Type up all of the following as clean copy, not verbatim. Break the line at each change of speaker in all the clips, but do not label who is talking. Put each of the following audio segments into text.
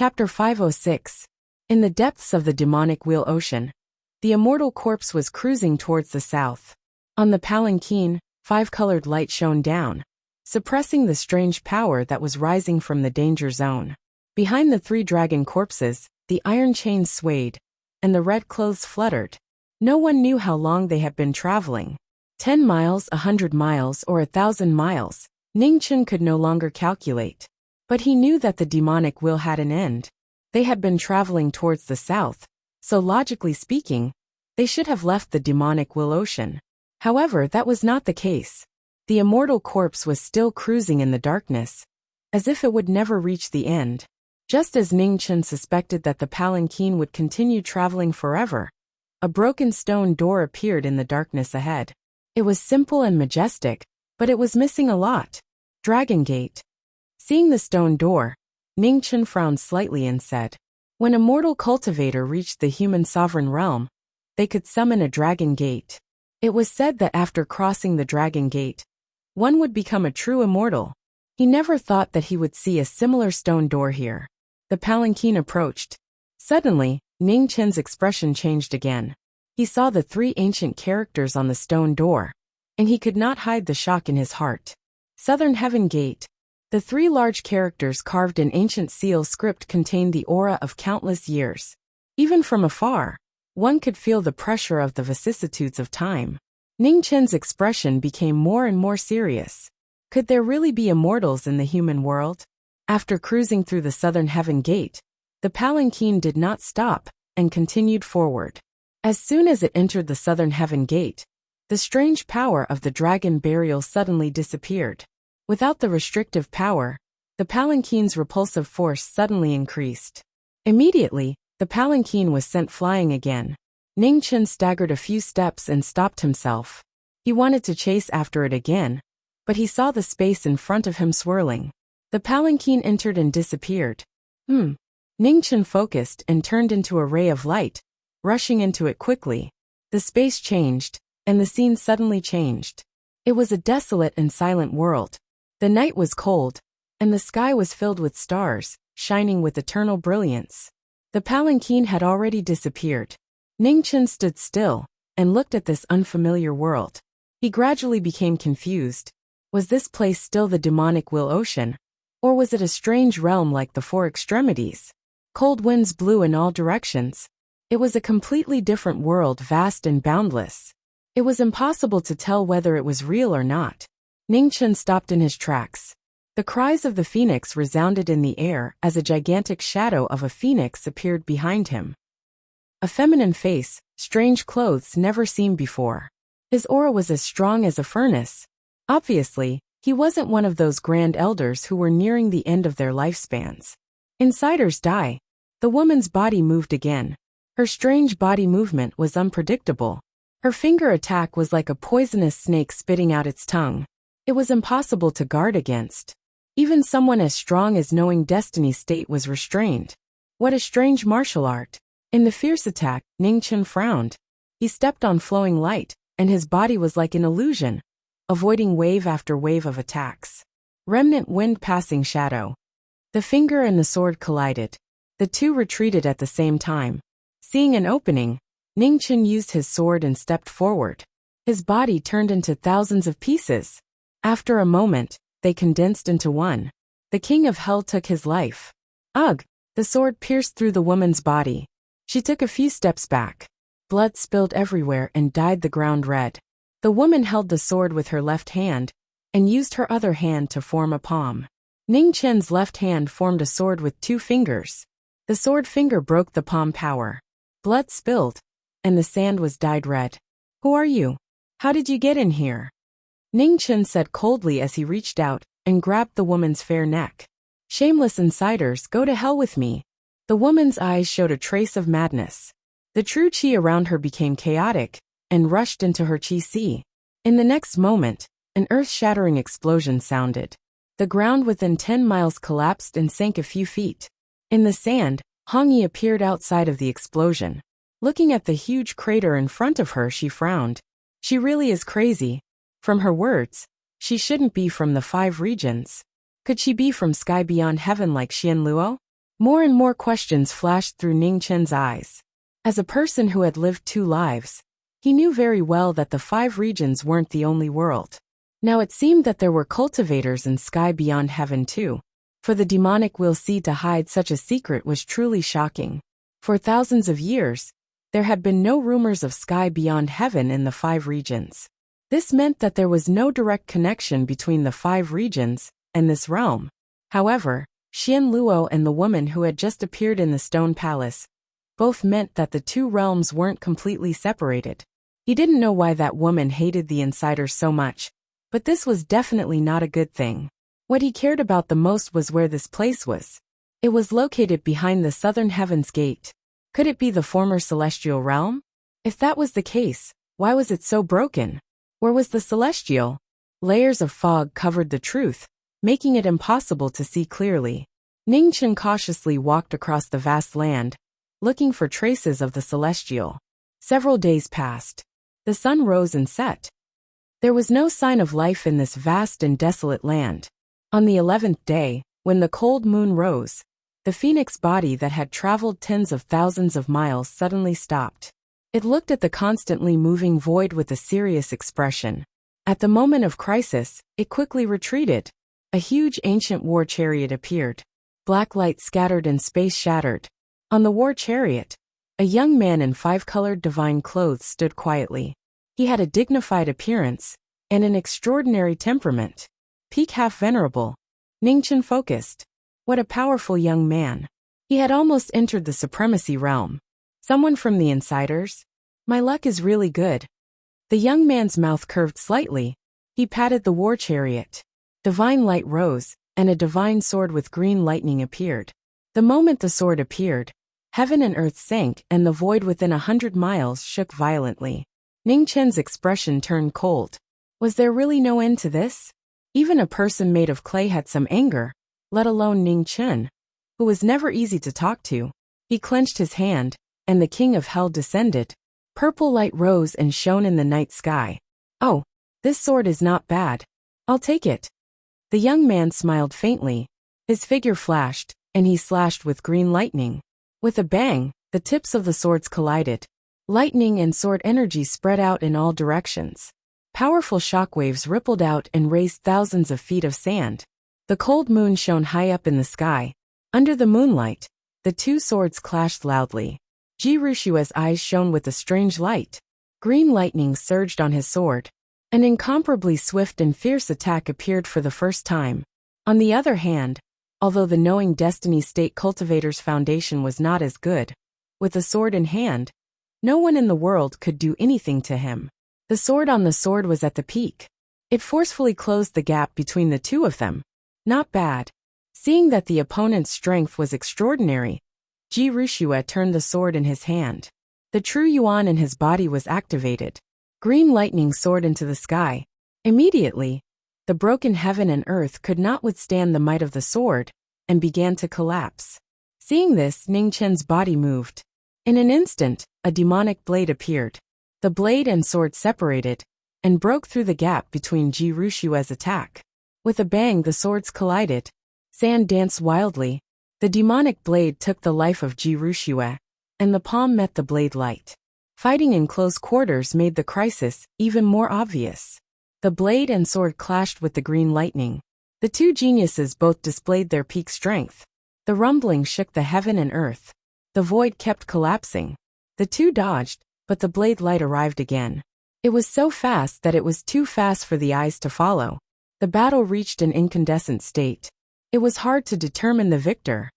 Chapter 506. In the depths of the demonic wheel ocean, the immortal corpse was cruising towards the south. On the palanquin, 5-colored light shone down, suppressing the strange power that was rising from the danger zone. Behind the 3 dragon corpses, the iron chains swayed, and the red clothes fluttered. No one knew how long they had been traveling. 10 miles, 100 miles, or 1,000 miles. Ning Chen could no longer calculate. But he knew that the demonic wheel had an end. They had been traveling towards the south, so logically speaking, they should have left the demonic wheel ocean. However, that was not the case. The immortal corpse was still cruising in the darkness, as if it would never reach the end. Just as Ning Chen suspected that the palanquin would continue traveling forever, a broken stone door appeared in the darkness ahead. It was simple and majestic, but it was missing a lot. Dragon Gate. Seeing the stone door, Ning Chen frowned slightly and said, when a mortal cultivator reached the human sovereign realm, they could summon a dragon gate. It was said that after crossing the dragon gate, one would become a true immortal. He never thought that he would see a similar stone door here. The palanquin approached. Suddenly, Ning Chen's expression changed again. He saw the 3 ancient characters on the stone door, and he could not hide the shock in his heart. Southern Heaven Gate. The 3 large characters carved in ancient seal script contained the aura of countless years. Even from afar, one could feel the pressure of the vicissitudes of time. Ning Chen's expression became more and more serious. Could there really be immortals in the human world? After cruising through the Southern Heaven Gate, the palanquin did not stop and continued forward. As soon as it entered the Southern Heaven Gate, the strange power of the dragon burial suddenly disappeared. Without the restrictive power, the palanquin's repulsive force suddenly increased. Immediately, the palanquin was sent flying again. Ning Chen staggered a few steps and stopped himself. He wanted to chase after it again, but he saw the space in front of him swirling. The palanquin entered and disappeared. Ning Chen focused and turned into a ray of light, rushing into it quickly. The space changed, and the scene suddenly changed. It was a desolate and silent world. The night was cold, and the sky was filled with stars, shining with eternal brilliance. The palanquin had already disappeared. Ning Chen stood still and looked at this unfamiliar world. He gradually became confused. Was this place still the demonic wheel ocean, or was it a strange realm like the 4 extremities? Cold winds blew in all directions. It was a completely different world, vast and boundless. It was impossible to tell whether it was real or not. Ning Chen stopped in his tracks. The cries of the phoenix resounded in the air as a gigantic shadow of a phoenix appeared behind him. A feminine face, strange clothes never seen before. His aura was as strong as a furnace. Obviously, he wasn't one of those grand elders who were nearing the end of their lifespans. Insiders die. The woman's body moved again. Her strange body movement was unpredictable. Her finger attack was like a poisonous snake spitting out its tongue. It was impossible to guard against. Even someone as strong as knowing destiny's state was restrained. What a strange martial art. In the fierce attack, Ning Chen frowned. He stepped on flowing light, and his body was like an illusion, avoiding wave after wave of attacks. Remnant wind passing shadow. The finger and the sword collided. The 2 retreated at the same time. Seeing an opening, Ning Chen used his sword and stepped forward. His body turned into thousands of pieces. After a moment, they condensed into one. The king of hell took his life. Ugh! The sword pierced through the woman's body. She took a few steps back. Blood spilled everywhere and dyed the ground red. The woman held the sword with her left hand, and used her other hand to form a palm. Ning Chen's left hand formed a sword with 2 fingers. The sword finger broke the palm power. Blood spilled, and the sand was dyed red. Who are you? How did you get in here? Ning Chen said coldly as he reached out and grabbed the woman's fair neck. Shameless insiders, go to hell with me. The woman's eyes showed a trace of madness. The true qi around her became chaotic and rushed into her qi sea. In the next moment, an earth-shattering explosion sounded. The ground within 10 miles collapsed and sank a few feet. In the sand, Hongyi appeared outside of the explosion. Looking at the huge crater in front of her, she frowned. She really is crazy. From her words, she shouldn't be from the 5 regions. Could she be from sky beyond heaven like Xian Luo? More and more questions flashed through Ning Chen's eyes. As a person who had lived 2 lives, he knew very well that the 5 regions weren't the only world. Now it seemed that there were cultivators in sky beyond heaven too. For the demonic will see to hide such a secret was truly shocking. For thousands of years, there had been no rumors of sky beyond heaven in the 5 regions. This meant that there was no direct connection between the 5 regions and this realm. However, Xian Luo and the woman who had just appeared in the stone palace both meant that the 2 realms weren't completely separated. He didn't know why that woman hated the insiders so much, but this was definitely not a good thing. What he cared about the most was where this place was. It was located behind the southern heaven's gate. Could it be the former celestial realm? If that was the case, why was it so broken? Where was the celestial? Layers of fog covered the truth, making it impossible to see clearly. Ning Chen cautiously walked across the vast land, looking for traces of the celestial. Several days passed. The sun rose and set. There was no sign of life in this vast and desolate land. On the 11th day, when the cold moon rose, the phoenix body that had traveled tens of thousands of miles suddenly stopped. It looked at the constantly moving void with a serious expression. At the moment of crisis, it quickly retreated. A huge ancient war chariot appeared. Black light scattered and space shattered. On the war chariot, a young man in 5-colored divine clothes stood quietly. He had a dignified appearance and an extraordinary temperament. Peak half venerable. Ning Chen focused. What a powerful young man. He had almost entered the supremacy realm. Someone from the insiders? My luck is really good. The young man's mouth curved slightly. He patted the war chariot. Divine light rose, and a divine sword with green lightning appeared. The moment the sword appeared, heaven and earth sank and the void within 100 miles shook violently. Ning Chen's expression turned cold. Was there really no end to this? Even a person made of clay had some anger, let alone Ning Chen, who was never easy to talk to. He clenched his hand, and the king of hell descended. Purple light rose and shone in the night sky. Oh, this sword is not bad. I'll take it. The young man smiled faintly. His figure flashed, and he slashed with green lightning. With a bang, the tips of the swords collided. Lightning and sword energy spread out in all directions. Powerful shockwaves rippled out and raised thousands of feet of sand. The cold moon shone high up in the sky. Under the moonlight, the 2 swords clashed loudly. Ji Rushua's eyes shone with a strange light. Green lightning surged on his sword. An incomparably swift and fierce attack appeared for the first time. On the other hand, although the Knowing Destiny State Cultivator's foundation was not as good, with a sword in hand, no one in the world could do anything to him. The sword on the sword was at the peak. It forcefully closed the gap between the 2 of them. Not bad. Seeing that the opponent's strength was extraordinary, Ji Rushua turned the sword in his hand. The true yuan in his body was activated. Green lightning soared into the sky. Immediately, the broken heaven and earth could not withstand the might of the sword, and began to collapse. Seeing this, Ning Chen's body moved. In an instant, a demonic blade appeared. The blade and sword separated, and broke through the gap between Ji Rushua's attack. With a bang, the swords collided. Sand danced wildly. The demonic blade took the life of Ji Rushua, and the palm met the blade light. Fighting in close quarters made the crisis even more obvious. The blade and sword clashed with the green lightning. The 2 geniuses both displayed their peak strength. The rumbling shook the heaven and earth. The void kept collapsing. The 2 dodged, but the blade light arrived again. It was so fast that it was too fast for the eyes to follow. The battle reached an incandescent state. It was hard to determine the victor.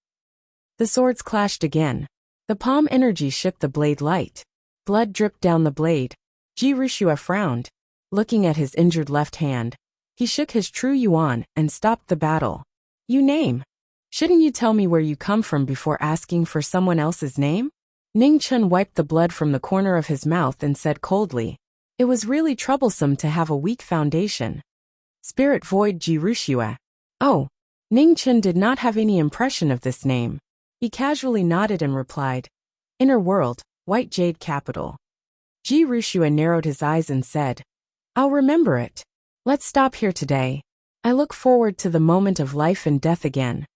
The swords clashed again. The palm energy shook the blade light. Blood dripped down the blade. Ji Rushua frowned. Looking at his injured left hand, he shook his true yuan and stopped the battle. You name. Shouldn't you tell me where you come from before asking for someone else's name? Ning Chen wiped the blood from the corner of his mouth and said coldly. It was really troublesome to have a weak foundation. Spirit Void Ji Rushua. Oh. Ning Chen did not have any impression of this name. He casually nodded and replied. Inner World, White Jade Capital. Ji Rushua narrowed his eyes and said. I'll remember it. Let's stop here today. I look forward to the moment of life and death again.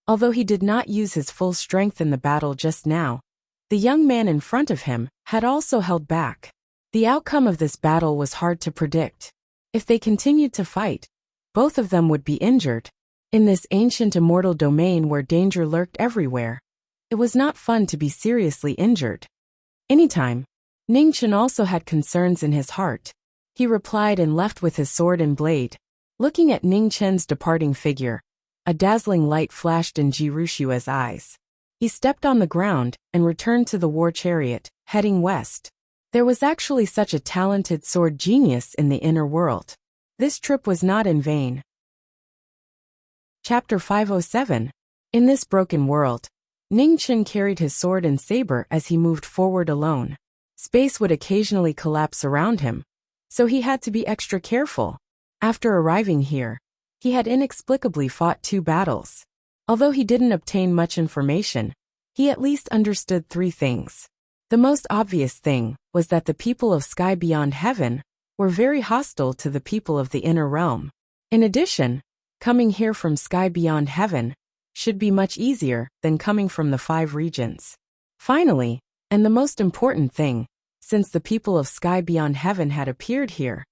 Although he did not use his full strength in the battle just now, the young man in front of him had also held back. The outcome of this battle was hard to predict. If they continued to fight, both of them would be injured. In this ancient immortal domain where danger lurked everywhere, it was not fun to be seriously injured. Anytime. Ningchen also had concerns in his heart. He replied and left with his sword and blade. Looking at Ning Chen's departing figure, a dazzling light flashed in Ji Rushua's eyes. He stepped on the ground and returned to the war chariot, heading west. There was actually such a talented sword genius in the inner world. This trip was not in vain. Chapter 507. In this broken world, Ning Chen carried his sword and saber as he moved forward alone. Space would occasionally collapse around him, so he had to be extra careful. After arriving here, he had inexplicably fought 2 battles. Although he didn't obtain much information, he at least understood 3 things. The most obvious thing was that the people of Sky Beyond Heaven were very hostile to the people of the Inner Realm. In addition, coming here from Sky Beyond Heaven should be much easier than coming from the 5 regions. Finally, and the most important thing, since the people of Sky Beyond Heaven had appeared here,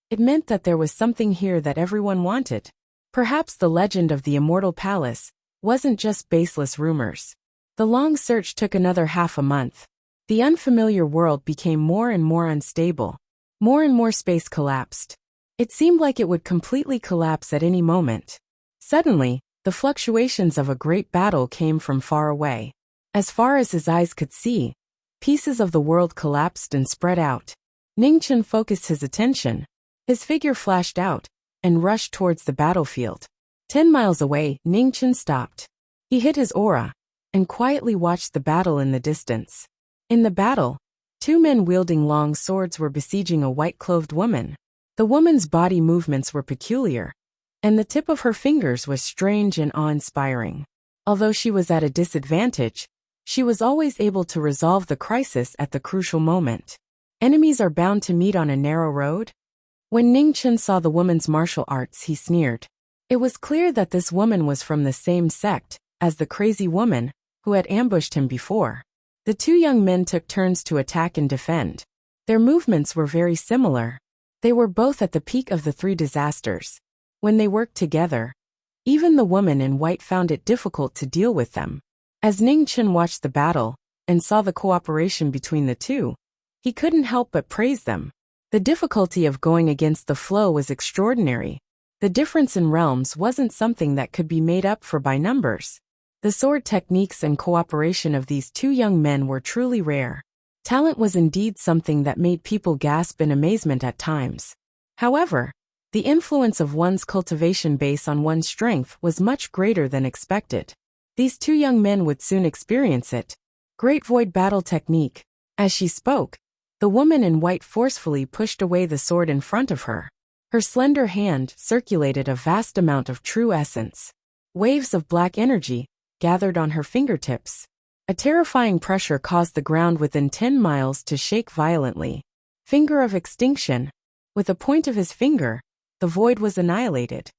it meant that there was something here that everyone wanted. Perhaps the legend of the Immortal Palace wasn't just baseless rumors. The long search took another half a month. The unfamiliar world became more and more unstable. More and more space collapsed. It seemed like it would completely collapse at any moment. Suddenly, the fluctuations of a great battle came from far away. As far as his eyes could see, pieces of the world collapsed and spread out. Ningchen focused his attention. His figure flashed out and rushed towards the battlefield. 10 miles away, Ningchen stopped. He hid his aura and quietly watched the battle in the distance. In the battle, 2 men wielding long swords were besieging a white-clothed woman. The woman's body movements were peculiar, and the tip of her fingers was strange and awe-inspiring. Although she was at a disadvantage, she was always able to resolve the crisis at the crucial moment. Enemies are bound to meet on a narrow road? When Ningchen saw the woman's martial arts, he sneered. It was clear that this woman was from the same sect as the crazy woman who had ambushed him before. The 2 young men took turns to attack and defend. Their movements were very similar. They were both at the peak of the 3 disasters. When they worked together, even the woman in white found it difficult to deal with them. As Ningchen watched the battle and saw the cooperation between the 2, he couldn't help but praise them. The difficulty of going against the flow was extraordinary. The difference in realms wasn't something that could be made up for by numbers. The sword techniques and cooperation of these 2 young men were truly rare. Talent was indeed something that made people gasp in amazement at times. However, the influence of one's cultivation base on one's strength was much greater than expected. These 2 young men would soon experience it. Great Void Battle Technique. As she spoke, the woman in white forcefully pushed away the sword in front of her. Her slender hand circulated a vast amount of true essence. Waves of black energy gathered on her fingertips. A terrifying pressure caused the ground within 10 miles to shake violently. Finger of extinction. With a point of his finger, the void was annihilated.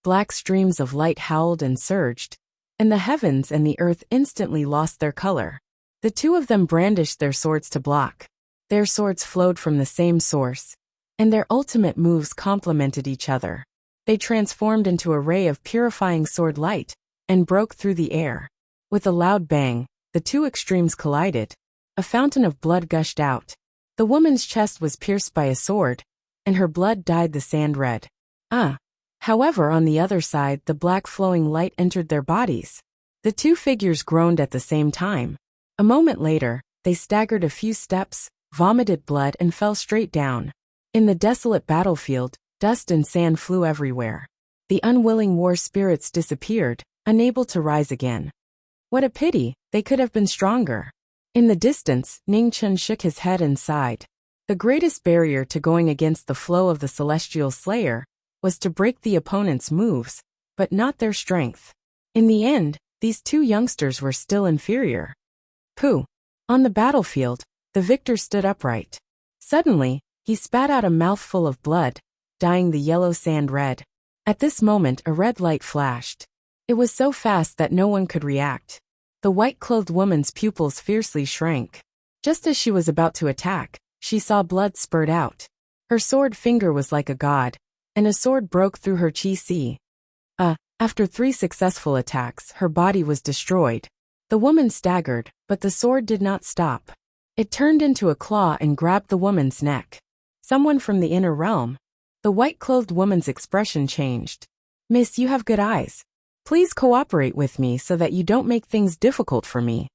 Black streams of light howled and surged, and the heavens and the earth instantly lost their color. The 2 of them brandished their swords to block. Their swords flowed from the same source, and their ultimate moves complemented each other. They transformed into a ray of purifying sword light and broke through the air. With a loud bang, the 2 extremes collided. A fountain of blood gushed out. The woman's chest was pierced by a sword, and her blood dyed the sand red. However, on the other side, the black flowing light entered their bodies. The 2 figures groaned at the same time. A moment later, they staggered a few steps, vomited blood and fell straight down. In the desolate battlefield, dust and sand flew everywhere. The unwilling war spirits disappeared, unable to rise again. What a pity, they could have been stronger. In the distance, Ningchen shook his head and sighed. The greatest barrier to going against the flow of the Celestial Slayer was to break the opponent's moves, but not their strength. In the end, these 2 youngsters were still inferior. Pooh! On the battlefield, the victor stood upright. Suddenly, he spat out a mouthful of blood, dyeing the yellow sand red. At this moment, a red light flashed. It was so fast that no one could react. The white-clothed woman's pupils fiercely shrank. Just as she was about to attack, she saw blood spurt out. Her sword finger was like a god, and a sword broke through her chi. After 3 successful attacks, her body was destroyed. The woman staggered, but the sword did not stop. It turned into a claw and grabbed the woman's neck. Someone from the inner realm. The white-clothed woman's expression changed. Miss, you have good eyes. Please cooperate with me so that you don't make things difficult for me.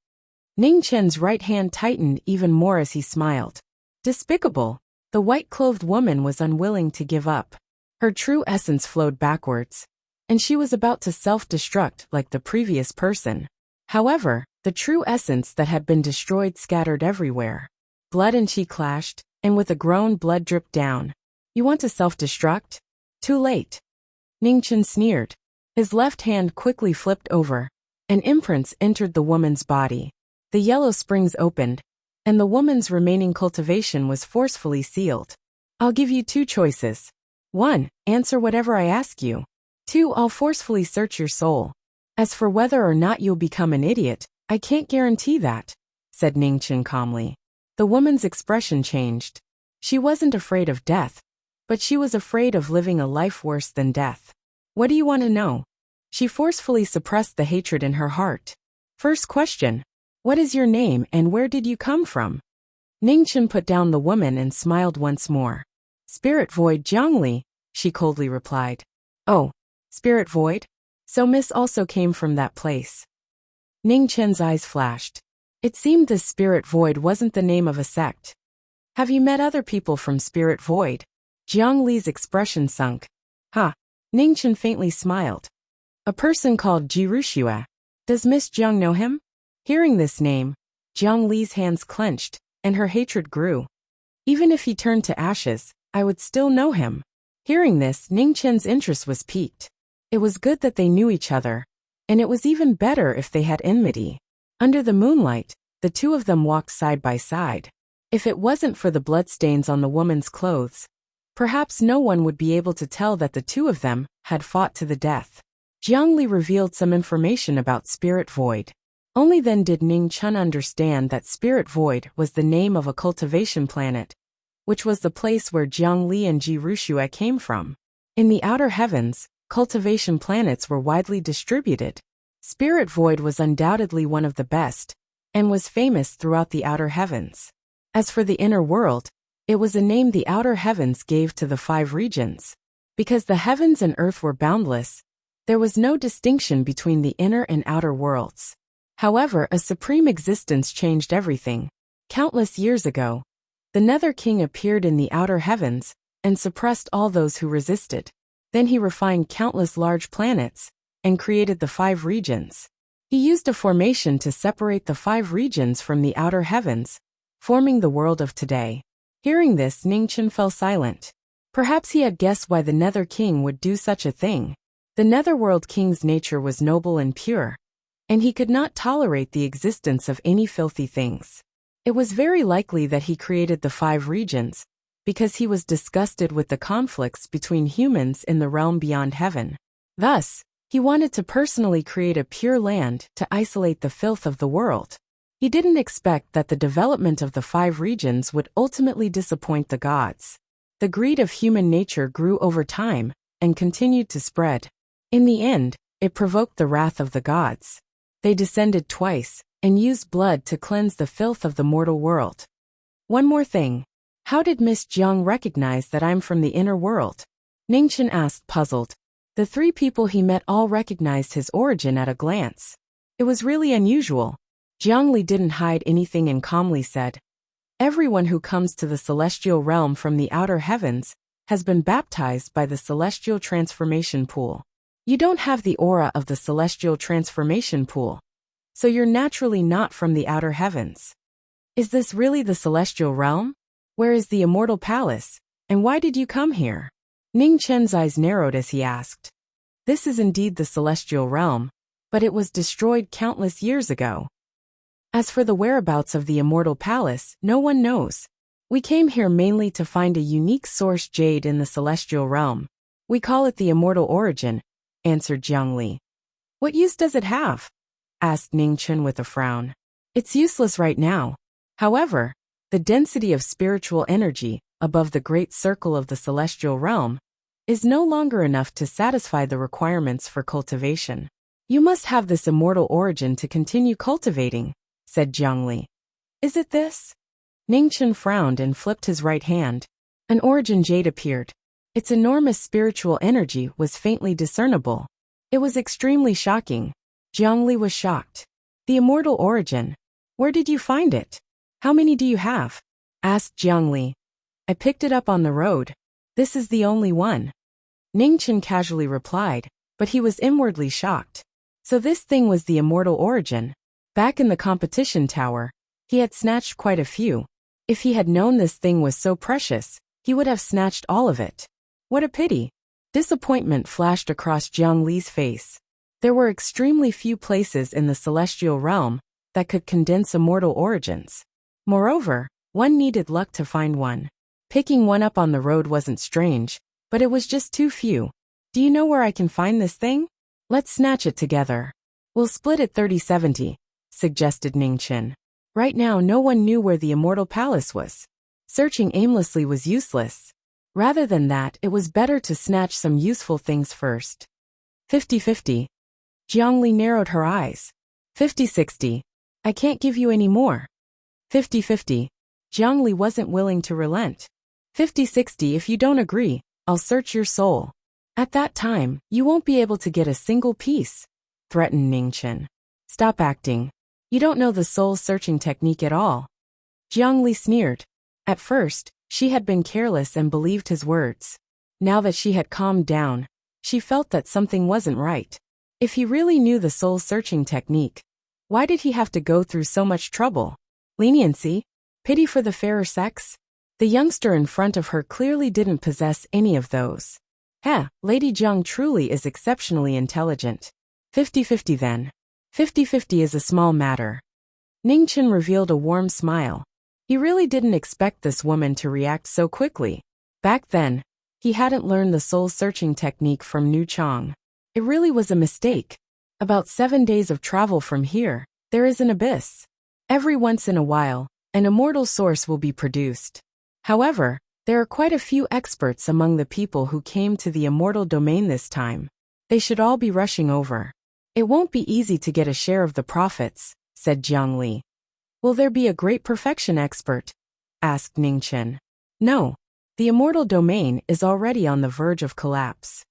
Ning Chen's right hand tightened even more as he smiled. Despicable. The white-clothed woman was unwilling to give up. Her true essence flowed backwards, and she was about to self-destruct like the previous person. However, the true essence that had been destroyed scattered everywhere. Blood and chi clashed, and with a groan blood dripped down. You want to self-destruct? Too late. Ning Chen sneered. His left hand quickly flipped over, and imprints entered the woman's body. The yellow springs opened, and the woman's remaining cultivation was forcefully sealed. I'll give you 2 choices. 1. Answer whatever I ask you. 2. I'll forcefully search your soul. As for whether or not you'll become an idiot, I can't guarantee that, said Ning Chen calmly. The woman's expression changed. She wasn't afraid of death, but she was afraid of living a life worse than death. What do you want to know? She forcefully suppressed the hatred in her heart. First question. What is your name and where did you come from? Ning Chen put down the woman and smiled once more. Spirit Void Jiangli, she coldly replied. Oh, Spirit Void? So Miss also came from that place. Ning Chen's eyes flashed. It seemed this Spirit Void wasn't the name of a sect. Have you met other people from Spirit Void? Jiang Li's expression sunk. Ha! Ning Chen faintly smiled. A person called Wuxia. Does Miss Jiang know him? Hearing this name, Jiang Li's hands clenched, and her hatred grew. Even if he turned to ashes, I would still know him. Hearing this, Ning Chen's interest was piqued. It was good that they knew each other, and it was even better if they had enmity. Under the moonlight, the 2 of them walked side by side. If it wasn't for the bloodstains on the woman's clothes, perhaps no one would be able to tell that the 2 of them had fought to the death. Jiang Li revealed some information about Spirit Void. Only then did Ning Chen understand that Spirit Void was the name of a cultivation planet, which was the place where Jiang Li and Wuxia came from. In the outer heavens, cultivation planets were widely distributed. Spirit Void was undoubtedly one of the best, and was famous throughout the outer heavens. As for the inner world, it was a name the outer heavens gave to the 5 regions. Because the heavens and earth were boundless, there was no distinction between the inner and outer worlds. However, a supreme existence changed everything. Countless years ago, the Nether King appeared in the outer heavens and suppressed all those who resisted. Then he refined countless large planets and created the 5 regions. He used a formation to separate the 5 regions from the outer heavens, forming the world of today. Hearing this, Ning Chen fell silent. Perhaps he had guessed why the Nether King would do such a thing. The Netherworld King's nature was noble and pure, and he could not tolerate the existence of any filthy things. It was very likely that he created the 5 regions, because he was disgusted with the conflicts between humans in the realm beyond heaven. Thus, he wanted to personally create a pure land to isolate the filth of the world. He didn't expect that the development of the 5 regions would ultimately disappoint the gods. The greed of human nature grew over time and continued to spread. In the end, it provoked the wrath of the gods. They descended twice and used blood to cleanse the filth of the mortal world. One more thing. How did Miss Jiang recognize that I'm from the inner world? Ning Chen asked, puzzled. The 3 people he met all recognized his origin at a glance. It was really unusual. Jiang Li didn't hide anything and calmly said, everyone who comes to the celestial realm from the outer heavens has been baptized by the celestial transformation pool. You don't have the aura of the celestial transformation pool, so you're naturally not from the outer heavens. Is this really the celestial realm? Where is the immortal palace, and why did you come here? Ning Chen's eyes narrowed as he asked. This is indeed the celestial realm, but it was destroyed countless years ago. As for the whereabouts of the immortal palace, no one knows. We came here mainly to find a unique source jade in the celestial realm. We call it the immortal origin, answered Jiang Li. What use does it have? Asked Ningchen with a frown. It's useless right now. However, the density of spiritual energy above the great circle of the celestial realm is no longer enough to satisfy the requirements for cultivation. You must have this immortal origin to continue cultivating, said Jiangli. Is it this? Ningchen frowned and flipped his right hand. An origin jade appeared. Its enormous spiritual energy was faintly discernible. It was extremely shocking. Jiangli was shocked. The immortal origin. Where did you find it? How many do you have? Asked Jiangli. I picked it up on the road. This is the only one. Ningchen casually replied, but he was inwardly shocked. So this thing was the immortal origin. Back in the competition tower, he had snatched quite a few. If he had known this thing was so precious, he would have snatched all of it. What a pity. Disappointment flashed across Jiang Li's face. There were extremely few places in the celestial realm that could condense immortal origins. Moreover, one needed luck to find one. Picking one up on the road wasn't strange, but it was just too few. Do you know where I can find this thing? Let's snatch it together. We'll split it 30-70, suggested Ningchen. Right now no one knew where the immortal palace was. Searching aimlessly was useless. Rather than that, it was better to snatch some useful things first. 50-50. Jiangli narrowed her eyes. 50-60. I can't give you any more. 50-50. Jiangli wasn't willing to relent. 50-60. If you don't agree, I'll search your soul. At that time, you won't be able to get a single piece, threatened Ningchen. Stop acting. You don't know the soul-searching technique at all. Jiangli sneered. At first, she had been careless and believed his words. Now that she had calmed down, she felt that something wasn't right. If he really knew the soul-searching technique, why did he have to go through so much trouble? Leniency? Pity for the fairer sex? The youngster in front of her clearly didn't possess any of those. Lady Jiang truly is exceptionally intelligent. 50-50 then. 50-50 is a small matter. Ningchen revealed a warm smile. He really didn't expect this woman to react so quickly. Back then, he hadn't learned the soul-searching technique from Nu Chang. It really was a mistake. About 7 days of travel from here, there is an abyss. Every once in a while, an immortal source will be produced. However, there are quite a few experts among the people who came to the immortal domain this time. They should all be rushing over. It won't be easy to get a share of the profits, said Jiang Li. Will there be a great perfection expert? Asked Ningchen. No. The immortal domain is already on the verge of collapse.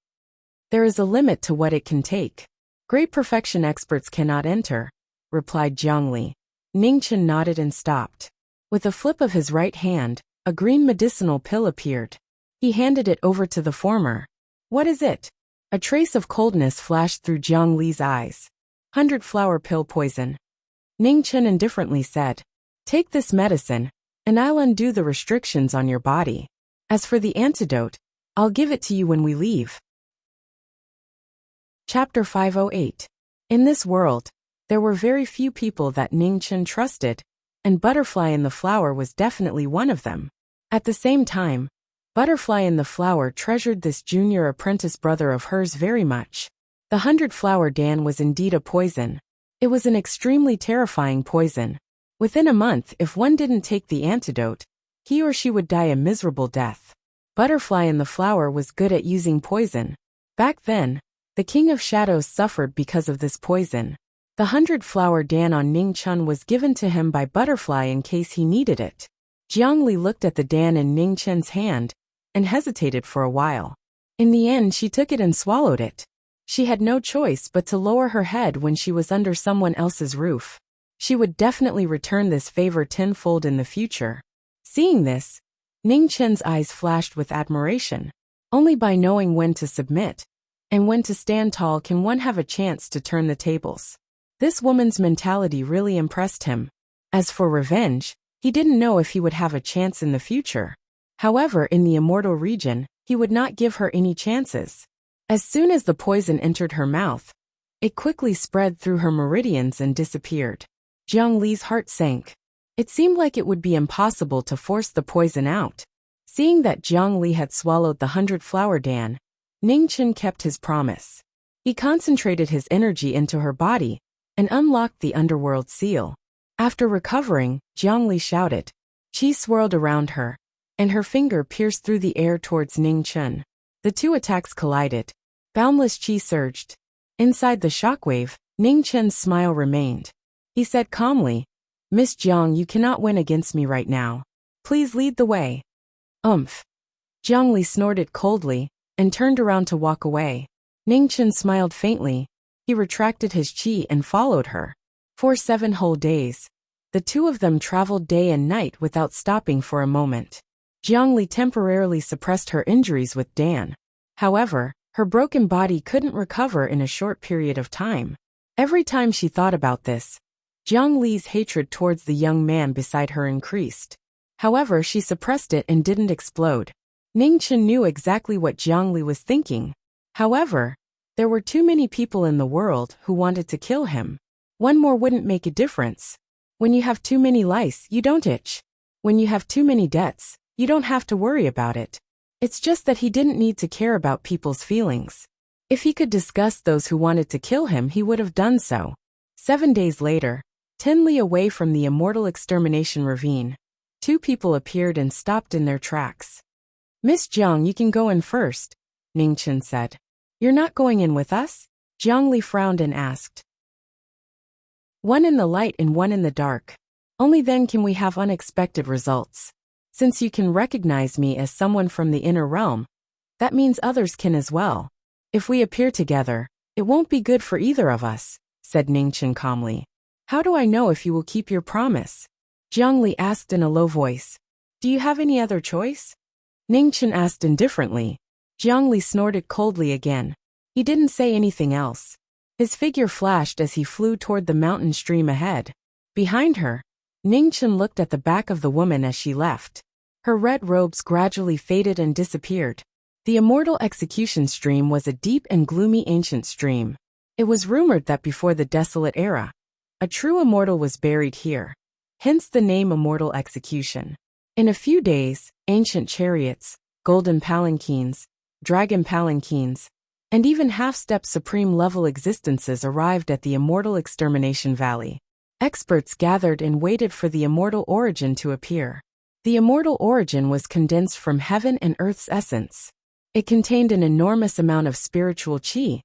There is a limit to what it can take. Great perfection experts cannot enter, replied Jiang Li. Ningchen nodded and stopped. With a flip of his right hand, a green medicinal pill appeared. He handed it over to the former. What is it? A trace of coldness flashed through Jiang Li's eyes. 100-flower pill poison. Ningchen indifferently said, Take this medicine, and I'll undo the restrictions on your body. As for the antidote, I'll give it to you when we leave. Chapter 508. In this world, there were very few people that Ningchen trusted, and Butterfly in the Flower was definitely one of them. At the same time, Butterfly in the Flower treasured this junior apprentice brother of hers very much. The 100-flower Dan was indeed a poison. It was an extremely terrifying poison. Within a month, if one didn't take the antidote, he or she would die a miserable death. Butterfly in the Flower was good at using poison. Back then, the King of Shadows suffered because of this poison. The 100-flower Dan on Ningchen was given to him by Butterfly in case he needed it. Jiang Li looked at the Dan in Ningchen's hand and hesitated for a while. In the end, she took it and swallowed it. She had no choice but to lower her head when she was under someone else's roof. She would definitely return this favor tenfold in the future. Seeing this, Ningchen's eyes flashed with admiration. Only by knowing when to submit and when to stand tall can one have a chance to turn the tables. This woman's mentality really impressed him. As for revenge, he didn't know if he would have a chance in the future. However, in the immortal region, he would not give her any chances. As soon as the poison entered her mouth, it quickly spread through her meridians and disappeared. Jiang Li's heart sank. It seemed like it would be impossible to force the poison out. Seeing that Jiang Li had swallowed the 100-flower Dan, Ningchen kept his promise. He concentrated his energy into her body and unlocked the underworld seal. After recovering, Jiangli shouted. Qi swirled around her, and her finger pierced through the air towards Ning Chen. The two attacks collided. Boundless qi surged. Inside the shockwave, Ning Chen's smile remained. He said calmly, Miss Jiang, you cannot win against me right now. Please lead the way. Jiangli snorted coldly and turned around to walk away. Ning Chen smiled faintly. He retracted his qi and followed her. For 7 whole days, the two of them traveled day and night without stopping for a moment. Jiangli temporarily suppressed her injuries with Dan. However, her broken body couldn't recover in a short period of time. Every time she thought about this, Jiang Li's hatred towards the young man beside her increased. However, she suppressed it and didn't explode. Ning Chen knew exactly what Jiang Li was thinking. However, there were too many people in the world who wanted to kill him. One more wouldn't make a difference. When you have too many lice, you don't itch. When you have too many debts, you don't have to worry about it. It's just that he didn't need to care about people's feelings. If he could disgust those who wanted to kill him, he would have done so. 7 days later, 10 li away from the immortal extermination ravine, 2 people appeared and stopped in their tracks. Miss Jiang, you can go in first, Ning Chen said. You're not going in with us? Jiang Li frowned and asked. One in the light and one in the dark. Only then can we have unexpected results. Since you can recognize me as someone from the inner realm, that means others can as well. If we appear together, it won't be good for either of us, said Ning Chen calmly. How do I know if you will keep your promise? Jiang Li asked in a low voice. Do you have any other choice? Ning Chen asked indifferently. Jiang Li snorted coldly again. He didn't say anything else. His figure flashed as he flew toward the mountain stream ahead. Behind her, Ning Chen looked at the back of the woman as she left. Her red robes gradually faded and disappeared. The immortal execution stream was a deep and gloomy ancient stream. It was rumored that before the desolate era, a true immortal was buried here. Hence the name Immortal Execution. In a few days, ancient chariots, golden palanquins, dragon palanquins, and even half-step supreme-level existences arrived at the Immortal Extermination Valley. Experts gathered and waited for the immortal origin to appear. The immortal origin was condensed from heaven and earth's essence. It contained an enormous amount of spiritual qi,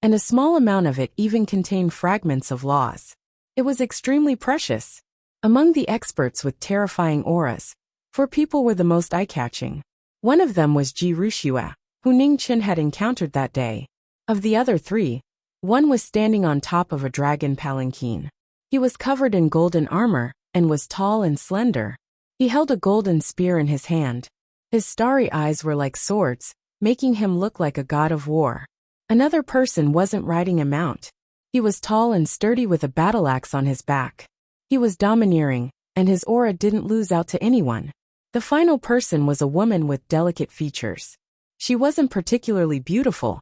and a small amount of it even contained fragments of laws. It was extremely precious. Among the experts with terrifying auras, 4 people were the most eye-catching. One of them was Wuxia, who Ning Chen had encountered that day. Of the other 3, one was standing on top of a dragon palanquin. He was covered in golden armor and was tall and slender. He held a golden spear in his hand. His starry eyes were like swords, making him look like a god of war. Another person wasn't riding a mount. He was tall and sturdy with a battle axe on his back. He was domineering, and his aura didn't lose out to anyone. The final person was a woman with delicate features. She wasn't particularly beautiful,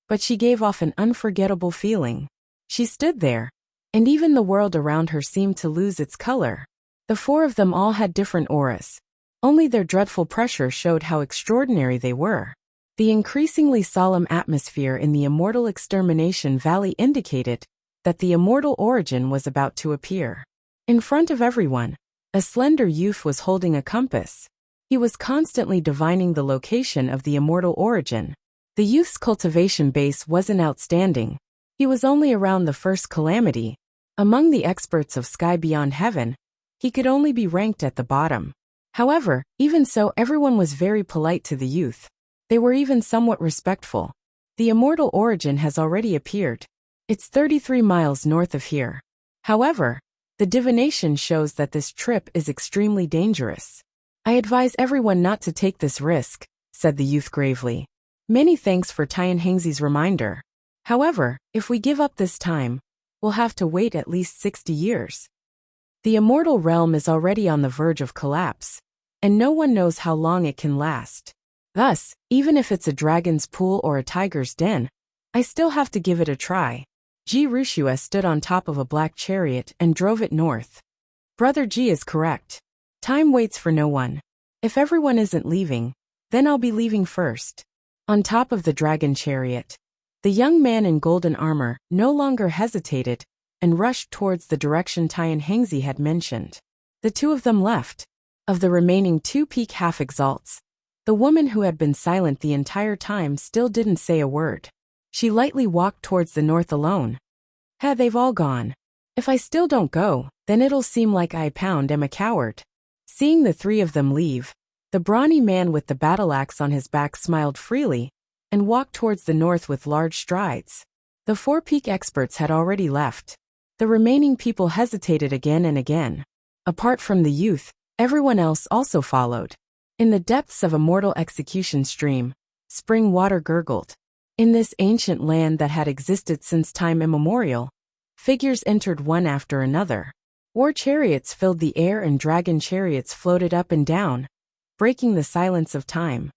but she gave off an unforgettable feeling. She stood there, and even the world around her seemed to lose its color. The 4 of them all had different auras. Only their dreadful pressure showed how extraordinary they were. The increasingly solemn atmosphere in the Immortal Extermination Valley indicated that the immortal origin was about to appear. In front of everyone, a slender youth was holding a compass. He was constantly divining the location of the immortal origin. The youth's cultivation base wasn't outstanding. He was only around the first calamity. Among the experts of Sky Beyond Heaven, he could only be ranked at the bottom. However, even so, everyone was very polite to the youth. They were even somewhat respectful. The immortal origin has already appeared. It's 33 miles north of here. However, the divination shows that this trip is extremely dangerous. I advise everyone not to take this risk, said the youth gravely. Many thanks for Tian Hengzi's reminder. However, if we give up this time, we'll have to wait at least 60 years. The immortal realm is already on the verge of collapse, and no one knows how long it can last. Thus, even if it's a dragon's pool or a tiger's den, I still have to give it a try. Wuxia stood on top of a black chariot and drove it north. Brother Ji is correct. Time waits for no one. If everyone isn't leaving, then I'll be leaving first. On top of the dragon chariot, The young man in golden armor no longer hesitated and rushed towards the direction Tian Hengzi had mentioned. The two of them left. Of the remaining two peak half exalts, the woman who had been silent the entire time still didn't say a word. She lightly walked towards the north alone. They've all gone. If I still don't go, then it'll seem like I am a coward. Seeing the three of them leave, the brawny man with the battle axe on his back smiled freely and walked towards the north with large strides. The four peak experts had already left. The remaining people hesitated again and again. Apart from the youth, everyone else also followed. In the depths of a mortal execution stream, spring water gurgled. In this ancient land that had existed since time immemorial, figures entered one after another. War chariots filled the air and dragon chariots floated up and down, breaking the silence of time.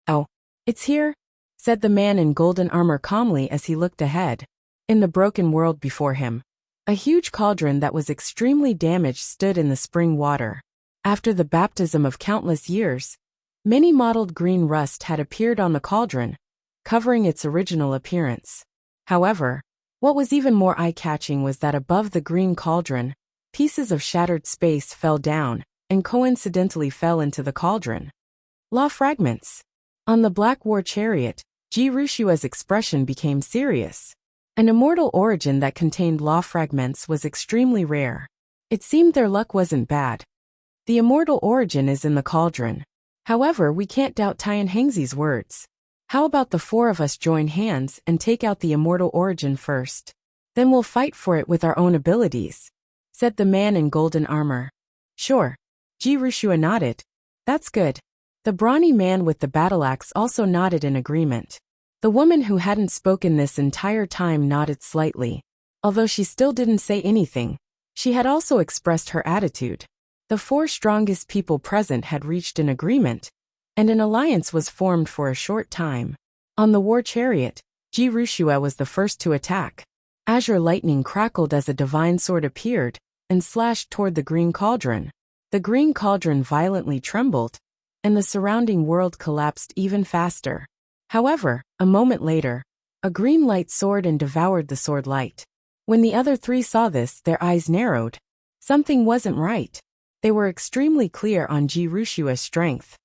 "Oh, it's here," said the man in golden armor calmly as he looked ahead. In the broken world before him, a huge cauldron that was extremely damaged stood in the spring water. After the baptism of countless years, many mottled green rust had appeared on the cauldron, covering its original appearance. However, what was even more eye-catching was that above the green cauldron, pieces of shattered space fell down and coincidentally fell into the cauldron. Law fragments. On the Black War Chariot, Ji Rushua's expression became serious. An immortal origin that contained law fragments was extremely rare. It seemed their luck wasn't bad. The immortal origin is in the cauldron. However, we can't doubt Tian Hengzi's words. How about the four of us join hands and take out the immortal origin first? Then we'll fight for it with our own abilities, said the man in golden armor. Sure. Ji Rushua nodded. That's good. The brawny man with the battle axe also nodded in agreement. The woman who hadn't spoken this entire time nodded slightly. Although she still didn't say anything, she had also expressed her attitude. The four strongest people present had reached an agreement, and an alliance was formed for a short time. On the war chariot, Ji Rushua was the first to attack. Azure lightning crackled as a divine sword appeared and slashed toward the green cauldron. The green cauldron violently trembled, and the surrounding world collapsed even faster. However, a moment later, a green light soared and devoured the sword light. When the other three saw this, their eyes narrowed. Something wasn't right. They were extremely clear on Ji Rushua's strength.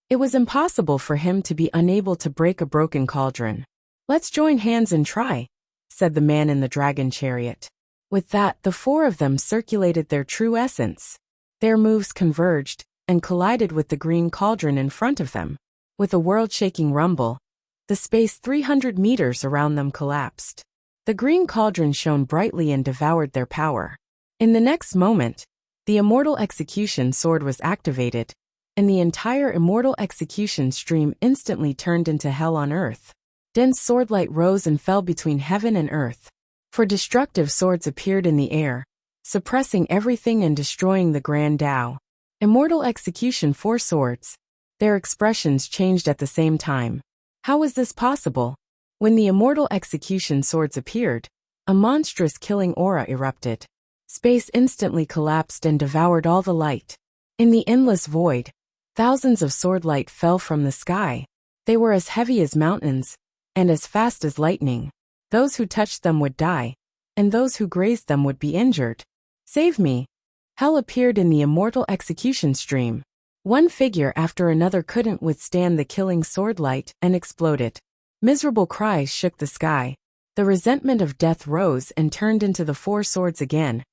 It was impossible for him to be unable to break a broken cauldron. Let's join hands and try, said the man in the dragon chariot. With that, the four of them circulated their true essence. Their moves converged and collided with the green cauldron in front of them. With a world-shaking rumble, the space 300 meters around them collapsed. The green cauldron shone brightly and devoured their power. In the next moment, the immortal execution sword was activated, and the entire immortal execution stream instantly turned into hell on earth. Dense swordlight rose and fell between heaven and earth. For destructive swords appeared in the air, suppressing everything and destroying the grand Tao. Immortal execution four swords. Their expressions changed at the same time. How was this possible? When the immortal execution swords appeared, a monstrous killing aura erupted. Space instantly collapsed and devoured all the light. In the endless void, thousands of sword light fell from the sky. They were as heavy as mountains, and as fast as lightning. Those who touched them would die, and those who grazed them would be injured. Save me! Hell appeared in the immortal execution stream. One figure after another couldn't withstand the killing sword light and exploded. Miserable cries shook the sky. The resentment of death rose and turned into the four swords again,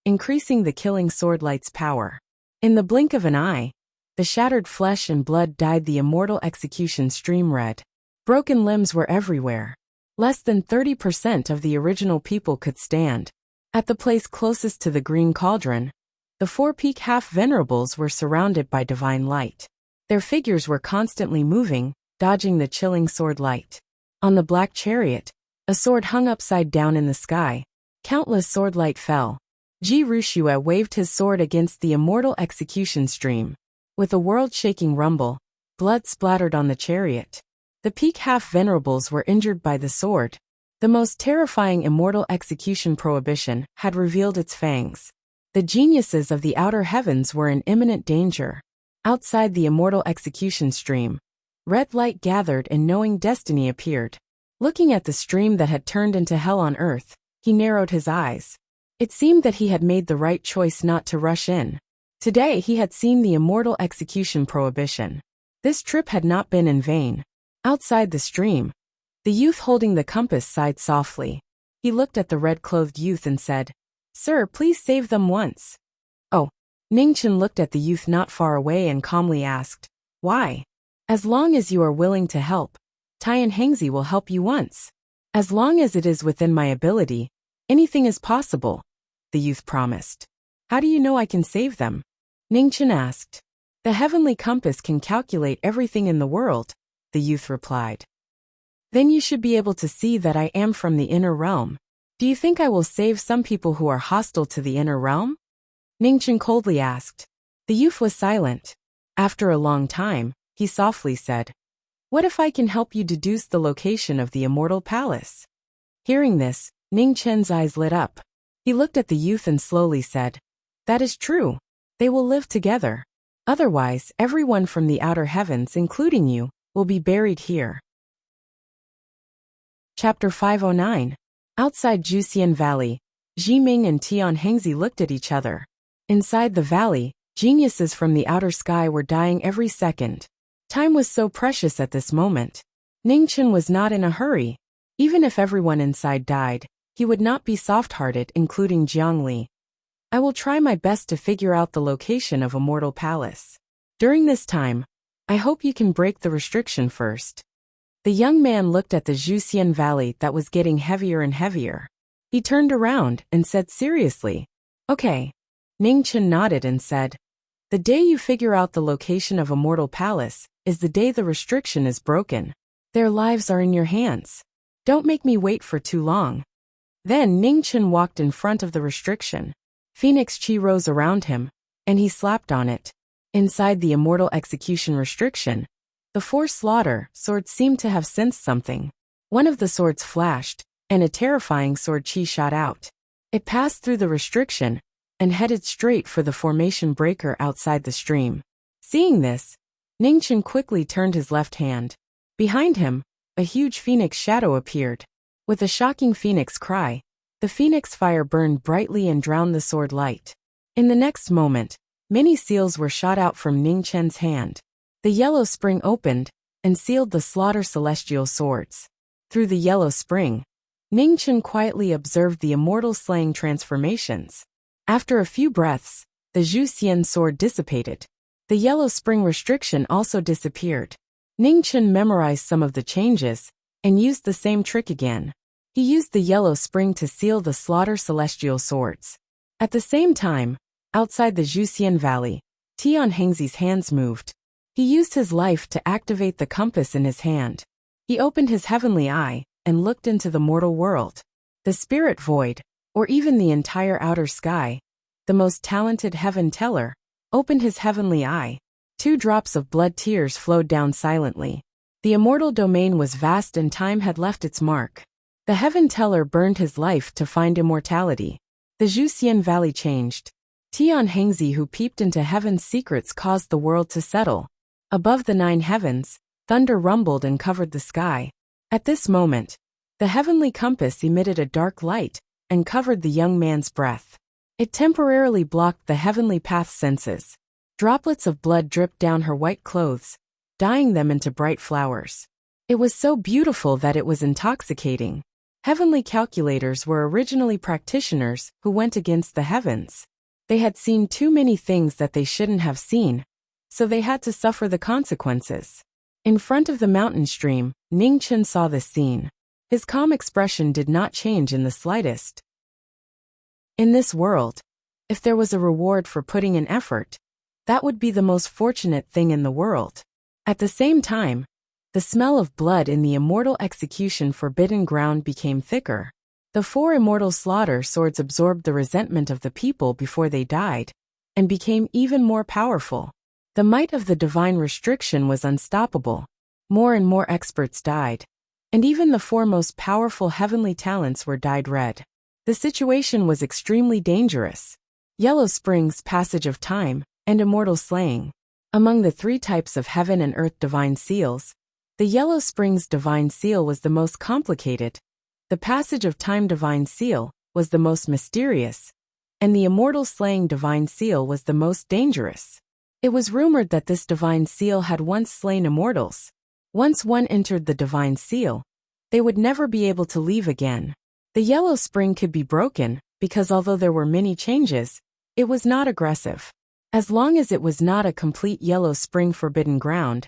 increasing the killing sword light's power. In the blink of an eye, the shattered flesh and blood dyed the immortal execution stream red. Broken limbs were everywhere. Less than 30% of the original people could stand. At the place closest to the green cauldron, the four peak half venerables were surrounded by divine light. Their figures were constantly moving, dodging the chilling sword light. On the black chariot, a sword hung upside down in the sky. Countless sword light fell. Ji Rushua waved his sword against the immortal execution stream. With a world-shaking rumble, blood splattered on the chariot. The peak half venerables were injured by the sword. The most terrifying immortal execution prohibition had revealed its fangs. The geniuses of the outer heavens were in imminent danger. Outside the immortal execution stream, red light gathered and knowing destiny appeared. Looking at the stream that had turned into hell on earth, he narrowed his eyes. It seemed that he had made the right choice not to rush in. Today he had seen the immortal execution prohibition. This trip had not been in vain. Outside the stream, the youth holding the compass sighed softly. He looked at the red-clothed youth and said, "Sir, please save them once." "Oh." Ningchen looked at the youth not far away and calmly asked, "Why?" "As long as you are willing to help, Tian Hengzi will help you once. As long as it is within my ability, anything is possible," the youth promised. "How do you know I can save them?" Ningchen asked. "The heavenly compass can calculate everything in the world," the youth replied. "Then you should be able to see that I am from the inner realm. Do you think I will save some people who are hostile to the inner realm?" Ningchen coldly asked. The youth was silent. After a long time, he softly said, "What if I can help you deduce the location of the immortal palace?" Hearing this, Ningchen's eyes lit up. He looked at the youth and slowly said, "That is true. They will live together. Otherwise, everyone from the outer heavens, including you, will be buried here." Chapter 509. Outside Juxian Valley, Jiming and Tian Hengzi looked at each other. Inside the valley, geniuses from the outer sky were dying every second. Time was so precious at this moment. Ningchen was not in a hurry. Even if everyone inside died, he would not be soft-hearted, including Jiangli. "I will try my best to figure out the location of Immortal Palace. During this time, I hope you can break the restriction first." The young man looked at the Juxian Valley that was getting heavier and heavier. He turned around and said seriously, "Okay." Ningchen nodded and said, "The day you figure out the location of Immortal Palace is the day the restriction is broken. Their lives are in your hands. Don't make me wait for too long." Then Ningchen walked in front of the restriction. Phoenix Chi rose around him, and he slapped on it. Inside the immortal execution restriction, the four slaughter swords seemed to have sensed something. One of the swords flashed, and a terrifying sword chi shot out. It passed through the restriction and headed straight for the formation breaker outside the stream. Seeing this, Ningchen quickly turned his left hand. Behind him, a huge phoenix shadow appeared. With a shocking phoenix cry, the phoenix fire burned brightly and drowned the sword light. In the next moment, many seals were shot out from Ningchen's hand. The yellow spring opened and sealed the slaughter celestial swords. Through the yellow spring, Ningchen quietly observed the immortal slaying transformations. After a few breaths, the Juxian sword dissipated. The yellow spring restriction also disappeared. Ningchen memorized some of the changes and used the same trick again. He used the yellow spring to seal the slaughter celestial swords. At the same time, outside the Juxian Valley, Tian Hengzi's hands moved. He used his life to activate the compass in his hand. He opened his heavenly eye and looked into the mortal world. The spirit void, or even the entire outer sky, the most talented heaven teller, opened his heavenly eye. 2 drops of blood tears flowed down silently. The immortal domain was vast and time had left its mark. The heaven teller burned his life to find immortality. The Juxian Valley changed. Tian Hengzi, who peeped into heaven's secrets, caused the world to settle. Above the 9 heavens, thunder rumbled and covered the sky. At this moment, the heavenly compass emitted a dark light and covered the young man's breath. It temporarily blocked the heavenly path's senses. Droplets of blood dripped down her white clothes, dyeing them into bright flowers. It was so beautiful that it was intoxicating. Heavenly calculators were originally practitioners who went against the heavens. They had seen too many things that they shouldn't have seen, so they had to suffer the consequences. In front of the mountain stream, Ningchen saw this scene. His calm expression did not change in the slightest. In this world, if there was a reward for putting in effort, that would be the most fortunate thing in the world. At the same time, the smell of blood in the immortal execution forbidden ground became thicker. The 4 immortal slaughter swords absorbed the resentment of the people before they died, and became even more powerful. The might of the divine restriction was unstoppable. More and more experts died, and even the 4 most powerful heavenly talents were dyed red. The situation was extremely dangerous. Yellow springs, passage of time, and immortal slaying. Among the 3 types of heaven and earth divine seals, The Yellow Springs Divine Seal was the most complicated. The Passage of Time Divine Seal was the most mysterious. And the Immortal Slaying Divine Seal was the most dangerous. It was rumored that this Divine Seal had once slain immortals. Once one entered the Divine Seal, they would never be able to leave again. The Yellow Spring could be broken, because although there were many changes, it was not aggressive. As long as it was not a complete Yellow Spring forbidden ground,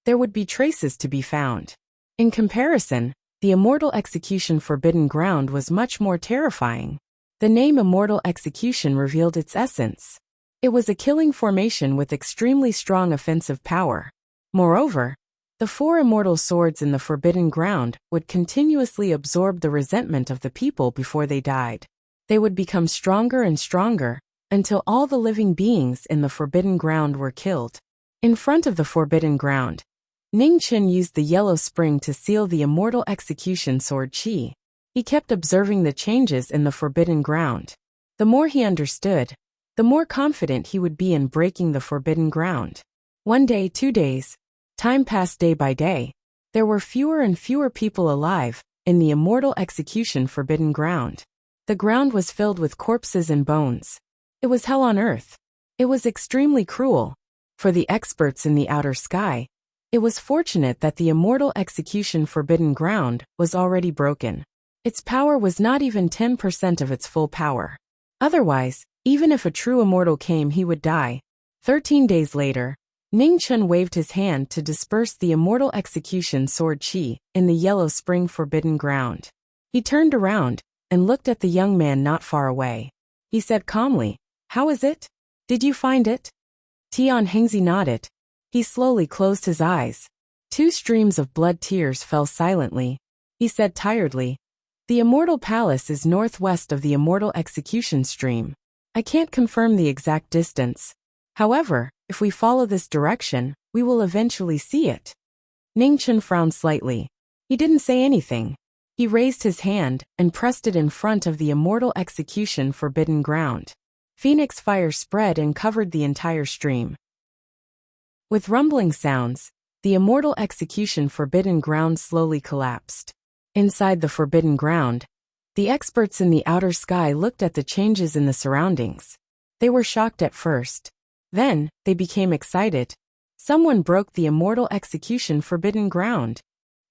there would be traces to be found. In comparison, the Immortal Execution forbidden ground was much more terrifying. The name Immortal Execution revealed its essence. It was a killing formation with extremely strong offensive power. Moreover, the 4 immortal swords in the forbidden ground would continuously absorb the resentment of the people before they died. They would become stronger and stronger, until all the living beings in the forbidden ground were killed. In front of the forbidden ground, Ning Chen used the Yellow Spring to seal the Immortal Execution sword chi. He kept observing the changes in the forbidden ground. The more he understood, the more confident he would be in breaking the forbidden ground. 1 day, 2 days. Time passed day by day. There were fewer and fewer people alive in the Immortal Execution forbidden ground. The ground was filled with corpses and bones. It was hell on earth. It was extremely cruel. For the experts in the outer sky, it was fortunate that the Immortal Execution forbidden ground was already broken. Its power was not even 10% of its full power. Otherwise, even if a true immortal came, he would die. 13 days later, Ning Chen waved his hand to disperse the Immortal Execution sword chi in the Yellow Spring forbidden ground. He turned around and looked at the young man not far away. He said calmly, "How is it? Did you find it?" Tian Hengzi nodded. He slowly closed his eyes. 2 streams of blood tears fell silently. He said tiredly, "The Immortal Palace is northwest of the Immortal Execution stream. I can't confirm the exact distance. However, if we follow this direction, we will eventually see it." Ning Chen frowned slightly. He didn't say anything. He raised his hand and pressed it in front of the Immortal Execution forbidden ground. Phoenix fire spread and covered the entire stream. With rumbling sounds, the Immortal Execution forbidden ground slowly collapsed. Inside the forbidden ground, the experts in the outer sky looked at the changes in the surroundings. They were shocked at first. Then, they became excited. Someone broke the Immortal Execution forbidden ground.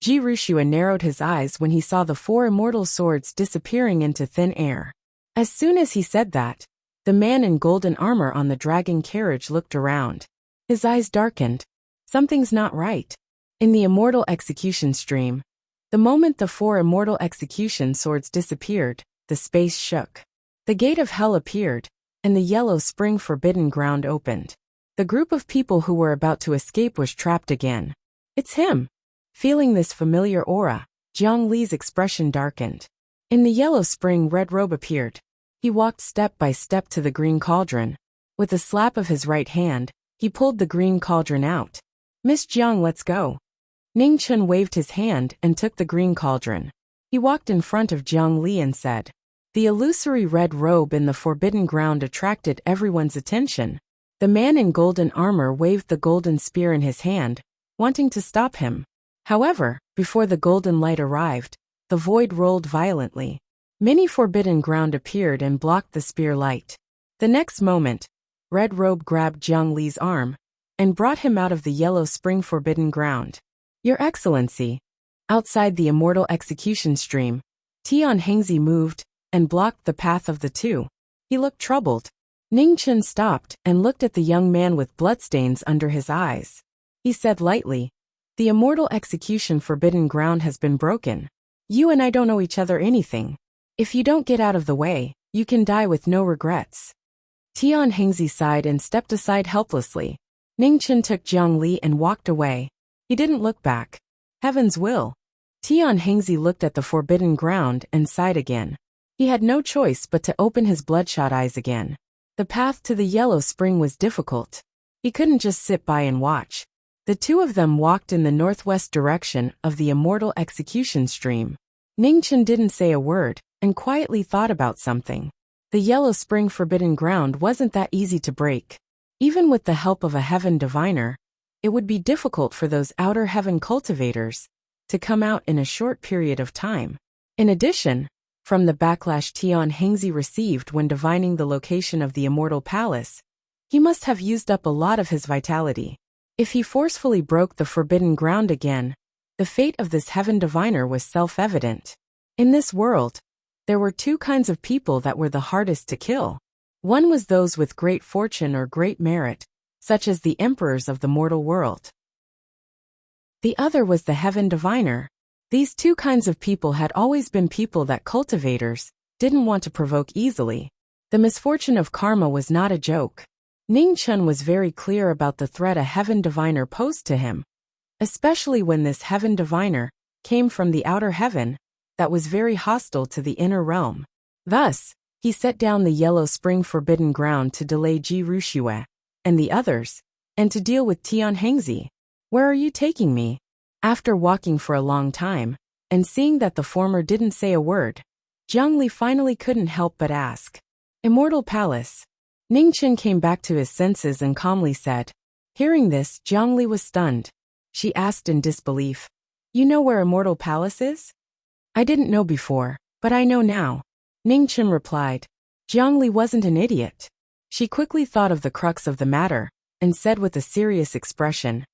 Ji Rushua narrowed his eyes when he saw the 4 immortal swords disappearing into thin air. As soon as he said that, the man in golden armor on the dragon carriage looked around. His eyes darkened. Something's not right. In the Immortal Execution stream, the moment the 4 Immortal Execution swords disappeared, the space shook. The gate of hell appeared, and the Yellow Spring forbidden ground opened. The group of people who were about to escape was trapped again. "It's him." Feeling this familiar aura, Jiang Li's expression darkened. In the Yellow Spring, Red Robe appeared. He walked step by step to the green cauldron. With a slap of his right hand, he pulled the green cauldron out. "Miss Jiang, let's go." Ning Chen waved his hand and took the green cauldron. He walked in front of Jiang Li and said, "The illusory red robe in the forbidden ground attracted everyone's attention." The man in golden armor waved the golden spear in his hand, wanting to stop him. However, before the golden light arrived, the void rolled violently. Many forbidden ground appeared and blocked the spear light. The next moment, Red Robe grabbed Jiang Li's arm and brought him out of the Yellow Spring forbidden ground. "Your Excellency." Outside the Immortal Execution stream, Tian Hengzi moved and blocked the path of the 2. He looked troubled. Ning Chen stopped and looked at the young man with bloodstains under his eyes. He said lightly, "The Immortal Execution forbidden ground has been broken. You and I don't owe each other anything. If you don't get out of the way, you can die with no regrets." Tian Hengzi sighed and stepped aside helplessly. Ning Chen took Jiang Li and walked away. He didn't look back. Heaven's will. Tian Hengzi looked at the forbidden ground and sighed again. He had no choice but to open his bloodshot eyes again. The path to the Yellow Spring was difficult. He couldn't just sit by and watch. The 2 of them walked in the northwest direction of the Immortal Execution stream. Ning Chen didn't say a word and quietly thought about something. The Yellow Spring forbidden ground wasn't that easy to break. Even with the help of a heaven diviner, it would be difficult for those outer heaven cultivators to come out in a short period of time. In addition, from the backlash Tian Hengzi received when divining the location of the Immortal Palace, he must have used up a lot of his vitality. If he forcefully broke the forbidden ground again, the fate of this heaven diviner was self-evident. In this world, there were two kinds of people that were the hardest to kill. One was those with great fortune or great merit, such as the emperors of the mortal world. The other was the heaven diviner. These two kinds of people had always been people that cultivators didn't want to provoke easily. The misfortune of karma was not a joke. Ning Chun was very clear about the threat a heaven diviner posed to him, especially when this heaven diviner came from the outer heaven that was very hostile to the inner realm. Thus, he set down the Yellow Spring forbidden ground to delay Ji Ruxue and the others, and to deal with Tian Hengzi. Where are you taking me? After walking for a long time, and seeing that the former didn't say a word, Jiang Li finally couldn't help but ask. Immortal Palace. Ning Chen came back to his senses and calmly said. Hearing this, Jiang Li was stunned. She asked in disbelief. You know where Immortal Palace is? I didn't know before, but I know now. Ning Chen replied. Jiang Li wasn't an idiot. She quickly thought of the crux of the matter, and said with a serious expression.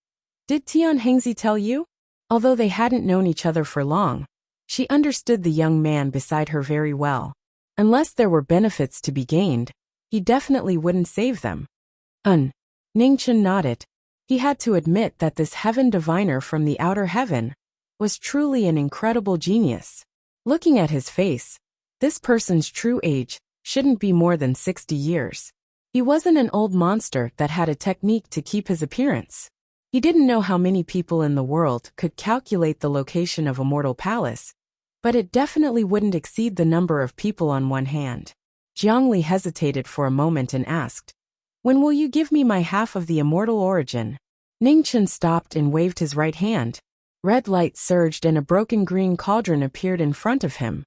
Did Tian Hengzi tell you? Although they hadn't known each other for long, she understood the young man beside her very well. Unless there were benefits to be gained, he definitely wouldn't save them. Ning Chen nodded. He had to admit that this heaven diviner from the outer heaven was truly an incredible genius. Looking at his face, this person's true age shouldn't be more than 60 years. He wasn't an old monster that had a technique to keep his appearance. He didn't know how many people in the world could calculate the location of Immortal Palace, but it definitely wouldn't exceed the number of people on one hand. Jiang Li hesitated for a moment and asked, When will you give me my half of the immortal origin? Ning Chen stopped and waved his right hand. Red light surged and a broken green cauldron appeared in front of him.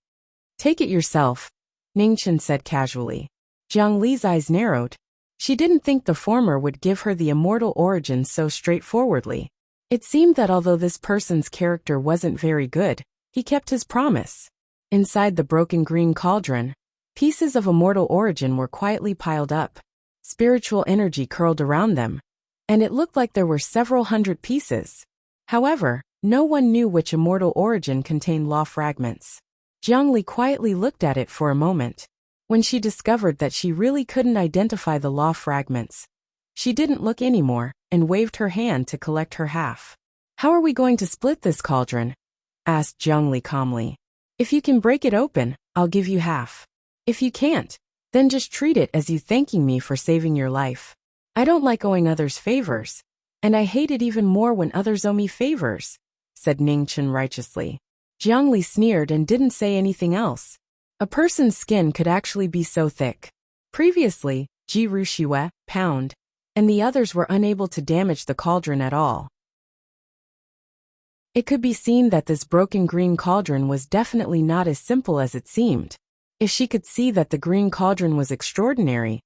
Take it yourself, Ning Chen said casually. Jiang Li's eyes narrowed. She didn't think the former would give her the immortal origin so straightforwardly. It seemed that although this person's character wasn't very good, he kept his promise. Inside the broken green cauldron, pieces of immortal origin were quietly piled up. Spiritual energy curled around them, and it looked like there were several hundred pieces. However, no one knew which immortal origin contained law fragments. Jiang Li quietly looked at it for a moment. When she discovered that she really couldn't identify the law fragments, she didn't look anymore, and waved her hand to collect her half. How are we going to split this cauldron? Asked Jiang Li calmly. If you can break it open, I'll give you half. If you can't, then just treat it as you thanking me for saving your life. I don't like owing others favors, and I hate it even more when others owe me favors, said Ning Chen righteously. Jiang Li sneered and didn't say anything else. A person's skin could actually be so thick. Previously, Ji Ruxue, Pound, and the others were unable to damage the cauldron at all. It could be seen that this broken green cauldron was definitely not as simple as it seemed. If she could see that the green cauldron was extraordinary,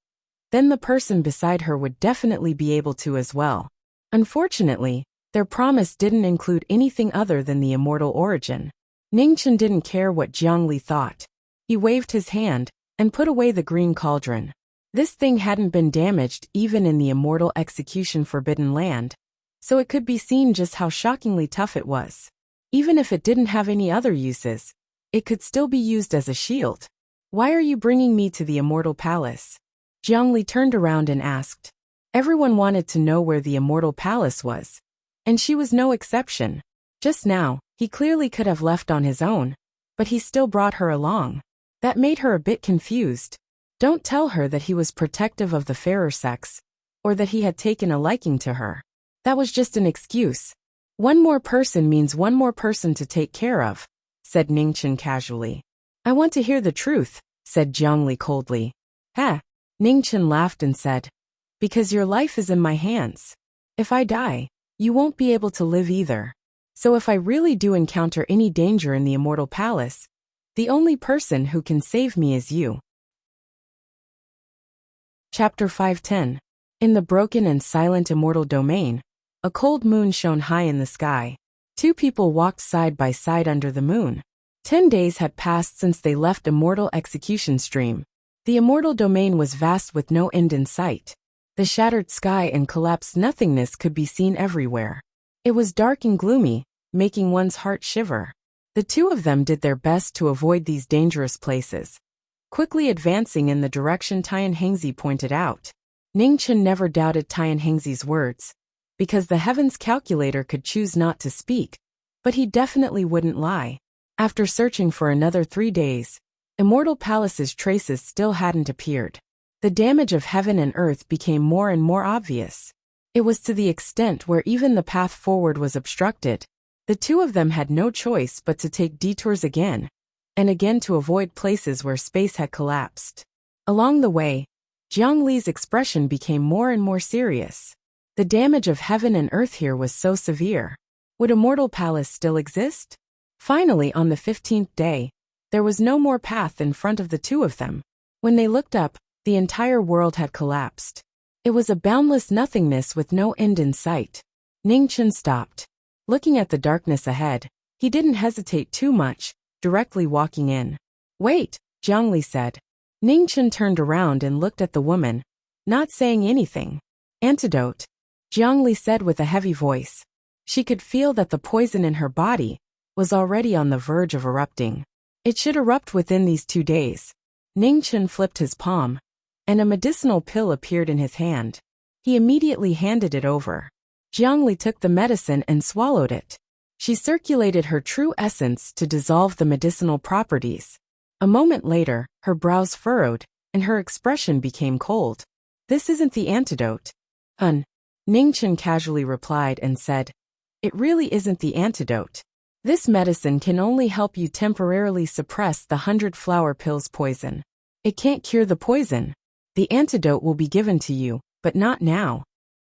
then the person beside her would definitely be able to as well. Unfortunately, their promise didn't include anything other than the immortal origin. Ning Chen didn't care what Jiang Li thought. He waved his hand and put away the green cauldron. This thing hadn't been damaged even in the immortal execution forbidden land, so it could be seen just how shockingly tough it was. Even if it didn't have any other uses, it could still be used as a shield. Why are you bringing me to the Immortal Palace? Jiang Li turned around and asked. Everyone wanted to know where the Immortal Palace was, and she was no exception. Just now, he clearly could have left on his own, but he still brought her along. That made her a bit confused. Don't tell her that he was protective of the fairer sex, or that he had taken a liking to her. That was just an excuse. One more person means one more person to take care of, said Ning Chen casually. I want to hear the truth, said Jiang Li coldly. Ha! Ning Chen laughed and said, Because your life is in my hands. If I die, you won't be able to live either. So if I really do encounter any danger in the Immortal Palace, the only person who can save me is you. Chapter 510. In the broken and silent immortal domain, A cold moon shone high in the sky. Two people walked side by side under the moon. 10 days had passed since they left Immortal Execution Stream. The immortal domain was vast with no end in sight. The shattered sky and collapsed nothingness could be seen everywhere. It was dark and gloomy, making one's heart shiver. The two of them did their best to avoid these dangerous places, quickly advancing in the direction Tian Hengzi pointed out. Ningchen never doubted Tian Hengzi's words, because the heavens calculator could choose not to speak, but he definitely wouldn't lie. After searching for another 3 days, Immortal Palace's traces still hadn't appeared. The damage of heaven and earth became more and more obvious. It was to the extent where even the path forward was obstructed. The two of them had no choice but to take detours again and again to avoid places where space had collapsed. Along the way, Jiang Li's expression became more and more serious. The damage of heaven and earth here was so severe. Would Immortal Palace still exist? Finally, on the 15th day, there was no more path in front of the two of them. When they looked up, the entire world had collapsed. It was a boundless nothingness with no end in sight. Ningchen stopped. Looking at the darkness ahead, he didn't hesitate too much, directly walking in. "Wait," Jiang Li said. Ningchen turned around and looked at the woman, not saying anything. "Antidote," Jiang Li said with a heavy voice. She could feel that the poison in her body was already on the verge of erupting. It should erupt within these 2 days. Ningchen flipped his palm, and a medicinal pill appeared in his hand. He immediately handed it over. Jiang Li took the medicine and swallowed it. She circulated her true essence to dissolve the medicinal properties. A moment later, her brows furrowed, and her expression became cold. "This isn't the antidote." Ningchen casually replied and said, "It really isn't the antidote. This medicine can only help you temporarily suppress the 100 flower pills poison. It can't cure the poison. The antidote will be given to you, but not now."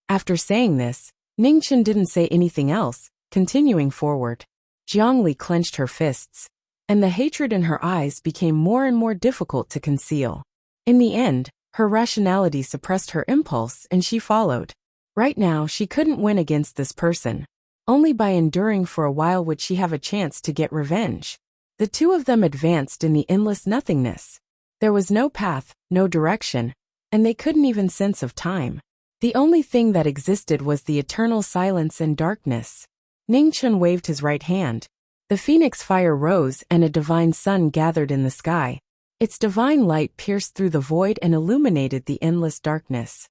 After saying this, Ningchen didn't say anything else, continuing forward. Jiang Li clenched her fists, and the hatred in her eyes became more and more difficult to conceal. In the end, her rationality suppressed her impulse and she followed. Right now, she couldn't win against this person. Only by enduring for a while would she have a chance to get revenge. The two of them advanced in the endless nothingness. There was no path, no direction, and they couldn't even sense of time. The only thing that existed was the eternal silence and darkness. Ningchen waved his right hand. The phoenix fire rose and a divine sun gathered in the sky. Its divine light pierced through the void and illuminated the endless darkness.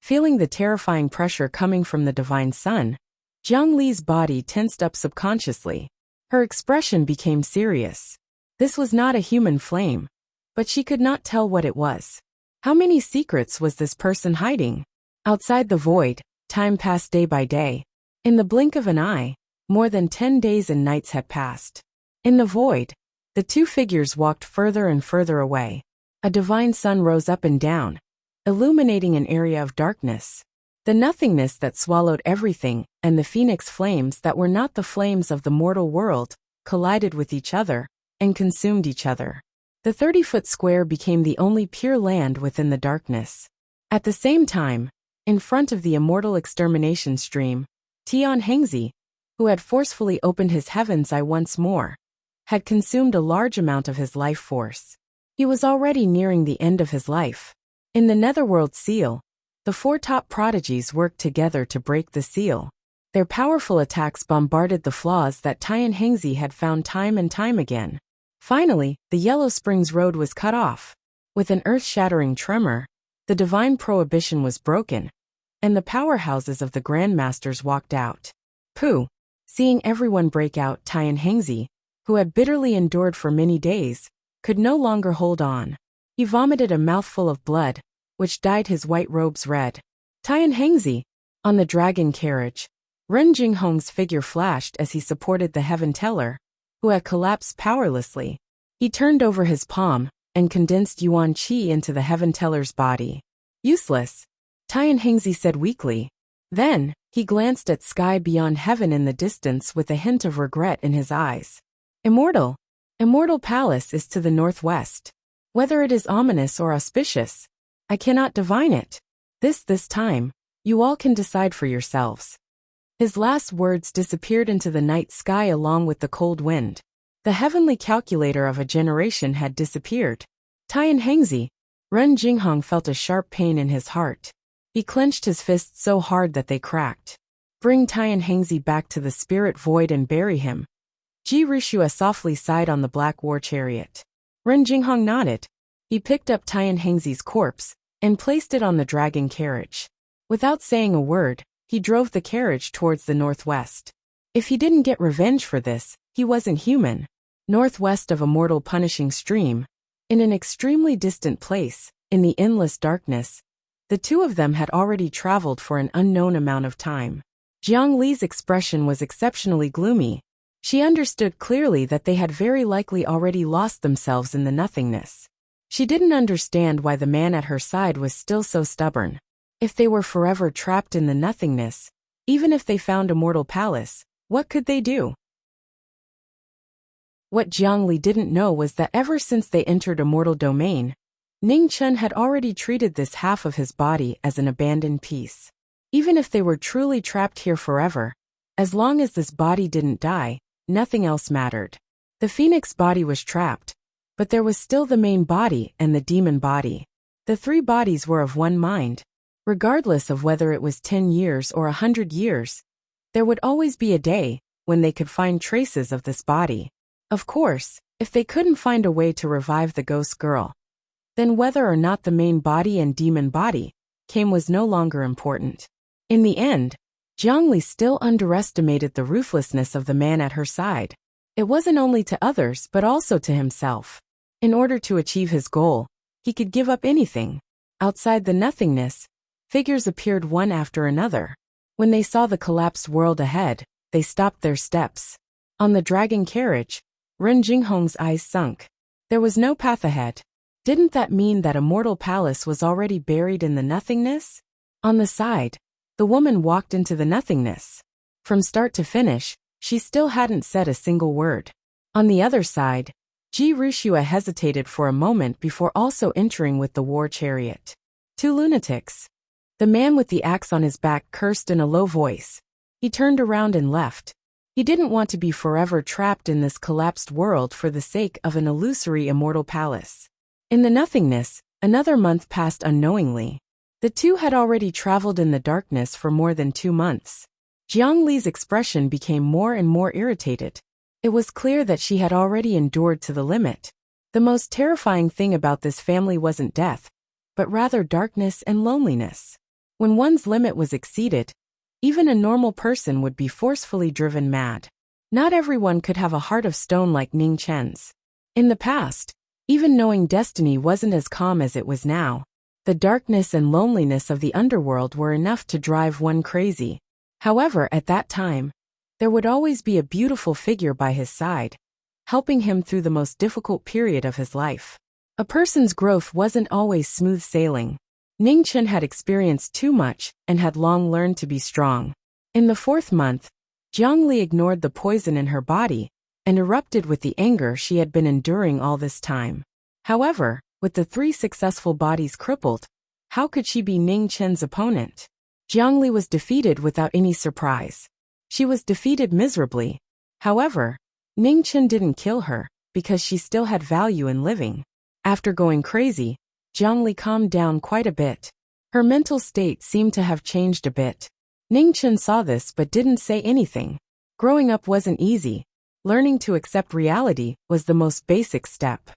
Feeling the terrifying pressure coming from the divine sun, Jiang Li's body tensed up subconsciously. Her expression became serious. This was not a human flame, but she could not tell what it was. How many secrets was this person hiding? Outside the void, time passed day by day. In the blink of an eye, more than 10 days and nights had passed. In the void, the two figures walked further and further away. A divine sun rose up and down, illuminating an area of darkness. The nothingness that swallowed everything and the phoenix flames that were not the flames of the mortal world collided with each other and consumed each other. The 30-foot square became the only pure land within the darkness. At the same time, in front of the immortal extermination stream, Tian Hengzi, who had forcefully opened his heaven's eye once more, had consumed a large amount of his life force. He was already nearing the end of his life. In the Netherworld seal, the 4 top prodigies worked together to break the seal. Their powerful attacks bombarded the flaws that Tian Hengzi had found time and time again. Finally, the Yellow Springs Road was cut off. With an earth-shattering tremor, the divine prohibition was broken, and the powerhouses of the Grandmasters walked out. Pooh! Seeing everyone break out, Tian Hengzi, who had bitterly endured for many days, could no longer hold on. He vomited a mouthful of blood, which dyed his white robes red. Tian Hengzi, on the dragon carriage, Ren Jinghong's figure flashed as he supported the Heaven Teller, who had collapsed powerlessly. He turned over his palm and condensed Yuan Qi into the Heaven Teller's body. "Useless," Tian Hengzi said weakly. Then, he glanced at sky beyond heaven in the distance with a hint of regret in his eyes. Immortal Palace is to the northwest. Whether it is ominous or auspicious, I cannot divine it. This time, You all can decide for yourselves." His last words disappeared into the night sky along with the cold wind. The heavenly calculator of a generation had disappeared. Tian Hengzi. Ren Jinghong felt a sharp pain in his heart. He clenched his fists so hard that they cracked. "Bring Tian Hengzi back to the spirit void and bury him." Ji Rishua softly sighed on the black war chariot. Ren Jinghong nodded. He picked up Tian Hengzi's corpse and placed it on the dragon carriage. Without saying a word, he drove the carriage towards the northwest. If he didn't get revenge for this, he wasn't human. Northwest of a mortal punishing stream, in an extremely distant place, in the endless darkness, the two of them had already traveled for an unknown amount of time. Jiang Li's expression was exceptionally gloomy. She understood clearly that they had very likely already lost themselves in the nothingness. She didn't understand why the man at her side was still so stubborn. If they were forever trapped in the nothingness, even if they found a mortal palace, what could they do? What Jiang Li didn't know was that ever since they entered a mortal domain, Ning Chen had already treated this half of his body as an abandoned piece. Even if they were truly trapped here forever, as long as this body didn't die, nothing else mattered. The phoenix body was trapped, but there was still the main body and the demon body. The three bodies were of one mind. Regardless of whether it was 10 years or 100 years, there would always be a day when they could find traces of this body. Of course, if they couldn't find a way to revive the ghost girl, then whether or not the main body and demon body came was no longer important. In the end, Jiang Li still underestimated the ruthlessness of the man at her side. It wasn't only to others but also to himself. In order to achieve his goal, he could give up anything. Outside the nothingness, figures appeared one after another. When they saw the collapsed world ahead, they stopped their steps. On the dragon carriage, Ren Jinghong's eyes sunk. There was no path ahead. Didn't that mean that a mortal palace was already buried in the nothingness? On the side, the woman walked into the nothingness. From start to finish, she still hadn't said a single word. On the other side, Ji Rishua hesitated for a moment before also entering with the war chariot. Two lunatics. The man with the axe on his back cursed in a low voice. He turned around and left. He didn't want to be forever trapped in this collapsed world for the sake of an illusory immortal palace. In the nothingness, another month passed unknowingly. The two had already traveled in the darkness for more than 2 months. Jiang Li's expression became more and more irritated. It was clear that she had already endured to the limit. The most terrifying thing about this family wasn't death, but rather darkness and loneliness. When one's limit was exceeded, even a normal person would be forcefully driven mad. Not everyone could have a heart of stone like Ning Chen's. In the past, even knowing destiny wasn't as calm as it was now. The darkness and loneliness of the underworld were enough to drive one crazy. However, at that time, there would always be a beautiful figure by his side, helping him through the most difficult period of his life. A person's growth wasn't always smooth sailing. Ning Chen had experienced too much and had long learned to be strong. In the 4th month, Jiang Li ignored the poison in her body and erupted with the anger she had been enduring all this time. However, with the 3 successful bodies crippled, how could she be Ning Chen's opponent? Jiang Li was defeated without any surprise. She was defeated miserably. However, Ning Chen didn't kill her because she still had value in living. After going crazy, Jiang Li calmed down quite a bit. Her mental state seemed to have changed a bit. Ning Chen saw this but didn't say anything. Growing up wasn't easy. Learning to accept reality was the most basic step.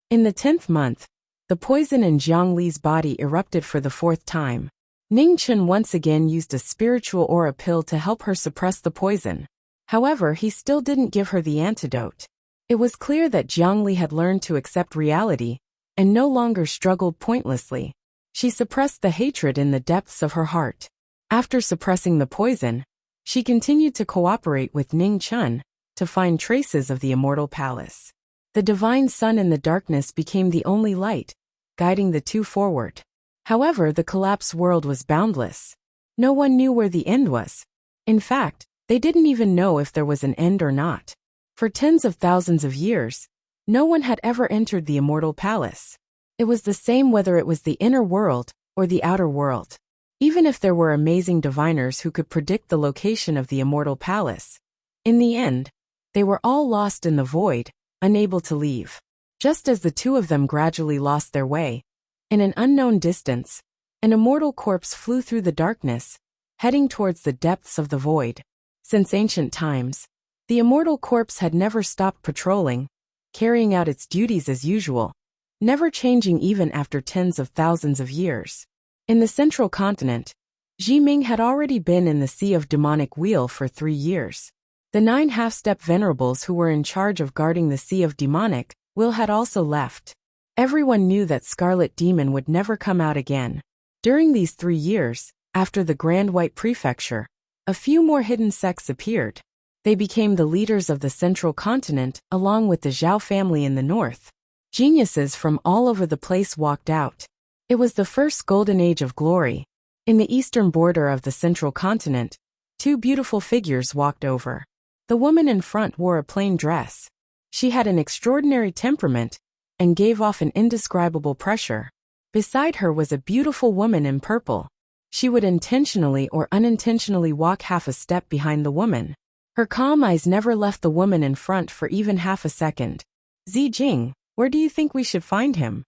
In the 10th month, the poison in Jiang Li's body erupted for the 4th time. Ning Chen once again used a spiritual aura pill to help her suppress the poison. However, he still didn't give her the antidote. It was clear that Jiang Li had learned to accept reality and no longer struggled pointlessly. She suppressed the hatred in the depths of her heart. After suppressing the poison, she continued to cooperate with Ning Chen to find traces of the immortal palace. The divine sun in the darkness became the only light, guiding the two forward. However, the collapsed world was boundless. No one knew where the end was. In fact, they didn't even know if there was an end or not. For tens of thousands of years, no one had ever entered the immortal palace. It was the same whether it was the inner world or the outer world. Even if there were amazing diviners who could predict the location of the immortal palace, in the end, they were all lost in the void, unable to leave. Just as the two of them gradually lost their way, in an unknown distance, an immortal corpse flew through the darkness, heading towards the depths of the void. Since ancient times, the immortal corpse had never stopped patrolling, carrying out its duties as usual, never changing even after tens of thousands of years. In the central continent, Jiming had already been in the Sea of Demonic Wheel for 3 years. The 9 half-step venerables who were in charge of guarding the Sea of Demonic Wheel had also left. Everyone knew that Scarlet Demon would never come out again. During these 3 years, after the Grand White Prefecture, a few more hidden sects appeared. They became the leaders of the central continent, along with the Zhao family in the north. Geniuses from all over the place walked out. It was the first golden age of glory. In the eastern border of the central continent, 2 beautiful figures walked over. The woman in front wore a plain dress. She had an extraordinary temperament and gave off an indescribable pressure. Beside her was a beautiful woman in purple. She would intentionally or unintentionally walk half a step behind the woman. Her calm eyes never left the woman in front for even half a second. Zijing, where do you think we should find him?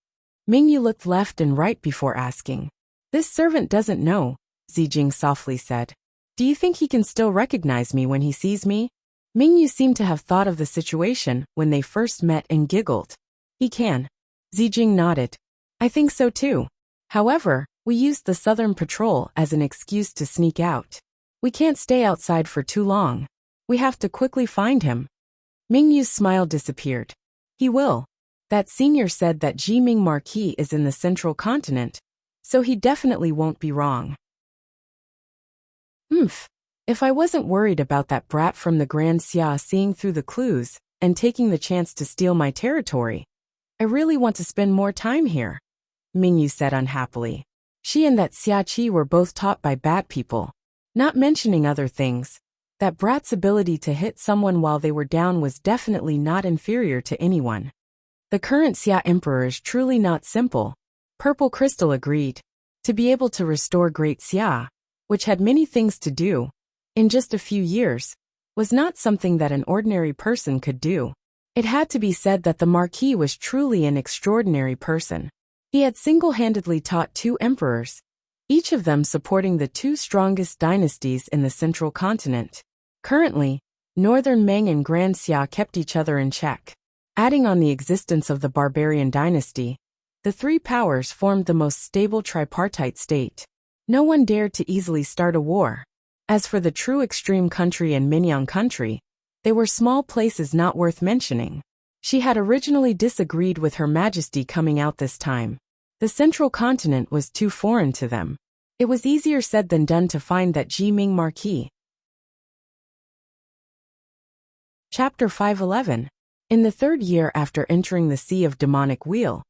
Mingyu looked left and right before asking. This servant doesn't know, Zijing softly said. Do you think he can still recognize me when he sees me? Mingyu seemed to have thought of the situation when they first met and giggled. He can. Zijing nodded. I think so too. However, we used the Southern Patrol as an excuse to sneak out. We can't stay outside for too long. We have to quickly find him. Mingyu's smile disappeared. He will. That senior said that Jiming Marquis is in the central continent, so he definitely won't be wrong. If I wasn't worried about that brat from the Grand Xia seeing through the clues and taking the chance to steal my territory, I really want to spend more time here, Mingyu said unhappily. She and that Xia Qi were both taught by bad people. Not mentioning other things, that brat's ability to hit someone while they were down was definitely not inferior to anyone. The current Xia Emperor is truly not simple, Purple Crystal agreed. To be able to restore Great Xia, which had many things to do, in just a few years, was not something that an ordinary person could do. It had to be said that the Marquis was truly an extraordinary person. He had single-handedly taught 2 emperors, each of them supporting the 2 strongest dynasties in the central continent. Currently, Northern Meng and Grand Xia kept each other in check. Adding on the existence of the barbarian dynasty, the 3 powers formed the most stable tripartite state. No one dared to easily start a war. As for the true extreme country and Minyang country, they were small places not worth mentioning. She had originally disagreed with Her Majesty coming out this time. The central continent was too foreign to them. It was easier said than done to find that Jiming Marquis. Chapter 511. In the 3rd year after entering the Sea of Demonic Wheel,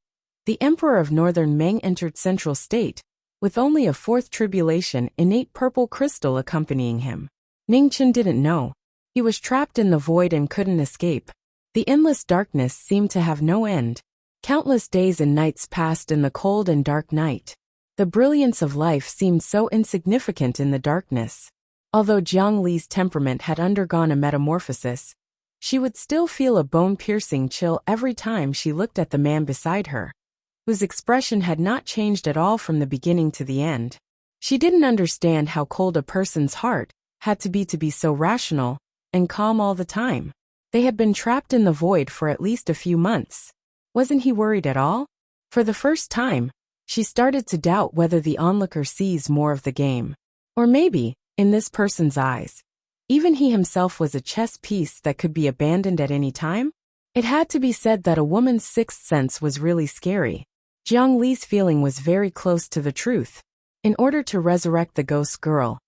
the Emperor of Northern Meng entered Central State, with only a 4th tribulation innate purple crystal accompanying him. Ningchen didn't know. He was trapped in the void and couldn't escape. The endless darkness seemed to have no end. Countless days and nights passed in the cold and dark night. The brilliance of life seemed so insignificant in the darkness. Although Jiang Li's temperament had undergone a metamorphosis, she would still feel a bone-piercing chill every time she looked at the man beside her, whose expression had not changed at all from the beginning to the end. She didn't understand how cold a person's heart had to be so rational and calm all the time. They had been trapped in the void for at least a few months. Wasn't he worried at all? For the first time, she started to doubt whether the onlooker sees more of the game. Or maybe, in this person's eyes, even he himself was a chess piece that could be abandoned at any time? It had to be said that a woman's 6th sense was really scary. Jiang Li's feeling was very close to the truth. In order to resurrect the ghost girl,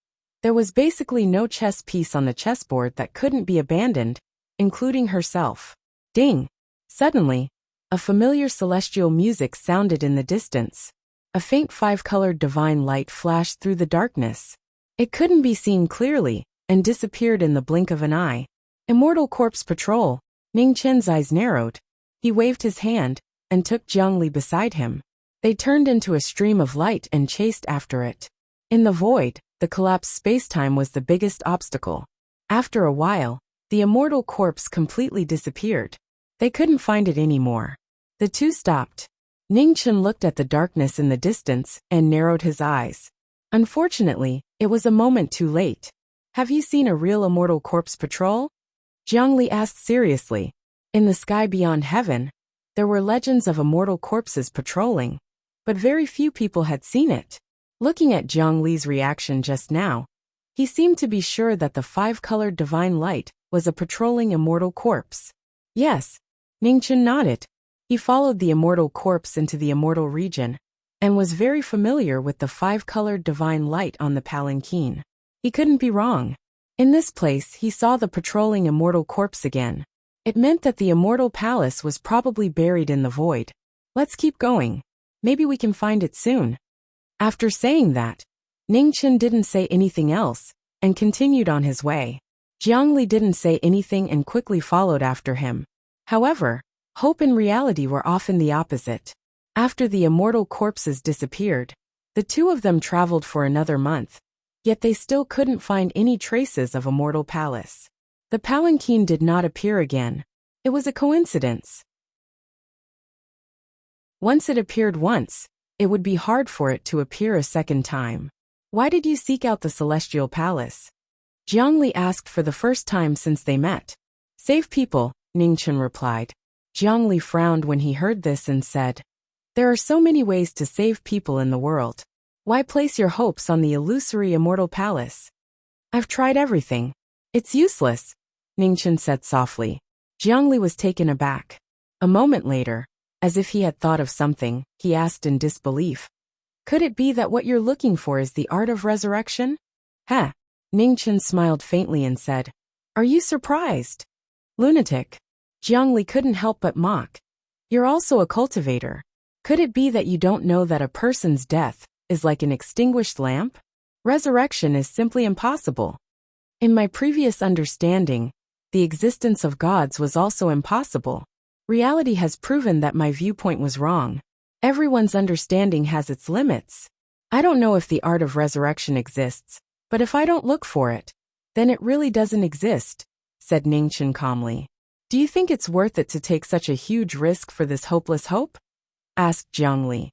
there was basically no chess piece on the chessboard that couldn't be abandoned, including herself. Ding! Suddenly, a familiar celestial music sounded in the distance. A faint 5-colored divine light flashed through the darkness. It couldn't be seen clearly, and disappeared in the blink of an eye. Immortal Corpse Patrol. Ning Chen's eyes narrowed. He waved his hand, and took Jiang Li beside him. They turned into a stream of light and chased after it. In the void, the collapsed spacetime was the biggest obstacle. After a while, the immortal corpse completely disappeared. They couldn't find it anymore. The two stopped. Ningchen looked at the darkness in the distance and narrowed his eyes. Unfortunately, it was a moment too late. Have you seen a real immortal corpse patrol? Zhongli asked seriously. In the sky beyond heaven, there were legends of immortal corpses patrolling, but very few people had seen it. Looking at Zhongli's reaction just now, he seemed to be sure that the five-colored divine light was a patrolling immortal corpse. Yes, Ningchen nodded. He followed the immortal corpse into the immortal region, and was very familiar with the five-colored divine light on the palanquin. He couldn't be wrong. In this place he saw the patrolling immortal corpse again. It meant that the immortal palace was probably buried in the void. Let's keep going. Maybe we can find it soon. After saying that, Ningchen didn't say anything else, and continued on his way. Zhongli didn't say anything and quickly followed after him. However, hope and reality were often the opposite. After the immortal corpses disappeared, the two of them traveled for another month, yet they still couldn't find any traces of immortal palace. The palanquin did not appear again. It was a coincidence. Once it appeared once, it would be hard for it to appear a second time. Why did you seek out the celestial palace? Zhongli asked for the first time since they met. Save people, Ningchen replied. Zhongli frowned when he heard this and said, there are so many ways to save people in the world. Why place your hopes on the illusory immortal palace? I've tried everything. It's useless, Ningchen said softly. Zhongli was taken aback. A moment later, as if he had thought of something, he asked in disbelief. Could it be that what you're looking for is the art of resurrection? Heh. Ningchen smiled faintly and said, are you surprised? Lunatic. Zhongli couldn't help but mock. You're also a cultivator. Could it be that you don't know that a person's death is like an extinguished lamp? Resurrection is simply impossible. In my previous understanding, the existence of gods was also impossible. Reality has proven that my viewpoint was wrong. Everyone's understanding has its limits. I don't know if the art of resurrection exists, but if I don't look for it, then it really doesn't exist, said Ningchen calmly. Do you think it's worth it to take such a huge risk for this hopeless hope? Asked Zhongli.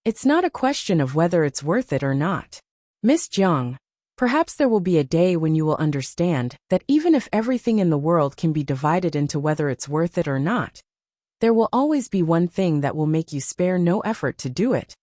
It's not a question of whether it's worth it or not. Miss Zhang, perhaps there will be a day when you will understand that even if everything in the world can be divided into whether it's worth it or not, there will always be one thing that will make you spare no effort to do it,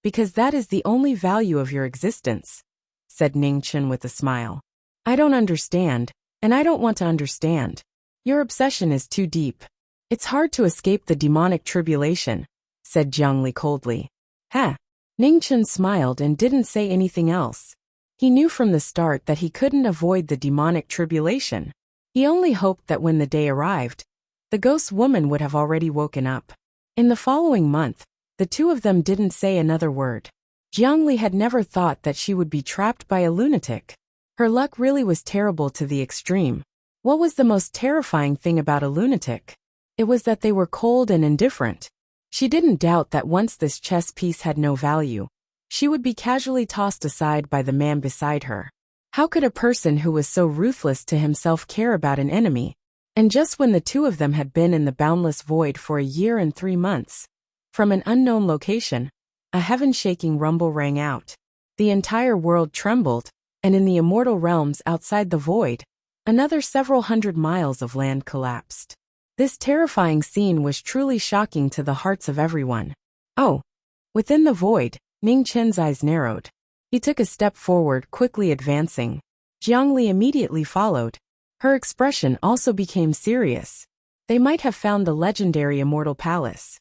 because that is the only value of your existence, said Ningchen with a smile. I don't understand, and I don't want to understand. Your obsession is too deep. It's hard to escape the demonic tribulation, said Zhongli coldly. Heh. Ningchen smiled and didn't say anything else. He knew from the start that he couldn't avoid the demonic tribulation. He only hoped that when the day arrived, the ghost woman would have already woken up. In the following month, the two of them didn't say another word. Zhongli had never thought that she would be trapped by a lunatic. Her luck really was terrible to the extreme. What was the most terrifying thing about a lunatic? It was that they were cold and indifferent. She didn't doubt that once this chess piece had no value, she would be casually tossed aside by the man beside her. How could a person who was so ruthless to himself care about an enemy? And just when the two of them had been in the boundless void for a year and 3 months, from an unknown location, a heaven-shaking rumble rang out. The entire world trembled, and in the immortal realms outside the void, another several hundred miles of land collapsed. This terrifying scene was truly shocking to the hearts of everyone. Oh! Within the void, Ningchen's eyes narrowed. He took a step forward, quickly advancing. Zhongli immediately followed. Her expression also became serious. They might have found the legendary immortal palace.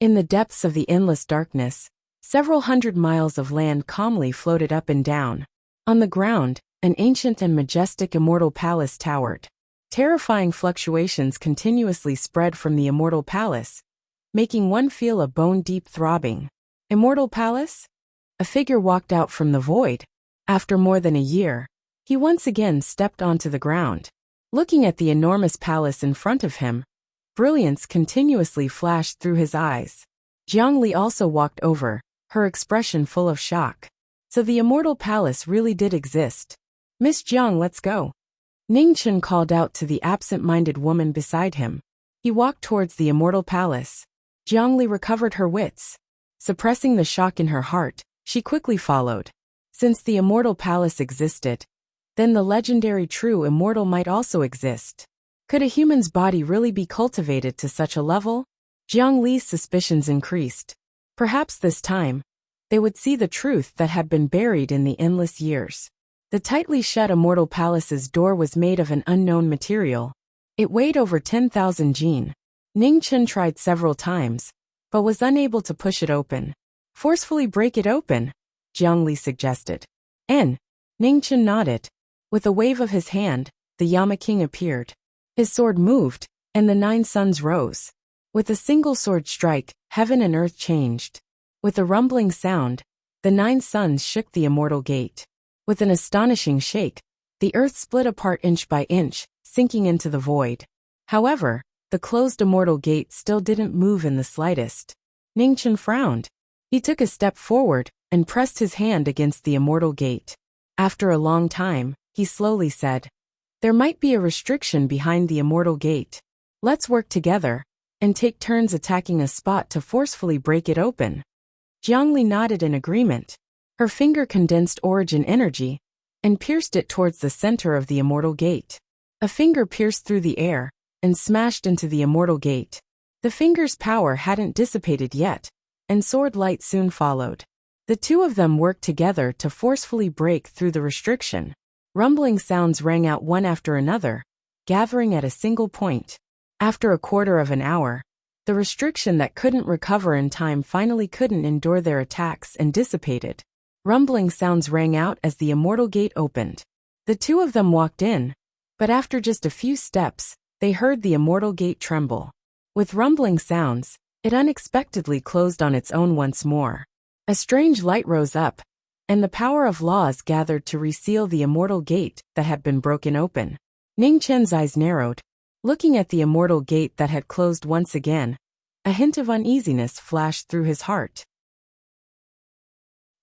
In the depths of the endless darkness, several hundred miles of land calmly floated up and down. On the ground, an ancient and majestic immortal palace towered. Terrifying fluctuations continuously spread from the immortal palace, making one feel a bone-deep throbbing. Immortal palace? A figure walked out from the void. After more than a year, he once again stepped onto the ground. Looking at the enormous palace in front of him, brilliance continuously flashed through his eyes. Jiangli also walked over, her expression full of shock. So the immortal palace really did exist. Miss Jiang, let's go. Ningchen called out to the absent-minded woman beside him. He walked towards the immortal palace. Jiangli recovered her wits. Suppressing the shock in her heart, she quickly followed. Since the immortal palace existed, then the legendary true immortal might also exist. Could a human's body really be cultivated to such a level? Jiang Li's suspicions increased. Perhaps this time, they would see the truth that had been buried in the endless years. The tightly shut immortal palace's door was made of an unknown material. It weighed over 10,000 jin. Ningchen tried several times, but was unable to push it open. Forcefully break it open, Jiang Li suggested. Ningchen nodded. With a wave of his hand, the Yama King appeared. His sword moved, and the 9 suns rose. With a single sword strike, heaven and earth changed. With a rumbling sound, the 9 suns shook the immortal gate. With an astonishing shake, the earth split apart inch by inch, sinking into the void. However, the closed immortal gate still didn't move in the slightest. Ningchen frowned. He took a step forward and pressed his hand against the immortal gate. After a long time, he slowly said, "There might be a restriction behind the immortal gate. Let's work together and take turns attacking a spot to forcefully break it open." Jiangli nodded in agreement. Her finger condensed origin energy and pierced it towards the center of the immortal gate. A finger pierced through the air and smashed into the immortal gate. The finger's power hadn't dissipated yet, and sword light soon followed. The two of them worked together to forcefully break through the restriction. Rumbling sounds rang out one after another, gathering at a single point. After a quarter of an hour, the restriction that couldn't recover in time finally couldn't endure their attacks and dissipated. Rumbling sounds rang out as the immortal gate opened. The two of them walked in, but after just a few steps, they heard the immortal gate tremble. With rumbling sounds, it unexpectedly closed on its own once more. A strange light rose up, and the power of laws gathered to reseal the immortal gate that had been broken open. Ningchen's eyes narrowed. Looking at the immortal gate that had closed once again, a hint of uneasiness flashed through his heart.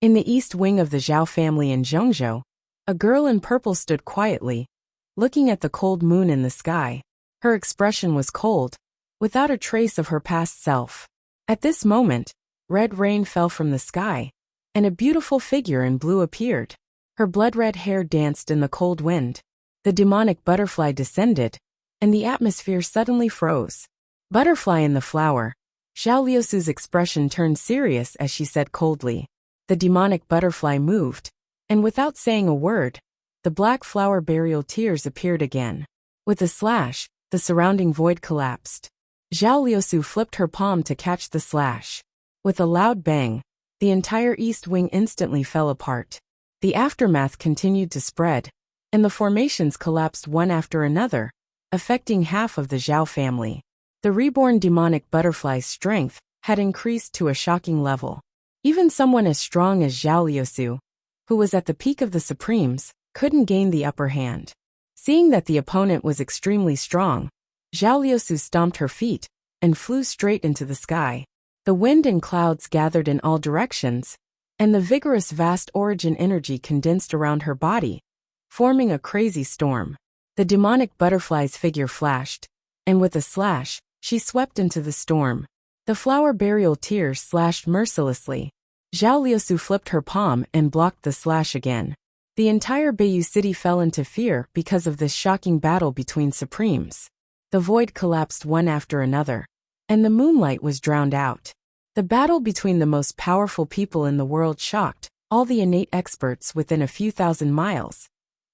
In the east wing of the Zhao family in Zhongzhou, a girl in purple stood quietly, looking at the cold moon in the sky. Her expression was cold, without a trace of her past self. At this moment, red rain fell from the sky, and a beautiful figure in blue appeared. Her blood-red hair danced in the cold wind. The demonic butterfly descended, and the atmosphere suddenly froze. "Butterfly in the flower." Xiao Liusu's expression turned serious as she said coldly. The demonic butterfly moved, and without saying a word, the black flower burial tears appeared again. With a slash, the surrounding void collapsed. Xiao Liusu flipped her palm to catch the slash. With a loud bang, the entire east wing instantly fell apart. The aftermath continued to spread, and the formations collapsed one after another, affecting half of the Zhao family. The reborn demonic butterfly's strength had increased to a shocking level. Even someone as strong as Xiao Liusu, who was at the peak of the Supremes, couldn't gain the upper hand. Seeing that the opponent was extremely strong, Xiao Liusu stomped her feet and flew straight into the sky. The wind and clouds gathered in all directions, and the vigorous vast origin energy condensed around her body, forming a crazy storm. The demonic butterfly's figure flashed, and with a slash, she swept into the storm. The flower burial tears slashed mercilessly. Xiao Liusu flipped her palm and blocked the slash again. The entire Beiyu city fell into fear because of this shocking battle between Supremes. The void collapsed one after another, and the moonlight was drowned out. The battle between the most powerful people in the world shocked all the innate experts within a few thousand miles,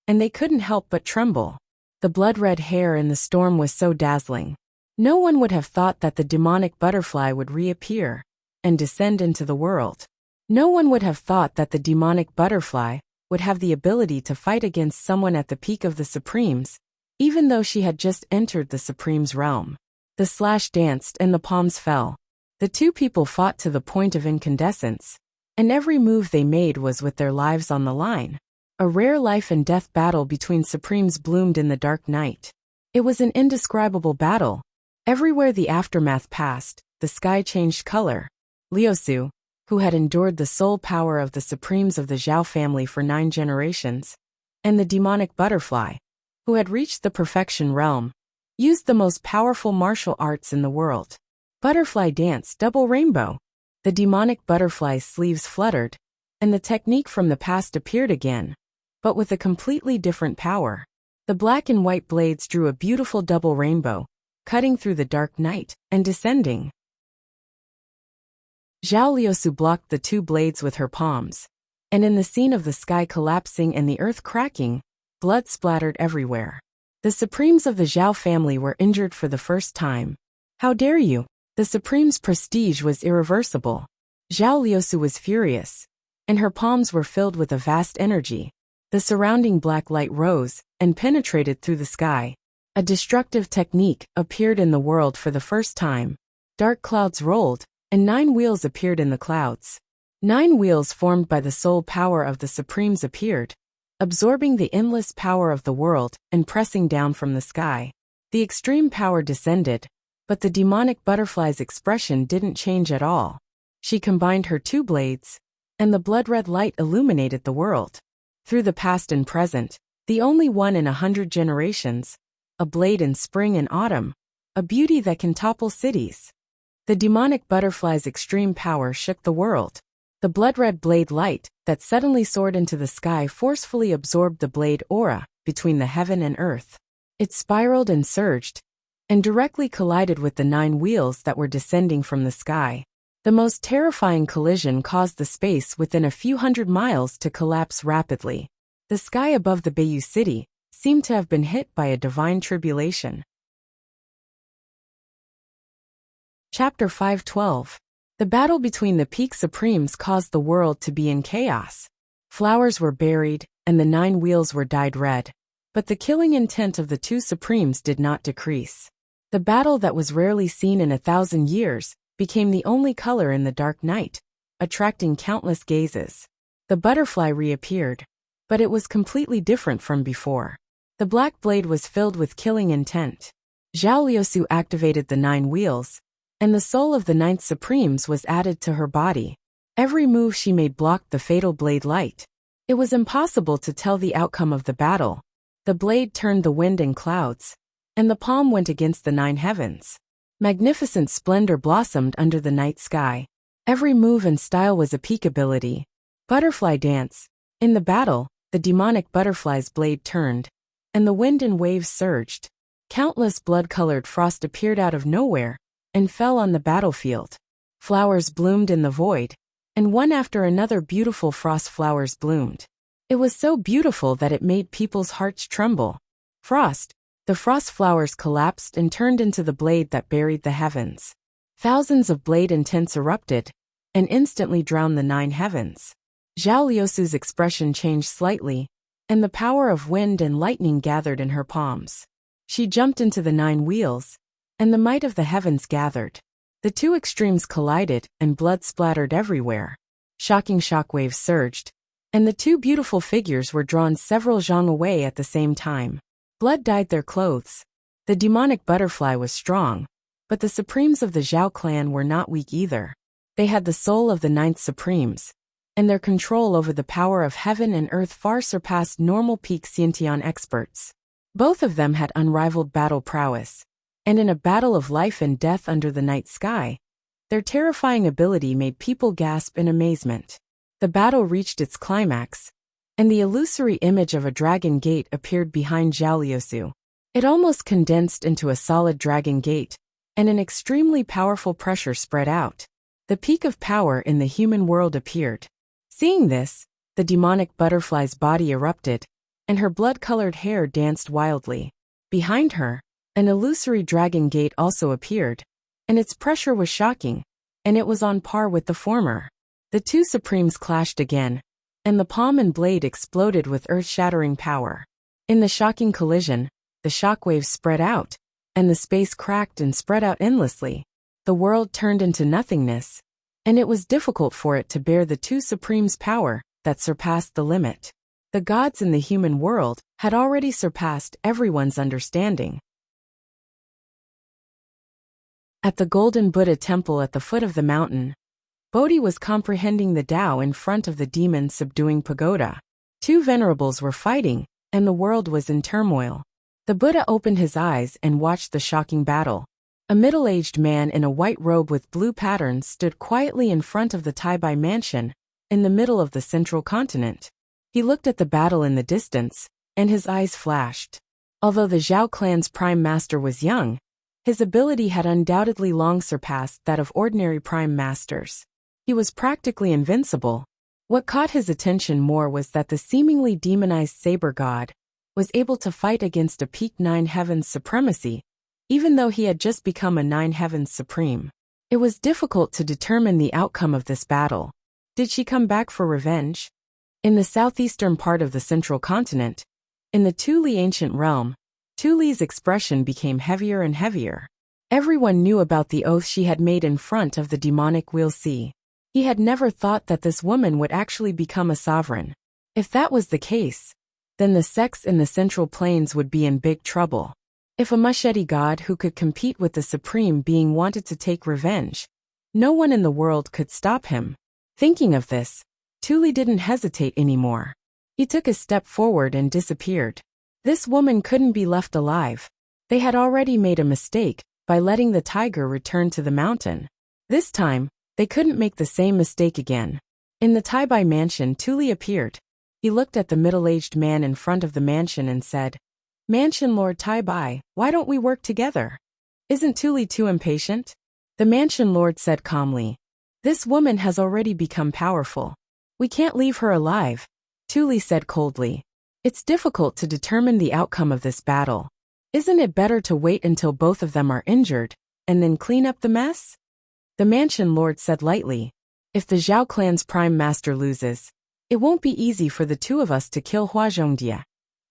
and they couldn't help but tremble. The blood-red hair in the storm was so dazzling. No one would have thought that the demonic butterfly would reappear and descend into the world. No one would have thought that the demonic butterfly would have the ability to fight against someone at the peak of the Supremes, even though she had just entered the Supremes' realm. The slash danced and the palms fell. The two people fought to the point of incandescence, and every move they made was with their lives on the line. A rare life and death battle between Supremes bloomed in the dark night. It was an indescribable battle. Everywhere the aftermath passed, the sky changed color. Liusu, who had endured the soul power of the supremes of the Zhao family for 9 generations, and the demonic butterfly, who had reached the perfection realm, used the most powerful martial arts in the world. Butterfly dance double rainbow. The demonic butterfly's sleeves fluttered, and the technique from the past appeared again, but with a completely different power. The black and white blades drew a beautiful double rainbow, cutting through the dark night and descending. Zhao Liusu blocked the 2 blades with her palms, and in the scene of the sky collapsing and the earth cracking, blood splattered everywhere. The supremes of the Zhao family were injured for the first time. How dare you! The supreme's prestige was irreversible. Zhao Liusu was furious, and her palms were filled with a vast energy. The surrounding black light rose and penetrated through the sky. A destructive technique appeared in the world for the first time. Dark clouds rolled, and 9 wheels appeared in the clouds. 9 wheels formed by the soul power of the supremes appeared, absorbing the endless power of the world and pressing down from the sky. The extreme power descended, but the demonic butterfly's expression didn't change at all. She combined her 2 blades, and the blood-red light illuminated the world. Through the past and present, the only one in 100 generations, a blade in spring and autumn, a beauty that can topple cities. The demonic butterfly's extreme power shook the world. The blood-red blade light that suddenly soared into the sky forcefully absorbed the blade aura between the heaven and earth. It spiraled and surged, and directly collided with the 9 wheels that were descending from the sky. The most terrifying collision caused the space within a few hundred miles to collapse rapidly. The sky above the Bayou City seemed to have been hit by a divine tribulation. Chapter 512. The battle between the peak supremes caused the world to be in chaos. Flowers were buried, and the 9 wheels were dyed red. But the killing intent of the 2 supremes did not decrease. The battle that was rarely seen in 1,000 years became the only color in the dark night, attracting countless gazes. The butterfly reappeared, but it was completely different from before. The black blade was filled with killing intent. Zhao Liusu activated the 9 wheels, and the soul of the 9th Supremes was added to her body. Every move she made blocked the fatal blade light. It was impossible to tell the outcome of the battle. The blade turned the wind and clouds, and the palm went against the 9 heavens. Magnificent splendor blossomed under the night sky. Every move and style was a peak ability. Butterfly dance. In the battle, the demonic butterfly's blade turned, and the wind and waves surged. Countless blood-colored frost appeared out of nowhere and fell on the battlefield. Flowers bloomed in the void, and one after another beautiful frost flowers bloomed. It was so beautiful that it made people's hearts tremble. The frost flowers collapsed and turned into the blade that buried the heavens. Thousands of blade intents erupted, and instantly drowned the 9 heavens. Zhao Liusu's expression changed slightly, and the power of wind and lightning gathered in her palms. She jumped into the 9 wheels, and the might of the heavens gathered. The 2 extremes collided, and blood splattered everywhere. Shocking shockwaves surged, and the 2 beautiful figures were drawn several zhang away at the same time. Blood dyed their clothes. The demonic butterfly was strong, but the supremes of the Zhao clan were not weak either. They had the soul of the 9th Supremes, and their control over the power of heaven and earth far surpassed normal peak Xiantian experts. Both of them had unrivaled battle prowess, and in a battle of life and death under the night sky, their terrifying ability made people gasp in amazement. The battle reached its climax, and the illusory image of a dragon gate appeared behind Zhao Liusu. It almost condensed into a solid dragon gate, and an extremely powerful pressure spread out. The peak of power in the human world appeared. Seeing this, the demonic butterfly's body erupted, and her blood-colored hair danced wildly. Behind her, an illusory dragon gate also appeared, and its pressure was shocking, and it was on par with the former. The 2 supremes clashed again, and the palm and blade exploded with earth-shattering power. In the shocking collision, the shockwaves spread out, and the space cracked and spread out endlessly. The world turned into nothingness, and it was difficult for it to bear the 2 supremes' power that surpassed the limit. The gods in the human world had already surpassed everyone's understanding. At the Golden Buddha temple at the foot of the mountain, Bodhi was comprehending the Tao in front of the demon-subduing pagoda. Two venerables were fighting, and the world was in turmoil. The Buddha opened his eyes and watched the shocking battle. A middle-aged man in a white robe with blue patterns stood quietly in front of the Taibai mansion, in the middle of the central continent. He looked at the battle in the distance, and his eyes flashed. Although the Zhao clan's prime master was young, his ability had undoubtedly long surpassed that of ordinary prime masters. He was practically invincible. What caught his attention more was that the seemingly demonized saber god was able to fight against a peak Nine Heavens supremacy, even though he had just become a Nine Heavens supreme. It was difficult to determine the outcome of this battle. Did she come back for revenge? In the southeastern part of the central continent, in the Tule ancient realm, Tule's expression became heavier and heavier. Everyone knew about the oath she had made in front of the demonic Wuxia. He had never thought that this woman would actually become a sovereign. If that was the case, then the sects in the Central Plains would be in big trouble. If a machete god who could compete with the supreme being wanted to take revenge, no one in the world could stop him. Thinking of this, Tule didn't hesitate anymore. He took a step forward and disappeared. This woman couldn't be left alive. They had already made a mistake by letting the tiger return to the mountain. This time, they couldn't make the same mistake again. In the Taibai mansion, Tule appeared. He looked at the middle-aged man in front of the mansion and said, "Mansion Lord Taibai, why don't we work together? Isn't Tule too impatient?" The mansion lord said calmly, "This woman has already become powerful. We can't leave her alive," Tule said coldly. "It's difficult to determine the outcome of this battle. Isn't it better to wait until both of them are injured, and then clean up the mess?" The mansion lord said lightly, "If the Zhao clan's prime master loses, it won't be easy for the two of us to kill Hua Zhongdia,"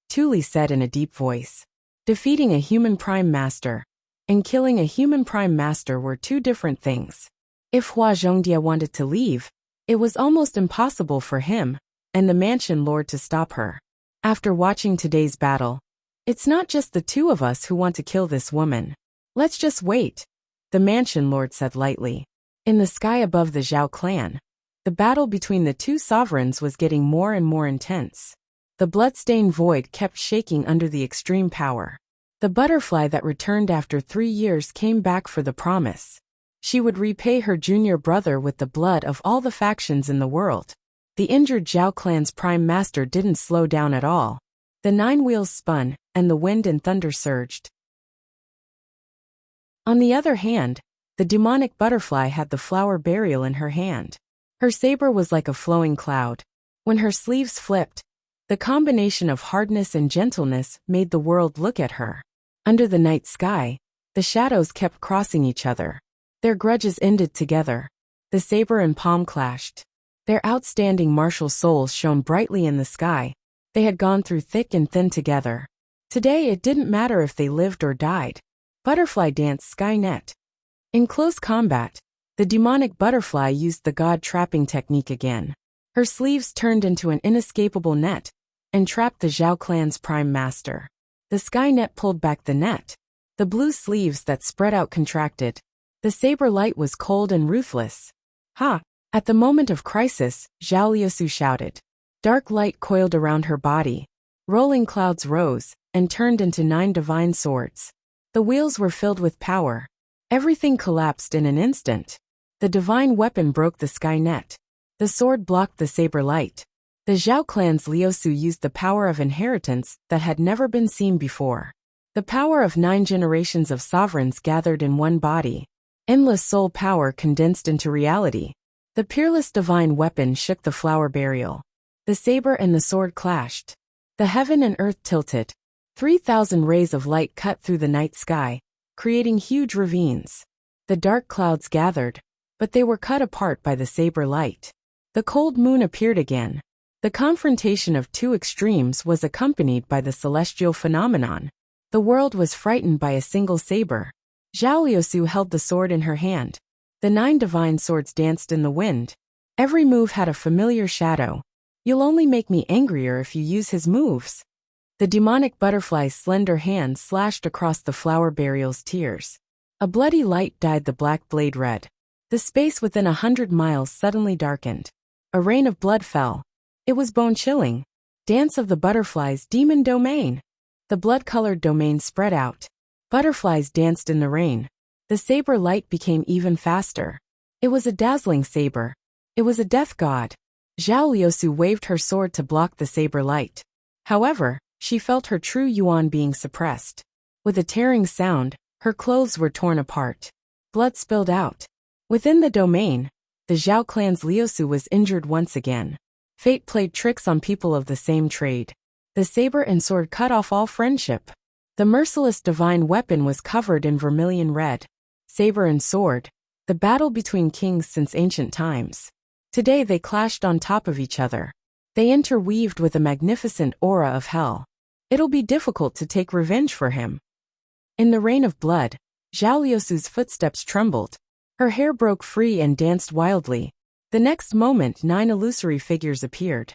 Tule said in a deep voice. Defeating a human prime master and killing a human prime master were two different things. If Hua Zhongdia wanted to leave, it was almost impossible for him and the mansion lord to stop her. After watching today's battle, it's not just the two of us who want to kill this woman. Let's just wait, the mansion lord said lightly. In the sky above the Zhao clan, the battle between the two sovereigns was getting more and more intense. The bloodstained void kept shaking under the extreme power. The butterfly that returned after 3 years came back for the promise. She would repay her junior brother with the blood of all the factions in the world. The injured Zhao clan's prime master didn't slow down at all. The 9 wheels spun, and the wind and thunder surged. On the other hand, the demonic butterfly had the flower burial in her hand. Her saber was like a flowing cloud. When her sleeves flipped, the combination of hardness and gentleness made the world look at her. Under the night sky, the shadows kept crossing each other. Their grudges ended together. The saber and palm clashed. Their outstanding martial souls shone brightly in the sky. They had gone through thick and thin together. Today it didn't matter if they lived or died. Butterfly danced Skynet. In close combat, the demonic butterfly used the god-trapping technique again. Her sleeves turned into an inescapable net and trapped the Zhao clan's prime master. The Skynet pulled back the net. The blue sleeves that spread out contracted. The saber light was cold and ruthless. "Ha!" At the moment of crisis, Zhao Liusu shouted. Dark light coiled around her body. Rolling clouds rose and turned into 9 divine swords. The wheels were filled with power. Everything collapsed in an instant. The divine weapon broke the Skynet. The sword blocked the saber light. The Zhao clan's Liusu used the power of inheritance that had never been seen before. The power of 9 generations of sovereigns gathered in one body. Endless soul power condensed into reality. The peerless divine weapon shook the flower burial. The saber and the sword clashed. The heaven and earth tilted. 3,000 rays of light cut through the night sky, creating huge ravines. The dark clouds gathered, but they were cut apart by the saber light. The cold moon appeared again. The confrontation of two extremes was accompanied by the celestial phenomenon. The world was frightened by a single saber. Zhao Liusu held the sword in her hand. The 9 divine swords danced in the wind. Every move had a familiar shadow. "You'll only make me angrier if you use his moves." The demonic butterfly's slender hand slashed across the flower burial's tears. A bloody light dyed the black blade red. The space within 100 miles suddenly darkened. A rain of blood fell. It was bone-chilling. Dance of the Butterflies' Demon Domain. The blood-colored domain spread out. Butterflies danced in the rain. The saber light became even faster. It was a dazzling saber. It was a death god. Zhao Liusu waved her sword to block the saber light. However, she felt her true yuan being suppressed. With a tearing sound, her clothes were torn apart. Blood spilled out. Within the domain, the Zhao clan's Liusu was injured once again. Fate played tricks on people of the same trade. The saber and sword cut off all friendship. The merciless divine weapon was covered in vermilion red. Saber and sword, the battle between kings since ancient times. Today they clashed on top of each other. They interweaved with a magnificent aura of hell. It'll be difficult to take revenge for him. In the rain of blood, Zhao Liusu's footsteps trembled. Her hair broke free and danced wildly. The next moment 9 illusory figures appeared.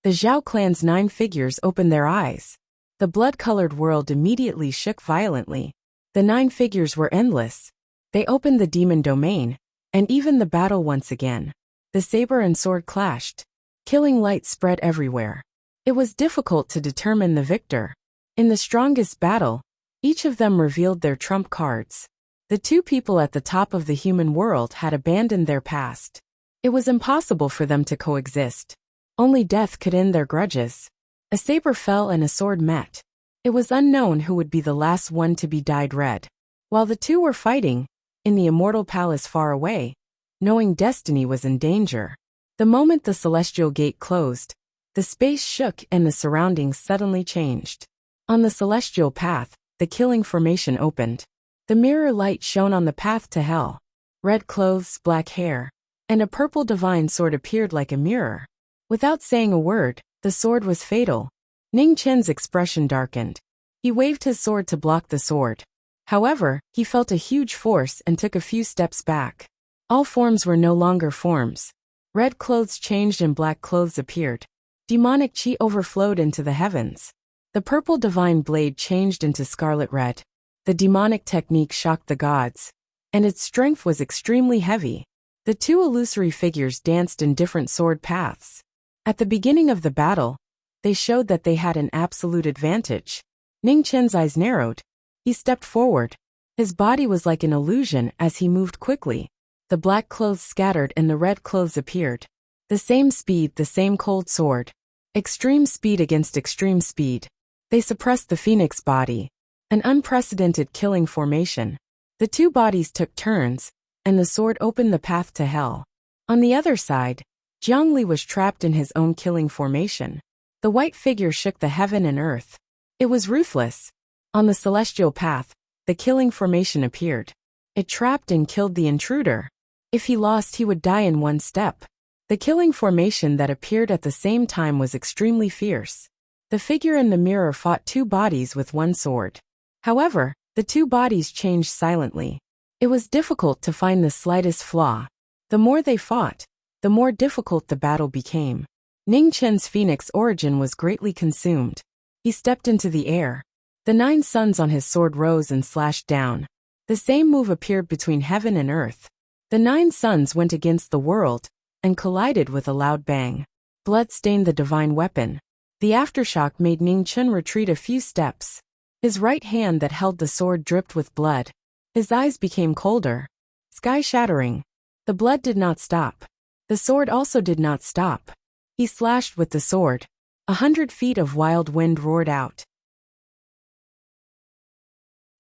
The Zhao clan's 9 figures opened their eyes. The blood-colored world immediately shook violently. The 9 figures were endless. They opened the demon domain, and even the battle once again. The saber and sword clashed. Killing light spread everywhere. It was difficult to determine the victor. In the strongest battle, each of them revealed their trump cards. The 2 people at the top of the human world had abandoned their past. It was impossible for them to coexist. Only death could end their grudges. A saber fell and a sword met. It was unknown who would be the last one to be dyed red. While the 2 were fighting, in the immortal palace far away, knowing destiny was in danger. The moment the celestial gate closed, the space shook and the surroundings suddenly changed. On the celestial path, the killing formation opened. The mirror light shone on the path to hell. Red clothes, black hair, and a purple divine sword appeared like a mirror. Without saying a word, the sword was fatal. Ning Chen's expression darkened. He waved his sword to block the sword. However, he felt a huge force and took a few steps back. All forms were no longer forms. Red clothes changed and black clothes appeared. Demonic chi overflowed into the heavens. The purple divine blade changed into scarlet red. The demonic technique shocked the gods, and its strength was extremely heavy. The 2 illusory figures danced in different sword paths. At the beginning of the battle, they showed that they had an absolute advantage. Ning Chen's eyes narrowed. He stepped forward. His body was like an illusion as he moved quickly. The black clothes scattered and the red clothes appeared. The same speed, the same cold sword. Extreme speed against extreme speed. They suppressed the phoenix body. An unprecedented killing formation. The 2 bodies took turns, and the sword opened the path to hell. On the other side, Jiangli was trapped in his own killing formation. The white figure shook the heaven and earth. It was ruthless. On the celestial path, the killing formation appeared. It trapped and killed the intruder. If he lost, he would die in one step. The killing formation that appeared at the same time was extremely fierce. The figure in the mirror fought 2 bodies with one sword. However, the 2 bodies changed silently. It was difficult to find the slightest flaw. The more they fought, the more difficult the battle became. Ning Chen's phoenix origin was greatly consumed. He stepped into the air. The 9 suns on his sword rose and slashed down. The same move appeared between heaven and earth. The 9 suns went against the world and collided with a loud bang. Blood stained the divine weapon. The aftershock made Ning Chen retreat a few steps. His right hand that held the sword dripped with blood. His eyes became colder. Sky-shattering. The blood did not stop. The sword also did not stop. He slashed with the sword. 100 feet of wild wind roared out.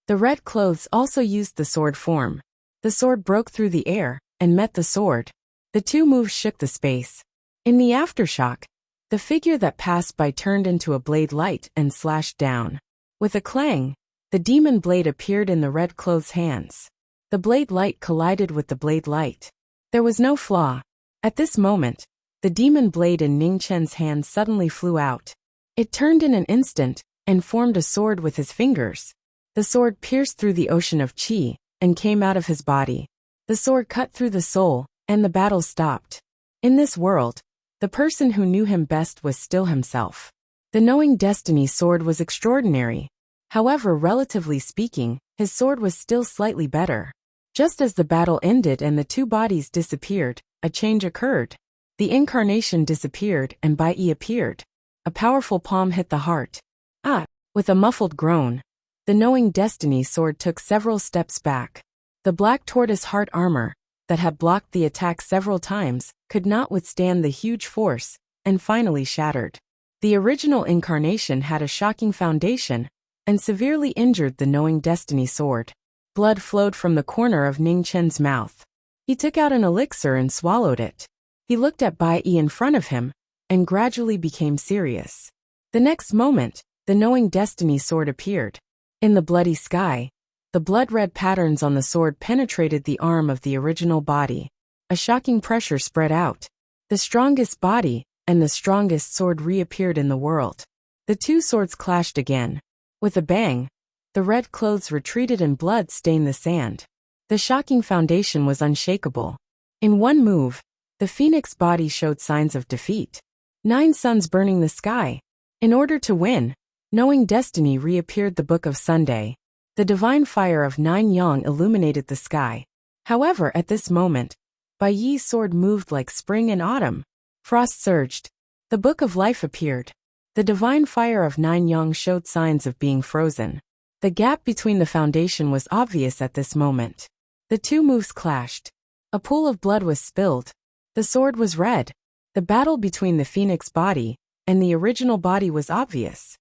The red clothes also used the sword form. The sword broke through the air and met the sword. The 2 moves shook the space. In the aftershock, the figure that passed by turned into a blade light and slashed down. With a clang, the demon blade appeared in the red clothes' hands. The blade light collided with the blade light. There was no flaw. At this moment, the demon blade in Ning Chen's hand suddenly flew out. It turned in an instant and formed a sword with his fingers. The sword pierced through the ocean of chi and came out of his body. The sword cut through the soul, and the battle stopped. In this world, the person who knew him best was still himself. The knowing destiny sword was extraordinary. However, relatively speaking, his sword was still slightly better. Just as the battle ended and the two bodies disappeared, a change occurred. The incarnation disappeared and Bai Yi appeared. A powerful palm hit the heart. Ah! With a muffled groan, the knowing destiny sword took several steps back. The black tortoise heart armor, that had blocked the attack several times, could not withstand the huge force, and finally shattered. The original incarnation had a shocking foundation, and severely injured the knowing destiny sword. Blood flowed from the corner of Ning Chen's mouth. He took out an elixir and swallowed it. He looked at Bai Yi in front of him, and gradually became serious. The next moment, the knowing destiny sword appeared. In the bloody sky, the blood-red patterns on the sword penetrated the arm of the original body. A shocking pressure spread out. The strongest body and the strongest sword reappeared in the world. The two swords clashed again. With a bang, the red clothes retreated and blood stained the sand. The shocking foundation was unshakable. In one move, the phoenix body showed signs of defeat. 9 suns burning the sky. In order to win, knowing destiny reappeared the Book of Sunday. The divine fire of 9 yang illuminated the sky. However, at this moment, Bai Yi's sword moved like spring and autumn. Frost surged. The Book of Life appeared. The divine fire of 9 yang showed signs of being frozen. The gap between the foundation was obvious at this moment. The two moves clashed. A pool of blood was spilled. The sword was red. The battle between the phoenix body and the original body was obvious.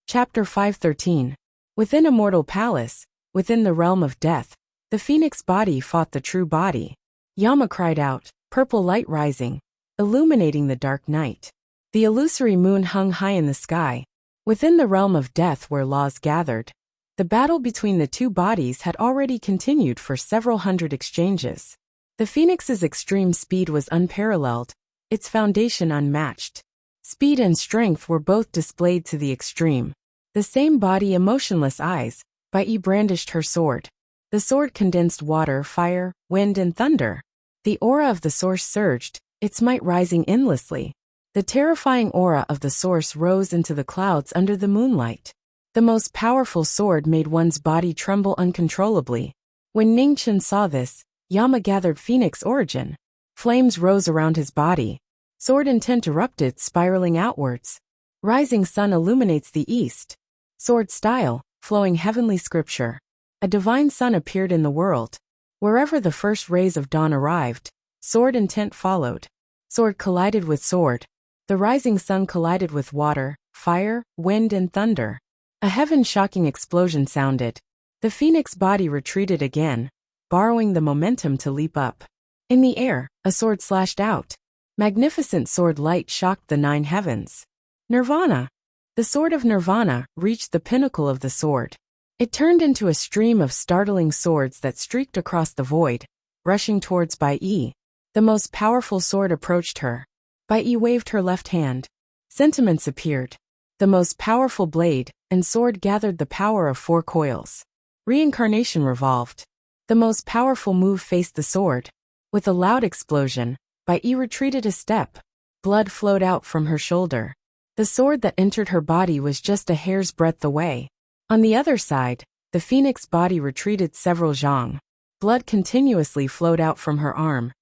Chapter 513. Within a mortal palace, within the realm of death, the phoenix body fought the true body. Yama cried out, purple light rising, illuminating the dark night. The illusory moon hung high in the sky. Within the realm of death where laws gathered, the battle between the two bodies had already continued for several hundred exchanges. The phoenix's extreme speed was unparalleled, its foundation unmatched. Speed and strength were both displayed to the extreme. The same body, emotionless eyes. Bai Yi brandished her sword. The sword condensed water, fire, wind, and thunder. The aura of the source surged, its might rising endlessly. The terrifying aura of the source rose into the clouds under the moonlight. The most powerful sword made one's body tremble uncontrollably. When Ning Chen saw this, Yama gathered phoenix origin. Flames rose around his body. Sword intent erupted, spiraling outwards. Rising sun illuminates the east. Sword style, flowing heavenly scripture. A divine sun appeared in the world. Wherever the first rays of dawn arrived, sword intent followed. Sword collided with sword. The rising sun collided with water, fire, wind, and thunder. A heaven-shocking explosion sounded. The phoenix body retreated again, borrowing the momentum to leap up. In the air, a sword slashed out. Magnificent sword light shocked the 9 heavens. Nirvana. The sword of Nirvana reached the pinnacle of the sword. It turned into a stream of startling swords that streaked across the void, rushing towards Bai Yi. The most powerful sword approached her. Bai Yi waved her left hand. Sentiments appeared. The most powerful blade and sword gathered the power of 4 coils. Reincarnation revolved. The most powerful move faced the sword. With a loud explosion, Bai Yi retreated a step. Blood flowed out from her shoulder. The sword that entered her body was just a hair's breadth away. On the other side, the phoenix body retreated several zhang. Blood continuously flowed out from her arm,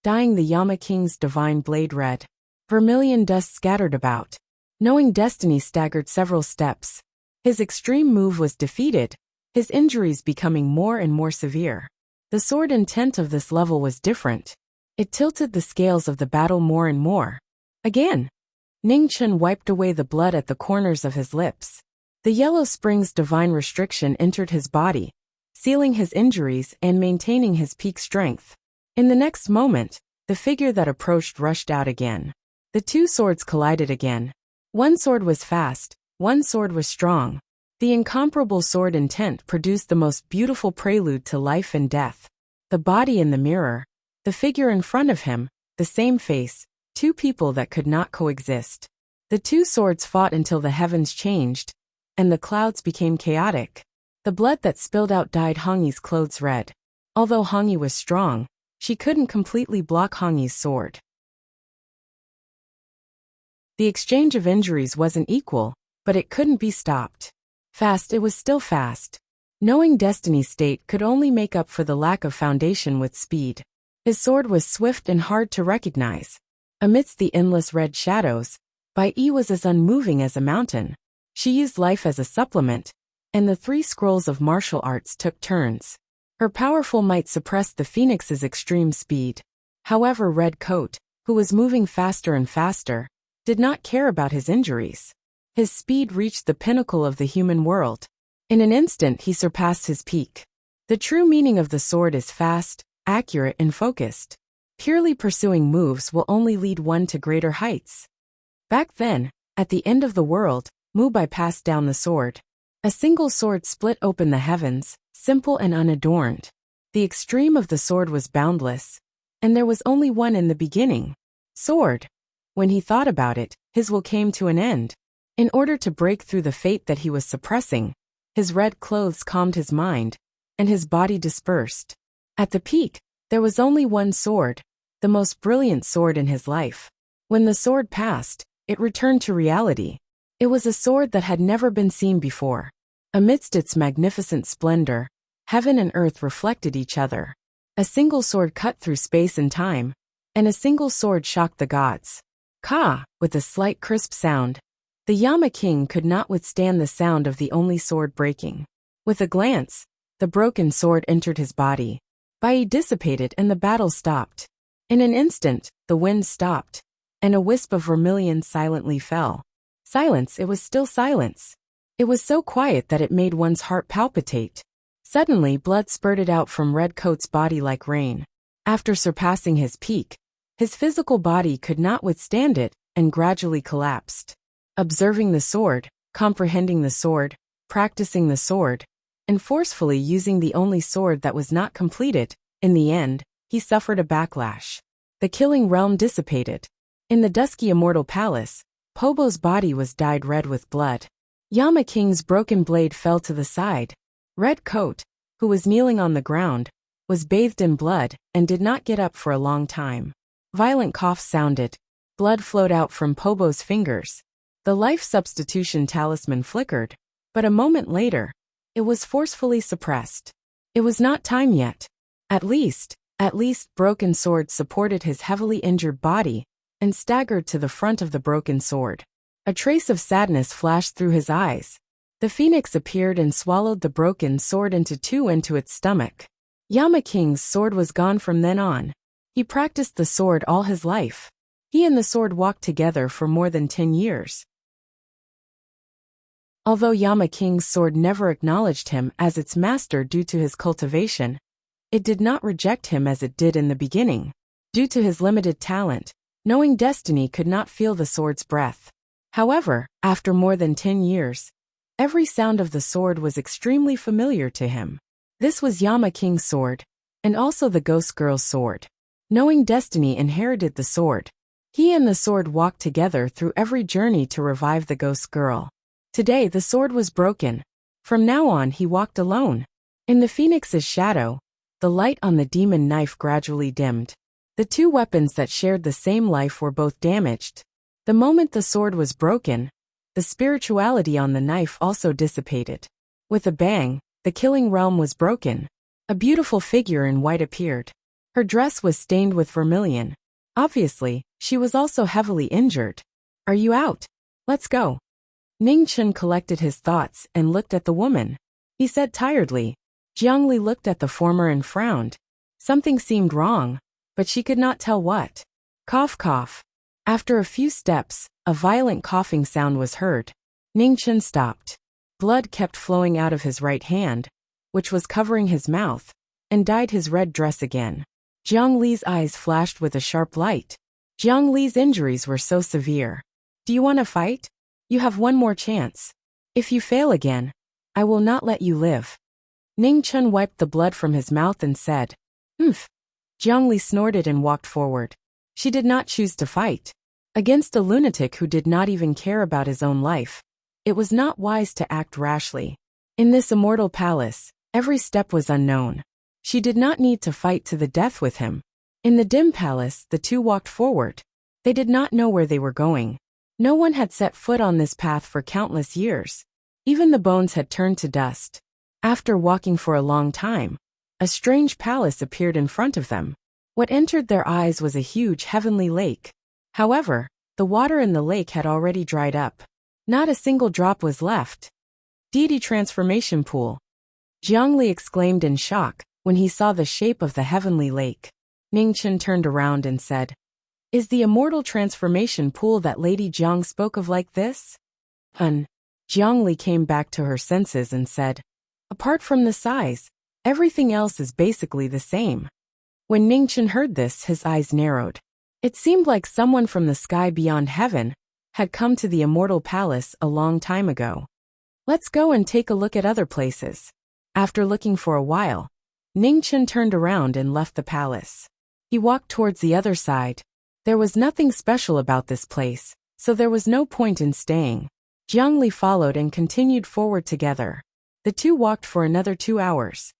dyeing the Yama King's divine blade red. Vermilion dust scattered about. Knowing destiny staggered several steps. His extreme move was defeated, his injuries becoming more and more severe. The sword intent of this level was different. It tilted the scales of the battle more and more. Again, Ning Chen wiped away the blood at the corners of his lips. The yellow spring's divine restriction entered his body, sealing his injuries and maintaining his peak strength. In the next moment, the figure that approached rushed out again. The two swords collided again. One sword was fast, one sword was strong. The incomparable sword intent produced the most beautiful prelude to life and death. The body in the mirror, the figure in front of him, the same face, 2 people that could not coexist. The 2 swords fought until the heavens changed, and the clouds became chaotic. The blood that spilled out dyed Hongyi's clothes red. Although Hongyi was strong, she couldn't completely block Hongyi's sword. The exchange of injuries wasn't equal, but it couldn't be stopped. Fast, it was still fast. Knowing Destiny's state could only make up for the lack of foundation with speed. His sword was swift and hard to recognize. Amidst the endless red shadows, Bai Yi was as unmoving as a mountain. She used life as a supplement, and the 3 scrolls of martial arts took turns. Her powerful might suppressed the phoenix's extreme speed. However, Red Coat, who was moving faster and faster, did not care about his injuries. His speed reached the pinnacle of the human world. In an instant he surpassed his peak. The true meaning of the sword is fast, accurate and focused. Purely pursuing moves will only lead one to greater heights. Back then, at the end of the world, Mu Bai passed down the sword. A single sword split open the heavens, simple and unadorned. The extreme of the sword was boundless, and there was only one in the beginning. Sword. When he thought about it, his will came to an end. In order to break through the fate that he was suppressing, his red clothes calmed his mind, and his body dispersed. At the peak, there was only one sword, the most brilliant sword in his life. When the sword passed, it returned to reality. It was a sword that had never been seen before. Amidst its magnificent splendor, heaven and earth reflected each other. A single sword cut through space and time, and a single sword shocked the gods. Ka, with a slight crisp sound. The Yama king could not withstand the sound of the only sword breaking. With a glance, the broken sword entered his body. Bai dissipated and the battle stopped. In an instant, the wind stopped, and a wisp of vermilion silently fell. Silence, it was still silence. It was so quiet that it made one's heart palpitate. Suddenly, blood spurted out from Red Coat's body like rain. After surpassing his peak, his physical body could not withstand it and gradually collapsed. Observing the sword, comprehending the sword, practicing the sword, and forcefully using the only sword that was not completed, in the end, he suffered a backlash. The killing realm dissipated. In the dusky immortal palace, Pobo's body was dyed red with blood. Yama King's broken blade fell to the side. Red Coat, who was kneeling on the ground, was bathed in blood and did not get up for a long time. Violent coughs sounded. Blood flowed out from Pobo's fingers. The life substitution talisman flickered, but a moment later, it was forcefully suppressed. It was not time yet. At least, Broken Sword supported his heavily injured body and staggered to the front of the broken sword. A trace of sadness flashed through his eyes. The phoenix appeared and swallowed the broken sword into its stomach. Yama King's sword was gone from then on. He practiced the sword all his life. He and the sword walked together for more than 10 years. Although Yama King's sword never acknowledged him as its master due to his cultivation, it did not reject him as it did in the beginning. Due to his limited talent, knowing destiny could not feel the sword's breath. However, after more than 10 years, every sound of the sword was extremely familiar to him. This was Yama King's sword, and also the ghost girl's sword. Knowing destiny inherited the sword, he and the sword walked together through every journey to revive the ghost girl. Today the sword was broken. From now on he walked alone. In the phoenix's shadow, the light on the demon knife gradually dimmed. The two weapons that shared the same life were both damaged. The moment the sword was broken, the spirituality on the knife also dissipated. With a bang, the killing realm was broken. A beautiful figure in white appeared. Her dress was stained with vermilion. Obviously, she was also heavily injured. "Are you out? Let's go." Ning Chen collected his thoughts and looked at the woman. He said tiredly. Jiangli looked at the former and frowned. Something seemed wrong, but she could not tell what. Cough, cough. After a few steps, a violent coughing sound was heard. Ning Chen stopped. Blood kept flowing out of his right hand, which was covering his mouth, and dyed his red dress again. Jiang Li's eyes flashed with a sharp light. Jiang Li's injuries were so severe. "Do you want to fight? You have one more chance. If you fail again, I will not let you live." Ning Chen wiped the blood from his mouth and said, "Humph." Jiang Li snorted and walked forward. She did not choose to fight. Against a lunatic who did not even care about his own life, it was not wise to act rashly. In this immortal palace, every step was unknown. She did not need to fight to the death with him. In the dim palace, the two walked forward. They did not know where they were going. No one had set foot on this path for countless years. Even the bones had turned to dust. After walking for a long time, a strange palace appeared in front of them. What entered their eyes was a huge heavenly lake. However, the water in the lake had already dried up. Not a single drop was left. Deity transformation pool. Jiangli exclaimed in shock when he saw the shape of the heavenly lake. Ningchen turned around and said, "Is the immortal transformation pool that Lady Jiang spoke of like this?" Jiangli came back to her senses and said, "Apart from the size, everything else is basically the same." When Ningchen heard this, his eyes narrowed. It seemed like someone from the sky beyond heaven had come to the immortal palace a long time ago. Let's go and take a look at other places. After looking for a while, Ningchen turned around and left the palace. He walked towards the other side. There was nothing special about this place, so there was no point in staying. Jiangli followed and continued forward together. The two walked for another 2 hours.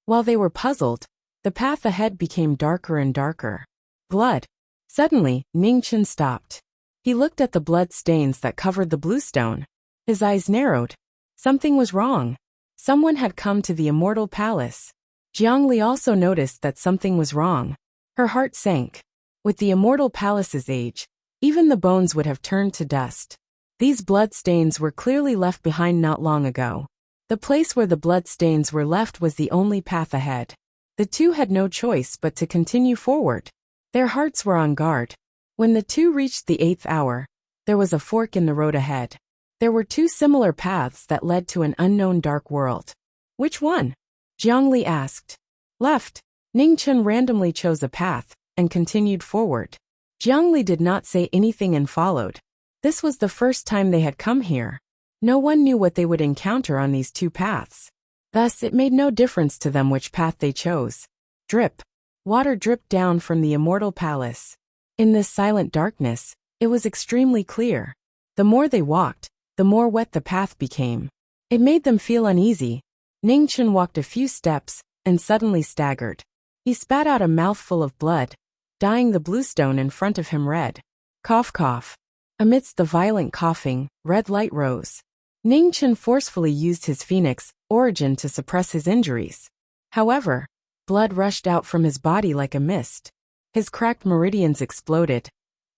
While they were puzzled, the path ahead became darker and darker. Blood. Suddenly, Ningchen stopped. He looked at the blood stains that covered the bluestone. His eyes narrowed. Something was wrong. Someone had come to the immortal palace. Jiangli also noticed that something was wrong. Her heart sank. With the immortal palace's age, even the bones would have turned to dust. These blood stains were clearly left behind not long ago. The place where the blood stains were left was the only path ahead. The two had no choice but to continue forward. Their hearts were on guard. When the two reached the 8th hour, there was a fork in the road ahead. There were two similar paths that led to an unknown dark world. Which one? Jiangli asked. Left. Ningchen randomly chose a path and continued forward. Jiangli did not say anything and followed. This was the first time they had come here. No one knew what they would encounter on these two paths. Thus, it made no difference to them which path they chose. Drip. Water dripped down from the immortal palace. In this silent darkness, it was extremely clear. The more they walked, the more wet the path became. It made them feel uneasy. Ningchen walked a few steps and suddenly staggered. He spat out a mouthful of blood, dyeing the bluestone in front of him red. Cough cough. Amidst the violent coughing, red light rose. Ningchen forcefully used his phoenix origin to suppress his injuries. However, blood rushed out from his body like a mist. His cracked meridians exploded,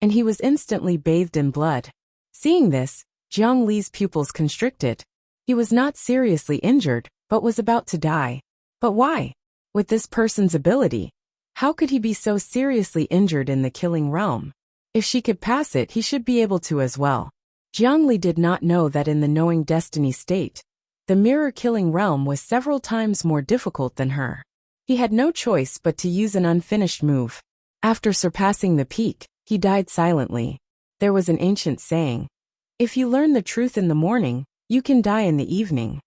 and he was instantly bathed in blood. Seeing this, Jiang Li's pupils constricted. He was not seriously injured, but was about to die. But why? With this person's ability, how could he be so seriously injured in the killing realm? If she could pass it, he should be able to as well. Jiang Li did not know that in the knowing destiny state, the mirror-killing realm was several times more difficult than her. He had no choice but to use an unfinished move. After surpassing the peak, he died silently. There was an ancient saying, "If you learn the truth in the morning, you can die in the evening."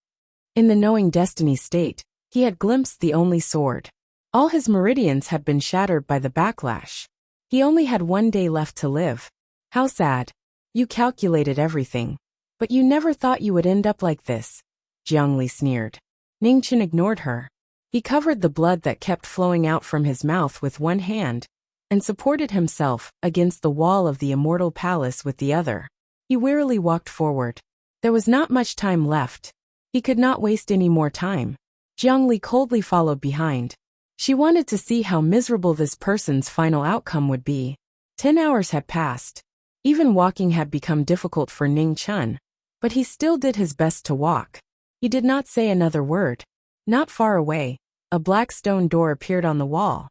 In the knowing destiny state, he had glimpsed the only sword. All his meridians had been shattered by the backlash. He only had 1 day left to live. How sad. You calculated everything. But you never thought you would end up like this, Jiang Li sneered. Ningchen ignored her. He covered the blood that kept flowing out from his mouth with one hand, and supported himself against the wall of the immortal palace with the other. He wearily walked forward. There was not much time left. He could not waste any more time. Jiang Li coldly followed behind. She wanted to see how miserable this person's final outcome would be. 10 hours had passed. Even walking had become difficult for Ning Chun, but he still did his best to walk. He did not say another word. Not far away, a black stone door appeared on the wall.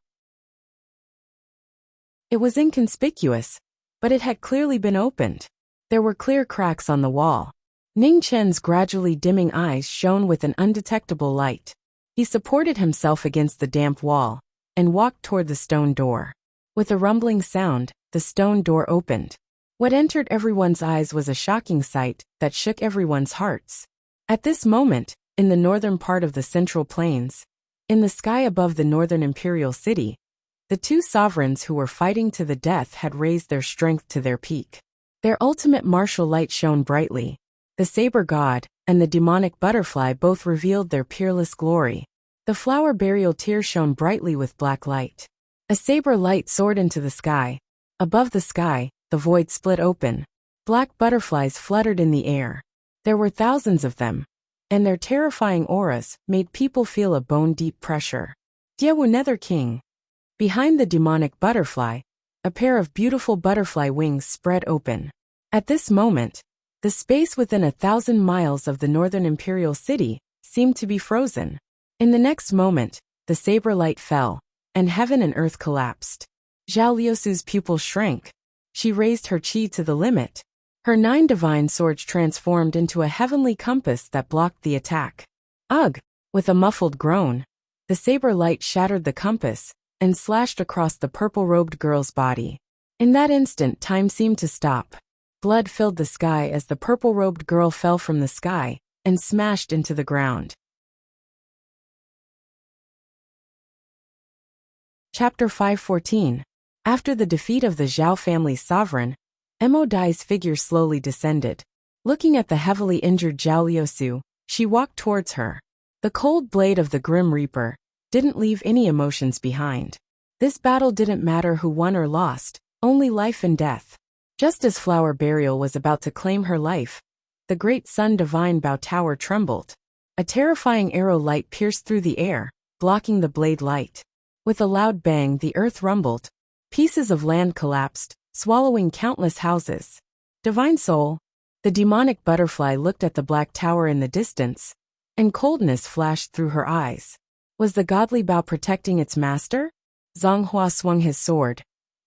It was inconspicuous, but it had clearly been opened. There were clear cracks on the wall. Ning Chen's gradually dimming eyes shone with an undetectable light. He supported himself against the damp wall and walked toward the stone door. With a rumbling sound, the stone door opened. What entered everyone's eyes was a shocking sight that shook everyone's hearts. At this moment, in the northern part of the Central Plains, in the sky above the northern imperial city, the two sovereigns who were fighting to the death had raised their strength to their peak. Their ultimate martial light shone brightly. The saber god and the demonic butterfly both revealed their peerless glory. The flower burial tear shone brightly with black light. A saber light soared into the sky. Above the sky, the void split open. Black butterflies fluttered in the air. There were thousands of them, and their terrifying auras made people feel a bone-deep pressure. Diewu Nether King. Behind the demonic butterfly, a pair of beautiful butterfly wings spread open. At this moment, the space within 1,000 miles of the northern imperial city seemed to be frozen. In the next moment, the saber light fell, and heaven and earth collapsed. Zhao Liusu's pupil shrank. She raised her qi to the limit. Her 9 divine swords transformed into a heavenly compass that blocked the attack. Ugh! With a muffled groan, the saber light shattered the compass and slashed across the purple-robed girl's body. In that instant, time seemed to stop. Blood filled the sky as the purple-robed girl fell from the sky and smashed into the ground. Chapter 514. After the defeat of the Zhao family's sovereign, Mo Dai's figure slowly descended. Looking at the heavily injured Zhao Liusu, she walked towards her. The cold blade of the Grim Reaper didn't leave any emotions behind. This battle didn't matter who won or lost, only life and death. Just as Flower Burial was about to claim her life, the great Sun Divine Bao Tower trembled. A terrifying arrow light pierced through the air, blocking the blade light. With a loud bang, the earth rumbled. Pieces of land collapsed, swallowing countless houses. Divine Soul. The demonic butterfly looked at the black tower in the distance, and coldness flashed through her eyes. Was the godly Bao protecting its master? Zhang Hua swung his sword,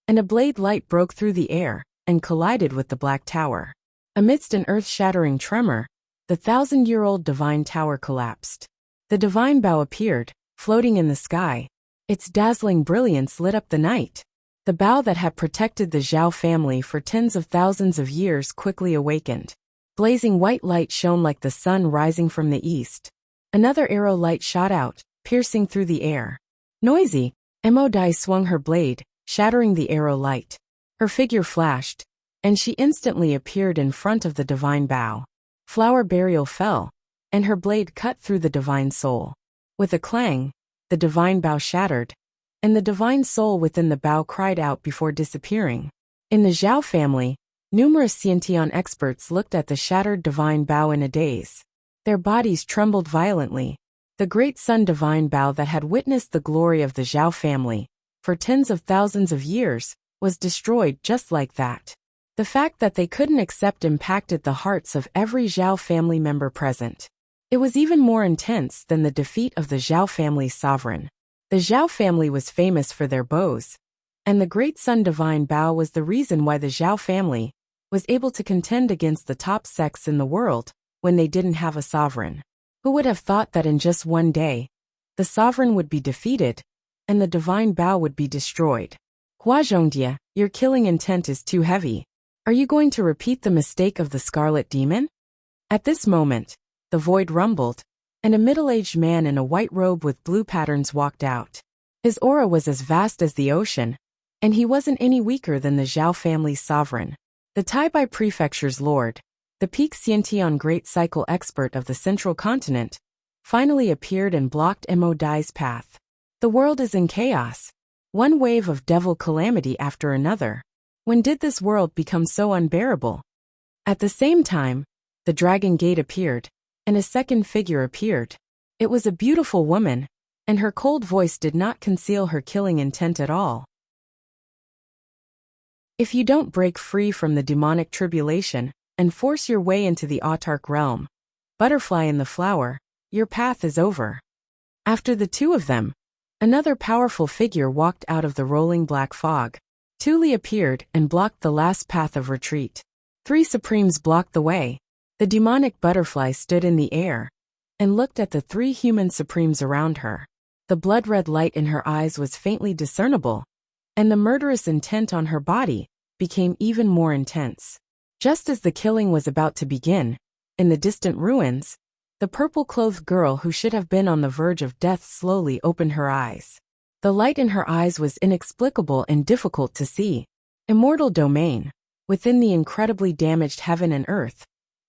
and a blade light broke through the air and collided with the black tower. Amidst an earth-shattering tremor, the 1,000-year-old divine tower collapsed. The divine Bao appeared, floating in the sky. Its dazzling brilliance lit up the night. The Bao that had protected the Zhao family for tens of thousands of years quickly awakened. Blazing white light shone like the sun rising from the east. Another arrow light shot out, piercing through the air. Noisy, Mo Dai swung her blade, shattering the arrow light. Her figure flashed, and she instantly appeared in front of the divine Bao. Flower Burial fell, and her blade cut through the divine soul. With a clang, the divine Bao shattered, and the divine soul within the Bao cried out before disappearing. In the Zhao family, numerous Xiantian experts looked at the shattered divine Bao in a daze. Their bodies trembled violently. The great Sun Divine Bao that had witnessed the glory of the Zhao family for tens of thousands of years was destroyed just like that. The fact that they couldn't accept impacted the hearts of every Zhao family member present. It was even more intense than the defeat of the Zhao family's sovereign. The Zhao family was famous for their bows, and the great Sun Divine Bao was the reason why the Zhao family was able to contend against the top sects in the world when they didn't have a sovereign. Who would have thought that in just one day, the sovereign would be defeated, and the divine Bao would be destroyed? Hua Zhongdia, your killing intent is too heavy. Are you going to repeat the mistake of the Scarlet Demon? At this moment, the void rumbled, and a middle-aged man in a white robe with blue patterns walked out. His aura was as vast as the ocean, and he wasn't any weaker than the Zhao family's sovereign. The Taibai Prefecture's lord, the peak Xiantian great cycle expert of the central continent, finally appeared and blocked Mo Dai's path. The world is in chaos. One wave of devil calamity after another. When did this world become so unbearable? At the same time, the Dragon Gate appeared, and a second figure appeared. It was a beautiful woman, and her cold voice did not conceal her killing intent at all. If you don't break free from the demonic tribulation and force your way into the autarch realm, butterfly in the flower, your path is over. After the two of them, another powerful figure walked out of the rolling black fog. Tuli appeared and blocked the last path of retreat. 3 Supremes blocked the way. The demonic butterfly stood in the air and looked at the 3 human Supremes around her. The blood-red light in her eyes was faintly discernible, and the murderous intent on her body became even more intense. Just as the killing was about to begin, in the distant ruins, the purple-clothed girl who should have been on the verge of death slowly opened her eyes. The light in her eyes was inexplicable and difficult to see. Immortal domain. Within the incredibly damaged heaven and earth,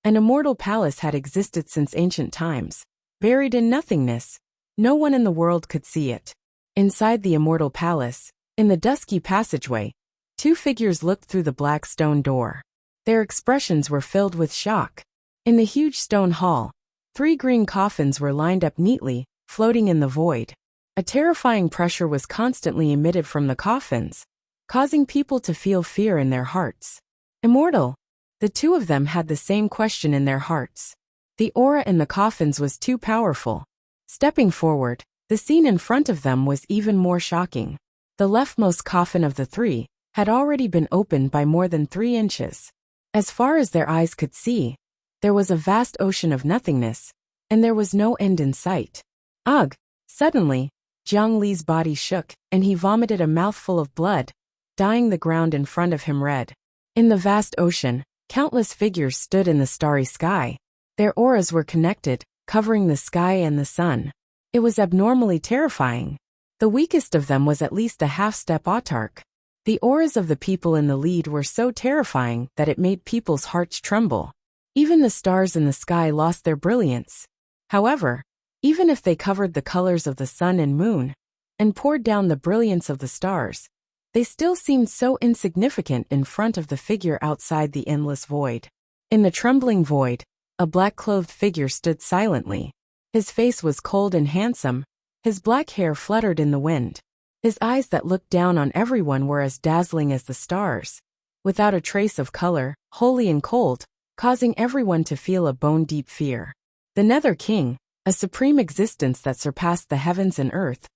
an immortal palace had existed since ancient times. Buried in nothingness, no one in the world could see it. Inside the immortal palace, in the dusky passageway, 2 figures looked through the black stone door. Their expressions were filled with shock. In the huge stone hall, 3 green coffins were lined up neatly, floating in the void. A terrifying pressure was constantly emitted from the coffins, causing people to feel fear in their hearts. Immortal. The 2 of them had the same question in their hearts. The aura in the coffins was too powerful. Stepping forward, the scene in front of them was even more shocking. The leftmost coffin of the 3 had already been opened by more than 3 inches. As far as their eyes could see, there was a vast ocean of nothingness, and there was no end in sight. Ugh! Suddenly, Jiang Li's body shook, and he vomited a mouthful of blood, dyeing the ground in front of him red. In the vast ocean, countless figures stood in the starry sky. Their auras were connected, covering the sky and the sun. It was abnormally terrifying. The weakest of them was at least a half-step autarch. The auras of the people in the lead were so terrifying that it made people's hearts tremble. Even the stars in the sky lost their brilliance. However, even if they covered the colors of the sun and moon, and poured down the brilliance of the stars, they still seemed so insignificant in front of the figure outside the endless void. In the trembling void, a black-clothed figure stood silently. His face was cold and handsome, his black hair fluttered in the wind. His eyes that looked down on everyone were as dazzling as the stars, without a trace of color, holy and cold, causing everyone to feel a bone-deep fear. The Nether King, a supreme existence that surpassed the heavens and earth,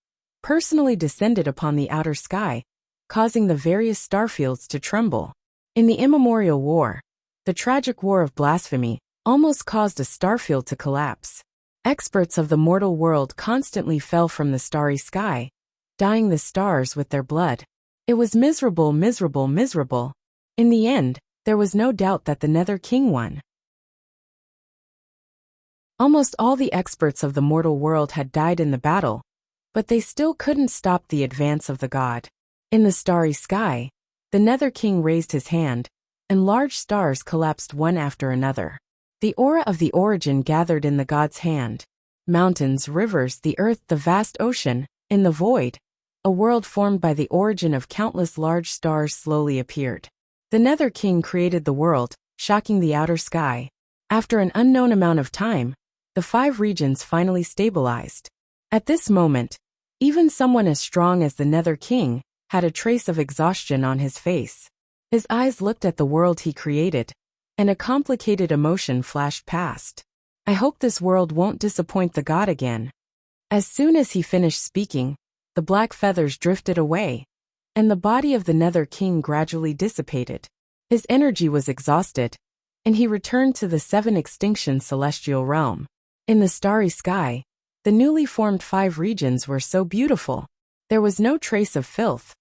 personally descended upon the outer sky, causing the various starfields to tremble. In the immemorial war, the tragic war of blasphemy almost caused a starfield to collapse. Experts of the mortal world constantly fell from the starry sky, dyeing the stars with their blood. It was miserable, miserable, miserable. In the end, there was no doubt that the Nether King won. Almost all the experts of the mortal world had died in the battle, but they still couldn't stop the advance of the god. In the starry sky, the Nether King raised his hand, and large stars collapsed one after another. The aura of the origin gathered in the god's hand. Mountains, rivers, the earth, the vast ocean, in the void, a world formed by the origin of countless large stars slowly appeared. The Nether King created the world, shocking the outer sky. After an unknown amount of time, the 5 regions finally stabilized. At this moment, even someone as strong as the Nether King had a trace of exhaustion on his face. His eyes looked at the world he created, and a complicated emotion flashed past. I hope this world won't disappoint the god again. As soon as he finished speaking, the black feathers drifted away, and the body of the Nether King gradually dissipated. His energy was exhausted, and he returned to the 7 extinction celestial realm. In the starry sky, the newly formed 5 regions were so beautiful. There was no trace of filth,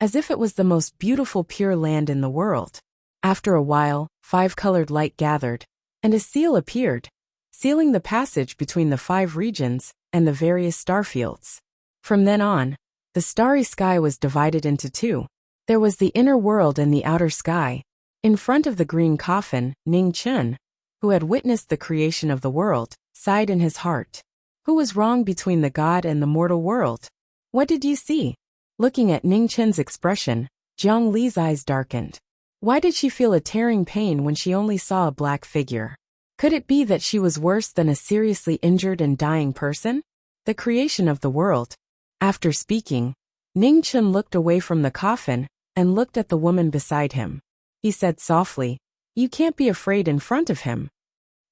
as if it was the most beautiful pure land in the world. After a while, 5-colored light gathered, and a seal appeared, sealing the passage between the 5 regions and the various starfields. From then on, the starry sky was divided into 2. There was the inner world and the outer sky. In front of the green coffin, Ning Chun, who had witnessed the creation of the world, sighed in his heart. Who was wrong between the god and the mortal world? What did you see? Looking at Ning Chun's expression, Jiang Li's eyes darkened. Why did she feel a tearing pain when she only saw a black figure? Could it be that she was worse than a seriously injured and dying person? The creation of the world. After speaking, Ning Chun looked away from the coffin and looked at the woman beside him. He said softly, "You can't be afraid in front of him."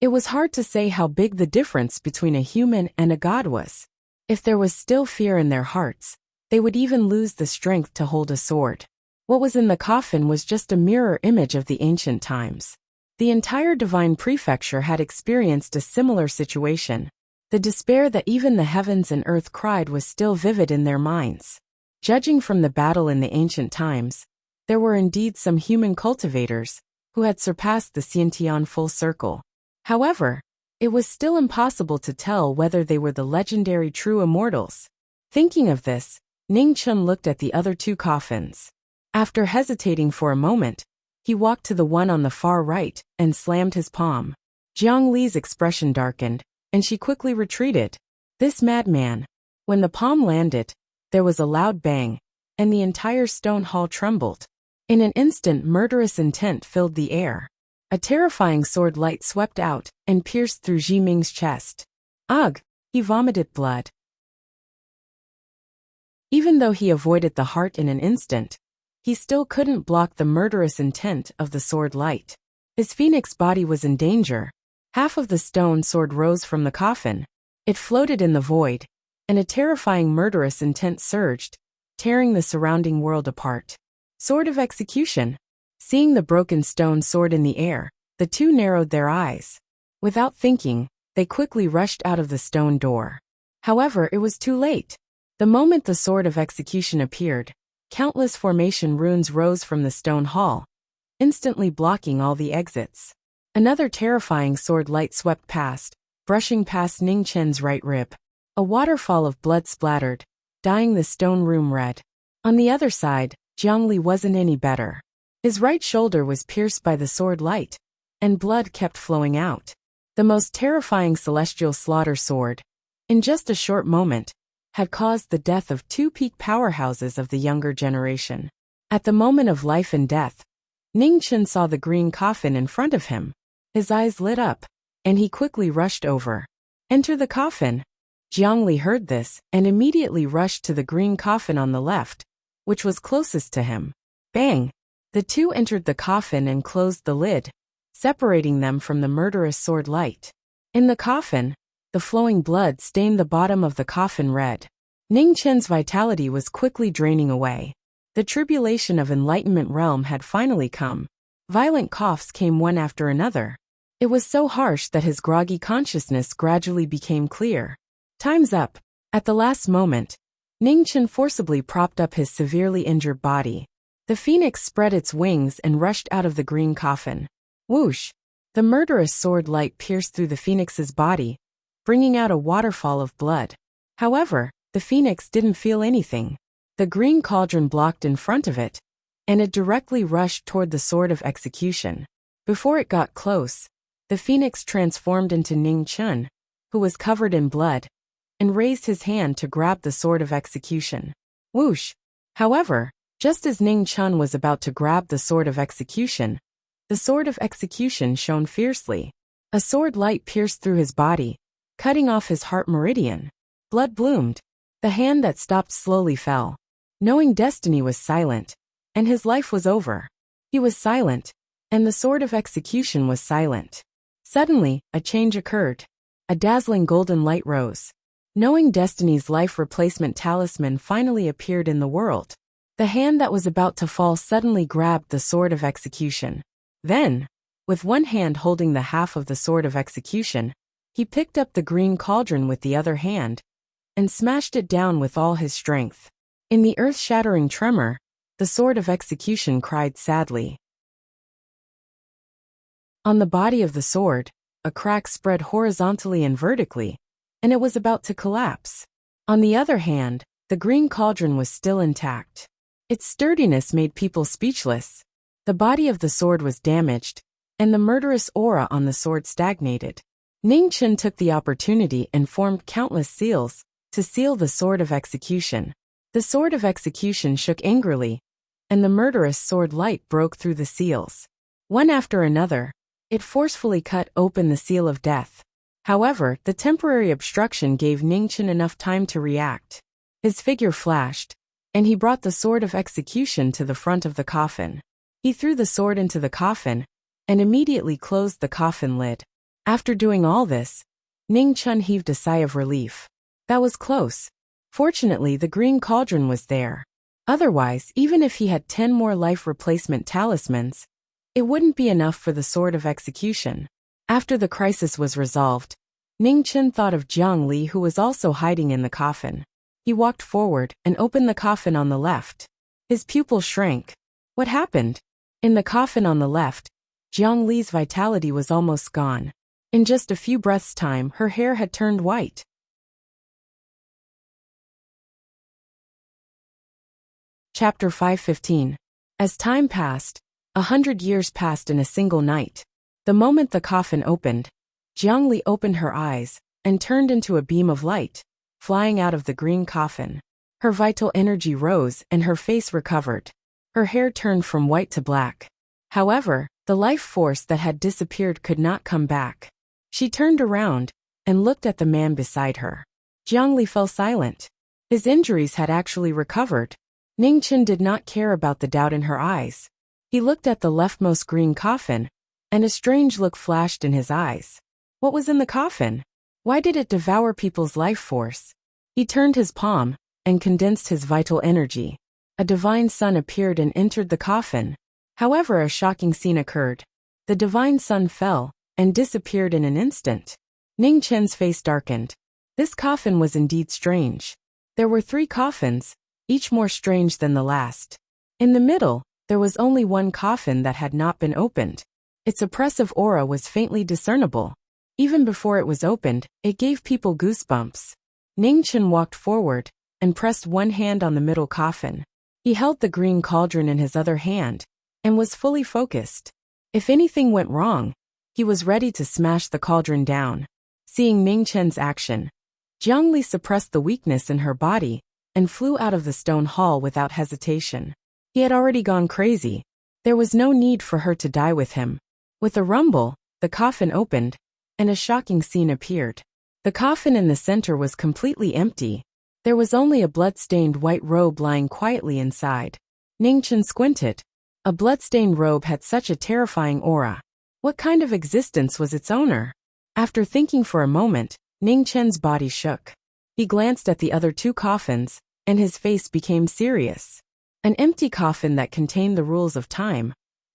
It was hard to say how big the difference between a human and a god was. If there was still fear in their hearts, they would even lose the strength to hold a sword. What was in the coffin was just a mirror image of the ancient times. The entire divine prefecture had experienced a similar situation. The despair that even the heavens and earth cried was still vivid in their minds. Judging from the battle in the ancient times, there were indeed some human cultivators who had surpassed the Xiantian full circle. However, it was still impossible to tell whether they were the legendary true immortals. Thinking of this, Ning Chun looked at the other 2 coffins. After hesitating for a moment, he walked to the one on the far right and slammed his palm. Jiang Li's expression darkened, and she quickly retreated. This madman. When the palm landed, there was a loud bang, and the entire stone hall trembled. In an instant, murderous intent filled the air. A terrifying sword light swept out and pierced through Ji Ming's chest. Ugh! He vomited blood. Even though he avoided the heart in an instant, he still couldn't block the murderous intent of the sword light. His phoenix body was in danger. Half of the stone sword rose from the coffin. It floated in the void, and a terrifying murderous intent surged, tearing the surrounding world apart. Sword of execution. Seeing the broken stone sword in the air, the two narrowed their eyes. Without thinking, they quickly rushed out of the stone door. However, it was too late. The moment the sword of execution appeared, countless formation runes rose from the stone hall, instantly blocking all the exits. Another terrifying sword light swept past, brushing past Ning Chen's right rib. A waterfall of blood splattered, dyeing the stone room red. On the other side, Jiang Li wasn't any better. His right shoulder was pierced by the sword light, and blood kept flowing out. The most terrifying celestial slaughter sword, in just a short moment, had caused the death of two peak powerhouses of the younger generation. At the moment of life and death, Ning Chen saw the green coffin in front of him. His eyes lit up, and he quickly rushed over. Enter the coffin. Jiang Li heard this and immediately rushed to the green coffin on the left, which was closest to him. Bang! The two entered the coffin and closed the lid, separating them from the murderous sword light. In the coffin, the flowing blood stained the bottom of the coffin red. Ning Chen's vitality was quickly draining away. The tribulation of Enlightenment Realm had finally come. Violent coughs came one after another. It was so harsh that his groggy consciousness gradually became clear. Time's up. At the last moment, Ning Chen forcibly propped up his severely injured body. The phoenix spread its wings and rushed out of the green coffin. Whoosh! The murderous sword light pierced through the phoenix's body, bringing out a waterfall of blood. However, the phoenix didn't feel anything. The green cauldron blocked in front of it, and it directly rushed toward the sword of execution. Before it got close, the phoenix transformed into Ning Chen, who was covered in blood, and raised his hand to grab the sword of execution. Whoosh! However, just as Ning Chen was about to grab the sword of execution, the sword of execution shone fiercely. A sword light pierced through his body, cutting off his heart meridian. Blood bloomed. The hand that stopped slowly fell. Knowing destiny was silent, and his life was over. He was silent, and the sword of execution was silent. Suddenly, a change occurred. A dazzling golden light rose. Knowing destiny's life replacement talisman finally appeared in the world. The hand that was about to fall suddenly grabbed the sword of execution. Then, with one hand holding the half of the sword of execution, he picked up the green cauldron with the other hand and smashed it down with all his strength. In the earth-shattering tremor, the sword of execution cried sadly. On the body of the sword, a crack spread horizontally and vertically, and it was about to collapse. On the other hand, the green cauldron was still intact. Its sturdiness made people speechless. The body of the sword was damaged, and the murderous aura on the sword stagnated. Ning Chen took the opportunity and formed countless seals to seal the sword of execution. The sword of execution shook angrily, and the murderous sword light broke through the seals. One after another, it forcefully cut open the seal of death. However, the temporary obstruction gave Ning Chen enough time to react. His figure flashed, and he brought the sword of execution to the front of the coffin. He threw the sword into the coffin, and immediately closed the coffin lid. After doing all this, Ning Chen heaved a sigh of relief. That was close. Fortunately, the green cauldron was there. Otherwise, even if he had 10 more life replacement talismans, it wouldn't be enough for the sword of execution. After the crisis was resolved, Ning Chen thought of Jiang Li, who was also hiding in the coffin. He walked forward and opened the coffin on the left. His pupil shrank. What happened? In the coffin on the left, Jiang Li's vitality was almost gone. In just a few breaths' time, her hair had turned white. Chapter 5:15. As time passed, 100 years passed in a single night. The moment the coffin opened, Jiang Li opened her eyes and turned into a beam of light, flying out of the green coffin. Her vital energy rose and her face recovered. Her hair turned from white to black. However, The life force that had disappeared could not come back. She turned around and looked at the man beside her. Jiangli fell silent. His injuries had actually recovered. Ningchen did not care about the doubt in her eyes. He looked at the leftmost green coffin, and a strange look flashed in his eyes. What was in the coffin? Why did it devour people's life force? He turned his palm and condensed his vital energy. A divine sun appeared and entered the coffin. However, a shocking scene occurred. The divine sun fell and disappeared in an instant. Ning Chen's face darkened. This coffin was indeed strange. There were 3 coffins, each more strange than the last. In the middle, there was only one coffin that had not been opened. Its oppressive aura was faintly discernible. Even before it was opened, it gave people goosebumps. Ning Chen walked forward and pressed one hand on the middle coffin. He held the green cauldron in his other hand and was fully focused. If anything went wrong, he was ready to smash the cauldron down. Seeing Ning Chen's action, Jiangli suppressed the weakness in her body and flew out of the stone hall without hesitation. He had already gone crazy. There was no need for her to die with him. With a rumble, the coffin opened, and a shocking scene appeared. The coffin in the center was completely empty. There was only a blood-stained white robe lying quietly inside. Ning Chen squinted. A blood-stained robe had such a terrifying aura. What kind of existence was its owner? After thinking for a moment, Ning Chen's body shook. He glanced at the other 2 coffins, and his face became serious. An empty coffin that contained the rules of time,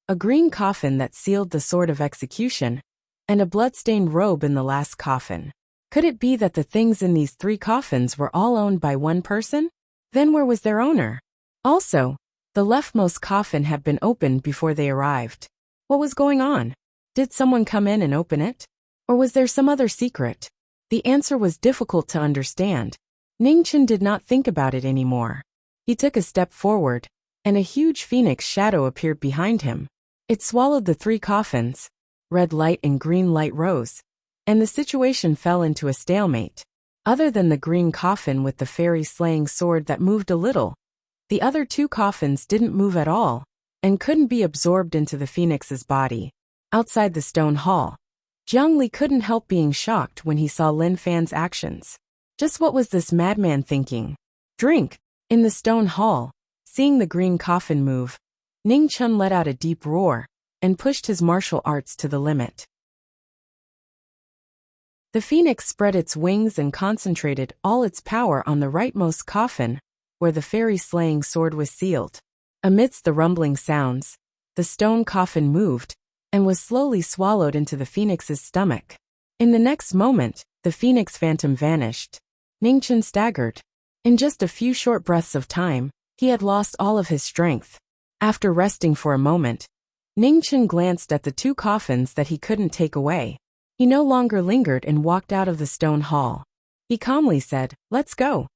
a green coffin that sealed the sword of execution, and a blood-stained robe in the last coffin. Could it be that the things in these 3 coffins were all owned by one person? Then where was their owner? Also, the leftmost coffin had been opened before they arrived. What was going on? Did someone come in and open it? Or was there some other secret? The answer was difficult to understand. Ning Chen did not think about it anymore. He took a step forward, and a huge phoenix shadow appeared behind him. It swallowed the 3 coffins. Red light and green light rose, and the situation fell into a stalemate. Other than the green coffin with the fairy-slaying sword that moved a little, the other 2 coffins didn't move at all, and couldn't be absorbed into the phoenix's body. Outside the stone hall, Jiangli couldn't help being shocked when he saw Lin Fan's actions. Just what was this madman thinking? Drink! In the stone hall, seeing the green coffin move, Ning Chen let out a deep roar and pushed his martial arts to the limit. The phoenix spread its wings and concentrated all its power on the rightmost coffin, where the fairy-slaying sword was sealed. Amidst the rumbling sounds, the stone coffin moved and was slowly swallowed into the phoenix's stomach. In the next moment, the phoenix phantom vanished. Ning Chen staggered. In just a few short breaths of time, he had lost all of his strength. After resting for a moment, Ning Chen glanced at the 2 coffins that he couldn't take away. He no longer lingered and walked out of the stone hall. He calmly said, "Let's go."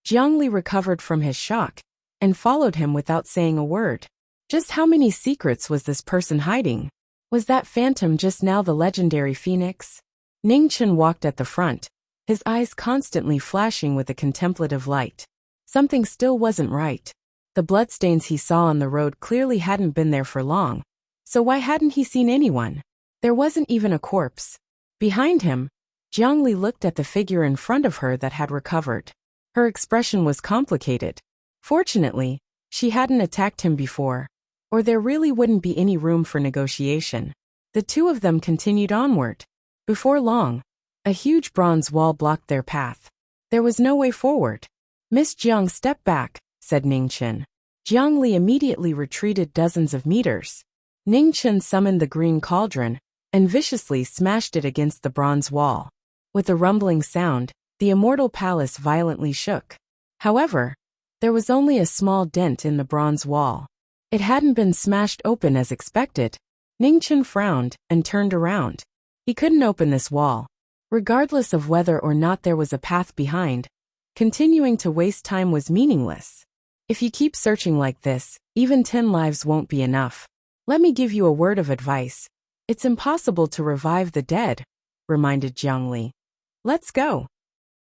Jiangli recovered from his shock and followed him without saying a word. Just how many secrets was this person hiding? Was that phantom just now the legendary phoenix? Ning Chen walked at the front, his eyes constantly flashing with a contemplative light. Something still wasn't right. The bloodstains he saw on the road clearly hadn't been there for long, so why hadn't he seen anyone? There wasn't even a corpse. Behind him, Jiangli looked at the figure in front of her that had recovered. Her expression was complicated. Fortunately, she hadn't attacked him before, or there really wouldn't be any room for negotiation. The 2 of them continued onward. Before long, a huge bronze wall blocked their path. There was no way forward. "Miss Jiang, step back," said Ning Chen. Jiangli immediately retreated dozens of meters. Ning Chen summoned the green cauldron and viciously smashed it against the bronze wall. With a rumbling sound, the immortal palace violently shook. However, there was only a small dent in the bronze wall. It hadn't been smashed open as expected. Ning Chen frowned and turned around. He couldn't open this wall. Regardless of whether or not there was a path behind, continuing to waste time was meaningless. If you keep searching like this, even 10 lives won't be enough. Let me give you a word of advice. It's impossible to revive the dead, reminded Jiangli. Let's go.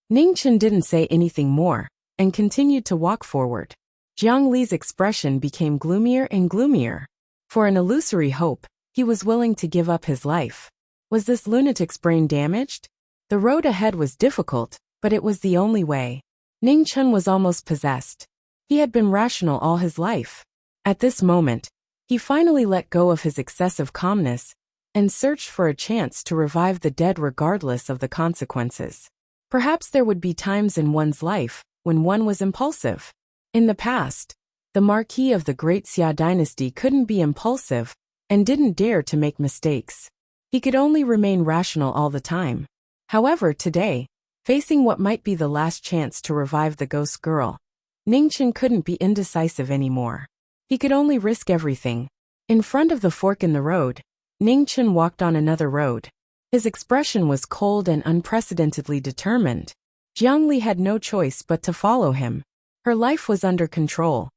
Ning Chen didn't say anything more and continued to walk forward. Jiang Li's expression became gloomier and gloomier. For an illusory hope, He was willing to give up his life. Was this lunatic's brain damaged? The road ahead was difficult, but it was the only way. Ning Chun was almost possessed. He had been rational all his life. At this moment, he finally let go of his excessive calmness and searched for a chance to revive the dead regardless of the consequences. Perhaps there would be times in one's life when one was impulsive. In the past, the Marquis of the Great Xia dynasty couldn't be impulsive and didn't dare to make mistakes. He could only remain rational all the time. However, today, facing what might be the last chance to revive the ghost girl, Ning Chun couldn't be indecisive anymore. He could only risk everything. In front of the fork in the road, Ning Chun walked on another road. His expression was cold and unprecedentedly determined. Jiang Li had no choice but to follow him. Her life was under control.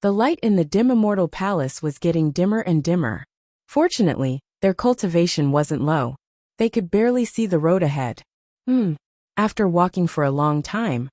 The light in the dim immortal palace was getting dimmer and dimmer. Fortunately, their cultivation wasn't low. They could barely see the road ahead. After walking for a long time,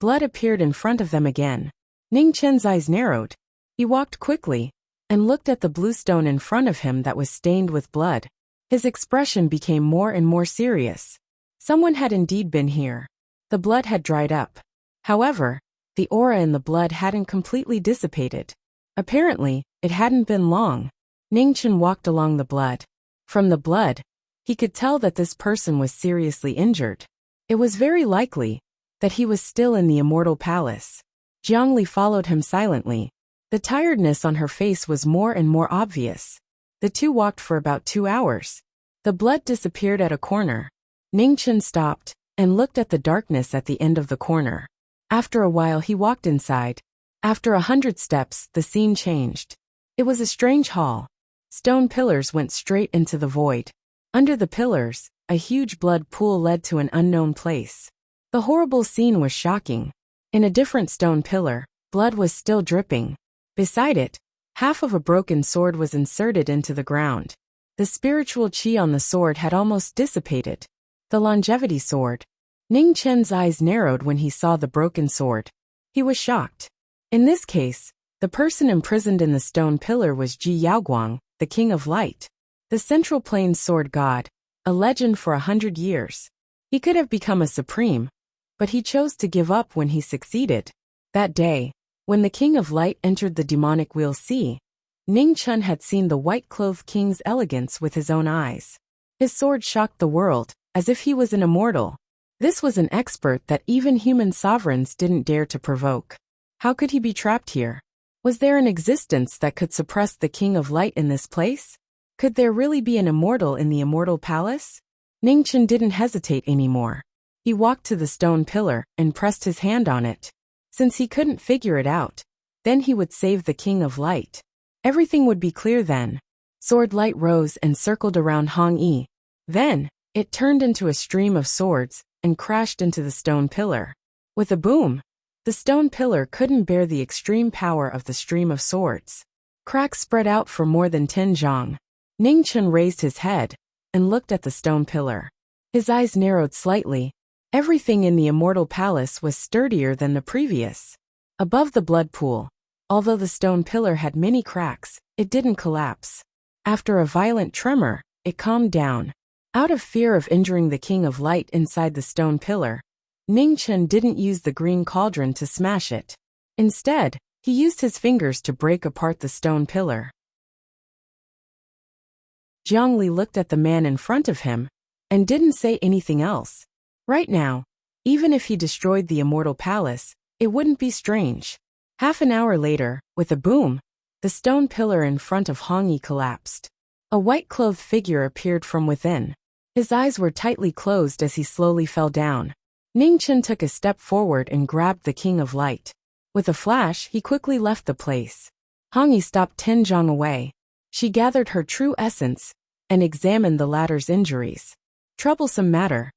blood appeared in front of them again. Ning Chun's eyes narrowed. He walked quickly and looked at the blue stone in front of him that was stained with blood. His expression became more and more serious. Someone had indeed been here. The blood had dried up. However, the aura in the blood hadn't completely dissipated. Apparently, it hadn't been long. Ning Chun walked along the blood. From the blood, he could tell that this person was seriously injured. It was very likely that he was still in the immortal palace. Jiang Li followed him silently. The tiredness on her face was more and more obvious. The two walked for about 2 hours. The blood disappeared at a corner. Ning Chun stopped and looked at the darkness at the end of the corner. After a while he walked inside. After 100 steps, the scene changed. It was a strange hall. Stone pillars went straight into the void. Under the pillars, a huge blood pool led to an unknown place. The horrible scene was shocking. In a different stone pillar, blood was still dripping. Beside it, half of a broken sword was inserted into the ground. The spiritual qi on the sword had almost dissipated. The longevity sword. Ning Chun's eyes narrowed when he saw the broken sword. He was shocked. In this case, the person imprisoned in the stone pillar was Ji Yaoguang, the King of Light. The Central Plains Sword God, a legend for 100 years. He could have become a supreme, but he chose to give up when he succeeded. That day, when the King of Light entered the demonic wheel sea, Ning Chun had seen the white-clothed king's elegance with his own eyes. His sword shocked the world, as if he was an immortal. This was an expert that even human sovereigns didn't dare to provoke. How could he be trapped here? Was there an existence that could suppress the King of Light in this place? Could there really be an immortal in the immortal palace? Ning Chun didn't hesitate anymore. He walked to the stone pillar and pressed his hand on it. Since he couldn't figure it out, then he would save the King of Light. Everything would be clear then. Sword light rose and circled around Hong Yi. Then, it turned into a stream of swords and crashed into the stone pillar. With a boom, the stone pillar couldn't bear the extreme power of the stream of swords. Cracks spread out for more than 10 zhang. Ning Chun raised his head and looked at the stone pillar. His eyes narrowed slightly. Everything in the immortal palace was sturdier than the previous. Above the blood pool, although the stone pillar had many cracks, it didn't collapse. After a violent tremor, it calmed down. Out of fear of injuring the King of Light inside the stone pillar, Ning Chun didn't use the green cauldron to smash it. Instead, he used his fingers to break apart the stone pillar. Jiang Li looked at the man in front of him and didn't say anything else. Right now, even if he destroyed the immortal palace, it wouldn't be strange. Half an hour later, with a boom, the stone pillar in front of Hong Yi collapsed. A white-clothed figure appeared from within. His eyes were tightly closed as he slowly fell down. Ning Chun took a step forward and grabbed the King of Light. With a flash, he quickly left the place. Hong Yi stopped 10 zhang away. She gathered her true essence and examined the latter's injuries. Troublesome matter.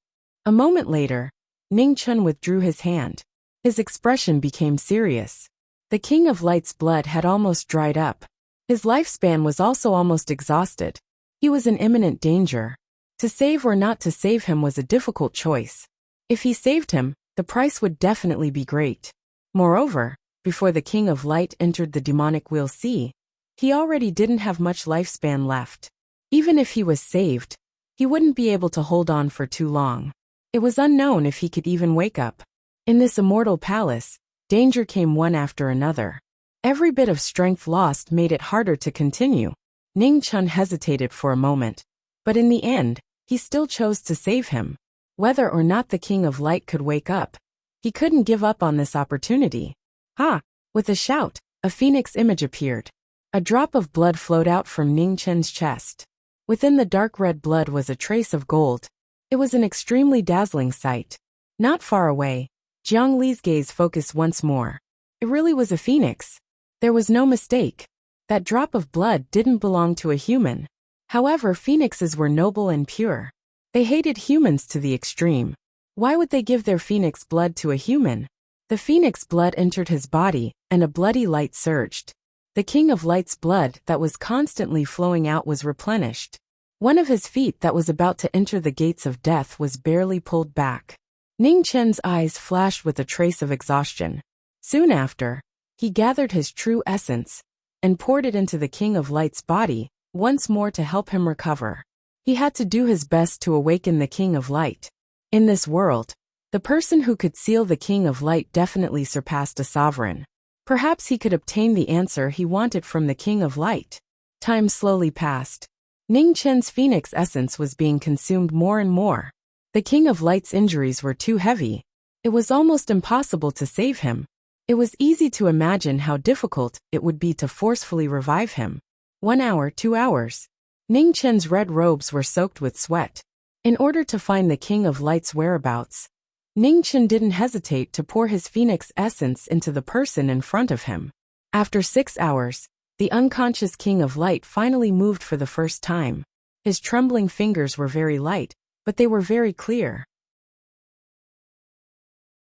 A moment later, Ning Chun withdrew his hand. His expression became serious. The King of Light's blood had almost dried up. His lifespan was also almost exhausted. He was in imminent danger. To save or not to save him was a difficult choice. If he saved him, the price would definitely be great. Moreover, before the King of Light entered the demonic wheel sea, He already didn't have much lifespan left. Even if he was saved, he wouldn't be able to hold on for too long. It was unknown if he could even wake up. In this immortal palace, danger came one after another. Every bit of strength lost made it harder to continue. Ning Chun hesitated for a moment, but in the end, he still chose to save him. Whether or not the King of Light could wake up, he couldn't give up on this opportunity. Ha! With a shout, a phoenix image appeared. A drop of blood flowed out from Ning Chun's chest. Within the dark red blood was a trace of gold. It was an extremely dazzling sight. Not far away, Jiang Li's gaze focused once more. It really was a phoenix. There was no mistake. That drop of blood didn't belong to a human. However, phoenixes were noble and pure. They hated humans to the extreme. Why would they give their phoenix blood to a human? The phoenix blood entered his body, and a bloody light surged. The King of Light's blood that was constantly flowing out was replenished. One of his feet that was about to enter the gates of death was barely pulled back. Ning Chen's eyes flashed with a trace of exhaustion. Soon after, he gathered his true essence and poured it into the King of Light's body, once more to help him recover. He had to do his best to awaken the King of Light. In this world, the person who could seal the King of Light definitely surpassed a sovereign. Perhaps he could obtain the answer he wanted from the King of Light. Time slowly passed. Ning Chen's phoenix essence was being consumed more and more. The King of Light's injuries were too heavy. It was almost impossible to save him. It was easy to imagine how difficult it would be to forcefully revive him. 1 hour, 2 hours. Ning Chen's red robes were soaked with sweat. In order to find the King of Light's whereabouts, Ning Chen didn't hesitate to pour his phoenix essence into the person in front of him. After 6 hours, the unconscious King of Light finally moved for the first time. His trembling fingers were very light, but they were very clear.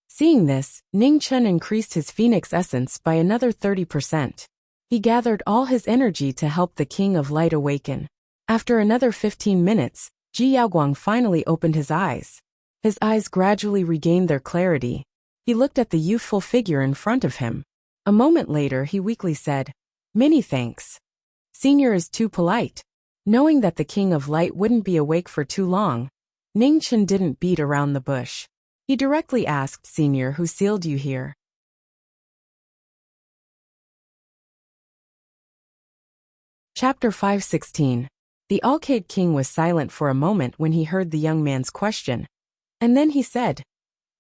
Seeing this, Ning Chen increased his phoenix essence by another 30%. He gathered all his energy to help the King of Light awaken. After another 15 minutes, Ji Yaoguang finally opened his eyes. His eyes gradually regained their clarity. He looked at the youthful figure in front of him. A moment later, he weakly said, "Many thanks. Senior is too polite." Knowing that the King of Light wouldn't be awake for too long, Ning Chen didn't beat around the bush. He directly asked, "Senior, who sealed you here?" Chapter 516. The Alcade King was silent for a moment when he heard the young man's question. And then he said,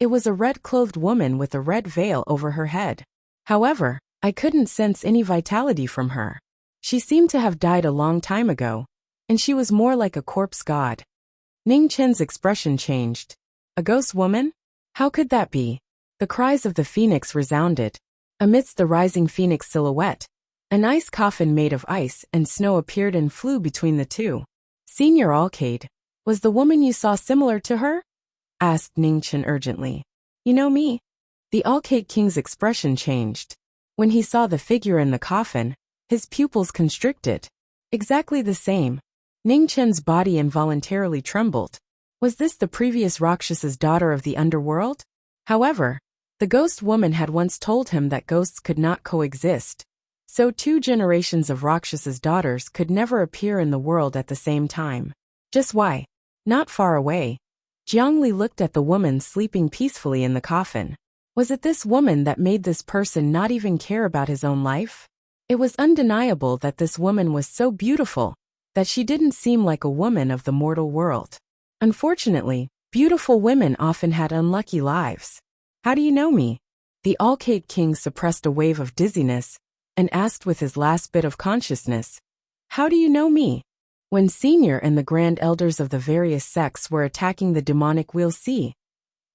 "It was a red-clothed woman with a red veil over her head. However, I couldn't sense any vitality from her. She seemed to have died a long time ago, and she was more like a corpse god." Ning Chen's expression changed. A ghost woman? How could that be? The cries of the phoenix resounded. Amidst the rising phoenix silhouette, an ice coffin made of ice and snow appeared and flew between the two. "Senior Alcade, was the woman you saw similar to her?" asked Ning Chen urgently. "You know me?" The Alcade King's expression changed. When he saw the figure in the coffin, his pupils constricted. Exactly the same. Ning Chen's body involuntarily trembled. Was this the previous Rakshasa's daughter of the underworld? However, the ghost woman had once told him that ghosts could not coexist. So 2 generations of Rakshasa's daughters could never appear in the world at the same time. Just why? Not far away, Jiang Li looked at the woman sleeping peacefully in the coffin. Was it this woman that made this person not even care about his own life? It was undeniable that this woman was so beautiful that she didn't seem like a woman of the mortal world. Unfortunately, beautiful women often had unlucky lives. "How do you know me?" The Alcade King suppressed a wave of dizziness and asked with his last bit of consciousness, "How do you know me?" When Senior and the Grand Elders of the various sects were attacking the demonic Wheel Sea,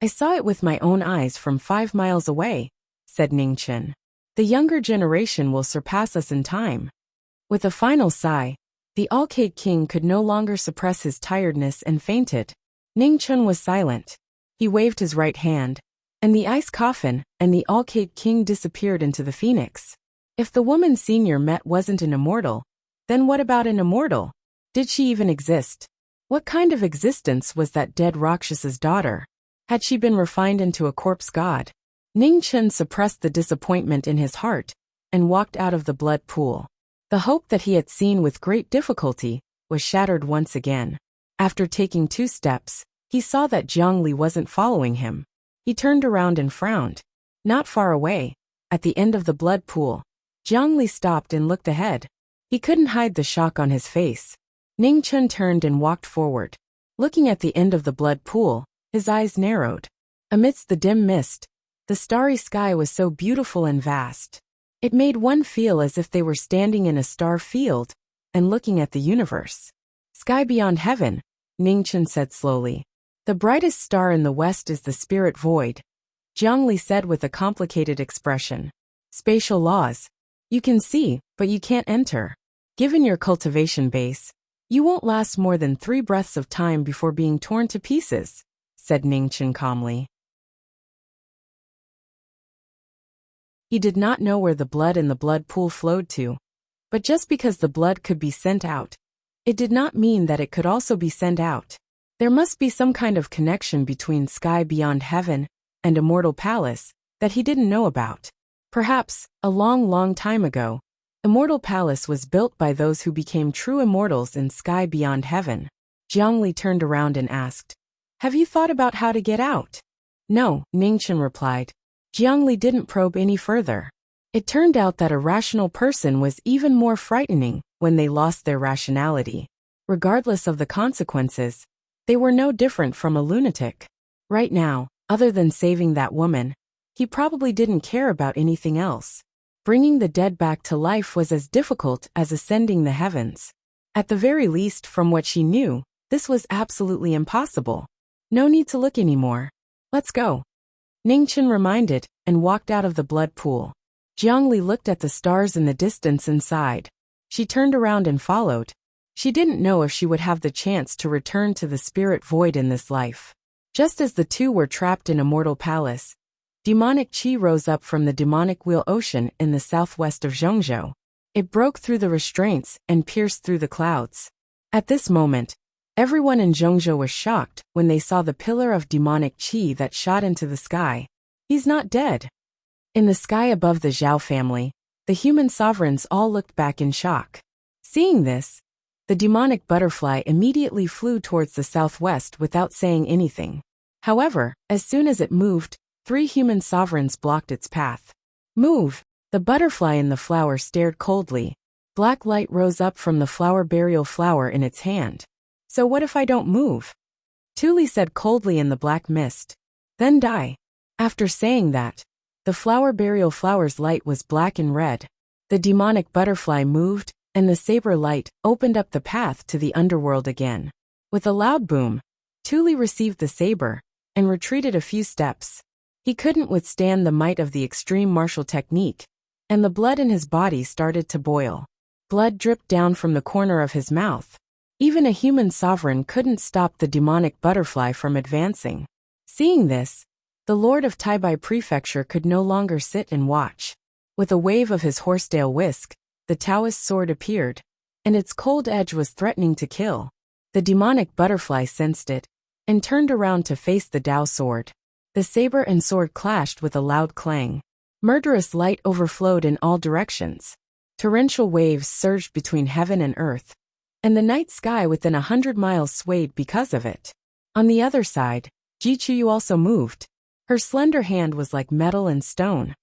"I saw it with my own eyes from 5 miles away," said Ning Chen. "The younger generation will surpass us in time." With a final sigh, the Alcade King could no longer suppress his tiredness and fainted. Ning Chen was silent. He waved his right hand, and the ice coffin and the Alcade King disappeared into the phoenix. If the woman Senior met wasn't an immortal, then what about an immortal? Did she even exist? What kind of existence was that dead Rakshasa's daughter? Had she been refined into a corpse god? Ning Chen suppressed the disappointment in his heart and walked out of the blood pool. The hope that he had seen with great difficulty was shattered once again. After taking 2 steps, he saw that Zhongli wasn't following him. He turned around and frowned. Not far away, at the end of the blood pool, Zhongli stopped and looked ahead. He couldn't hide the shock on his face. Ning Chun turned and walked forward. Looking at the end of the blood pool, his eyes narrowed. Amidst the dim mist, the starry sky was so beautiful and vast. It made one feel as if they were standing in a star field and looking at the universe. Sky beyond heaven, Ning Chun said slowly. The brightest star in the west is the spirit void, Zhongli said with a complicated expression. Spatial laws. You can see, but you can't enter. Given your cultivation base, you won't last more than 3 breaths of time before being torn to pieces, said Ning Chun calmly. He did not know where the blood in the blood pool flowed to. But just because the blood could be sent out, it did not mean that it could also be sent out. There must be some kind of connection between sky beyond heaven and immortal palace that he didn't know about. Perhaps, a long, long time ago, immortal palace was built by those who became true immortals in sky beyond heaven. Zhongli turned around and asked, "Have you thought about how to get out?" "No," Ning Chun replied. Zhongli didn't probe any further. It turned out that a rational person was even more frightening when they lost their rationality. Regardless of the consequences, they were no different from a lunatic. Right now, other than saving that woman, he probably didn't care about anything else. Bringing the dead back to life was as difficult as ascending the heavens. At the very least, from what she knew, this was absolutely impossible. No need to look anymore. Let's go. Ning Chun reminded, and walked out of the blood pool. Zhongli looked at the stars in the distance and sighed. She turned around and followed. She didn't know if she would have the chance to return to the spirit void in this life. Just as the two were trapped in Immortal Palace, demonic chi rose up from the demonic wheel ocean in the southwest of Zhongzhou. It broke through the restraints and pierced through the clouds. At this moment, everyone in Zhongzhou was shocked when they saw the pillar of demonic chi that shot into the sky. He's not dead. In the sky above the Zhao family, the human sovereigns all looked back in shock. Seeing this, the demonic butterfly immediately flew towards the southwest without saying anything. However, as soon as it moved, 3 human sovereigns blocked its path. "Move!" The butterfly in the flower stared coldly. Black light rose up from the flower burial flower in its hand. "So what if I don't move?" Tuli said coldly in the black mist. "Then die." After saying that, the flower burial flower's light was black and red. The demonic butterfly moved, and the saber light opened up the path to the underworld again. With a loud boom, Tuli received the saber and retreated a few steps. He couldn't withstand the might of the extreme martial technique, and the blood in his body started to boil. Blood dripped down from the corner of his mouth. Even a human sovereign couldn't stop the demonic butterfly from advancing. Seeing this, the Lord of Taibai Prefecture could no longer sit and watch. With a wave of his horsetail whisk, the Taoist sword appeared, and its cold edge was threatening to kill. The demonic butterfly sensed it, and turned around to face the Tao sword. The saber and sword clashed with a loud clang. Murderous light overflowed in all directions. Torrential waves surged between heaven and earth, and the night sky within 100 miles swayed because of it. On the other side, Ji Chuyu also moved. Her slender hand was like metal and stone.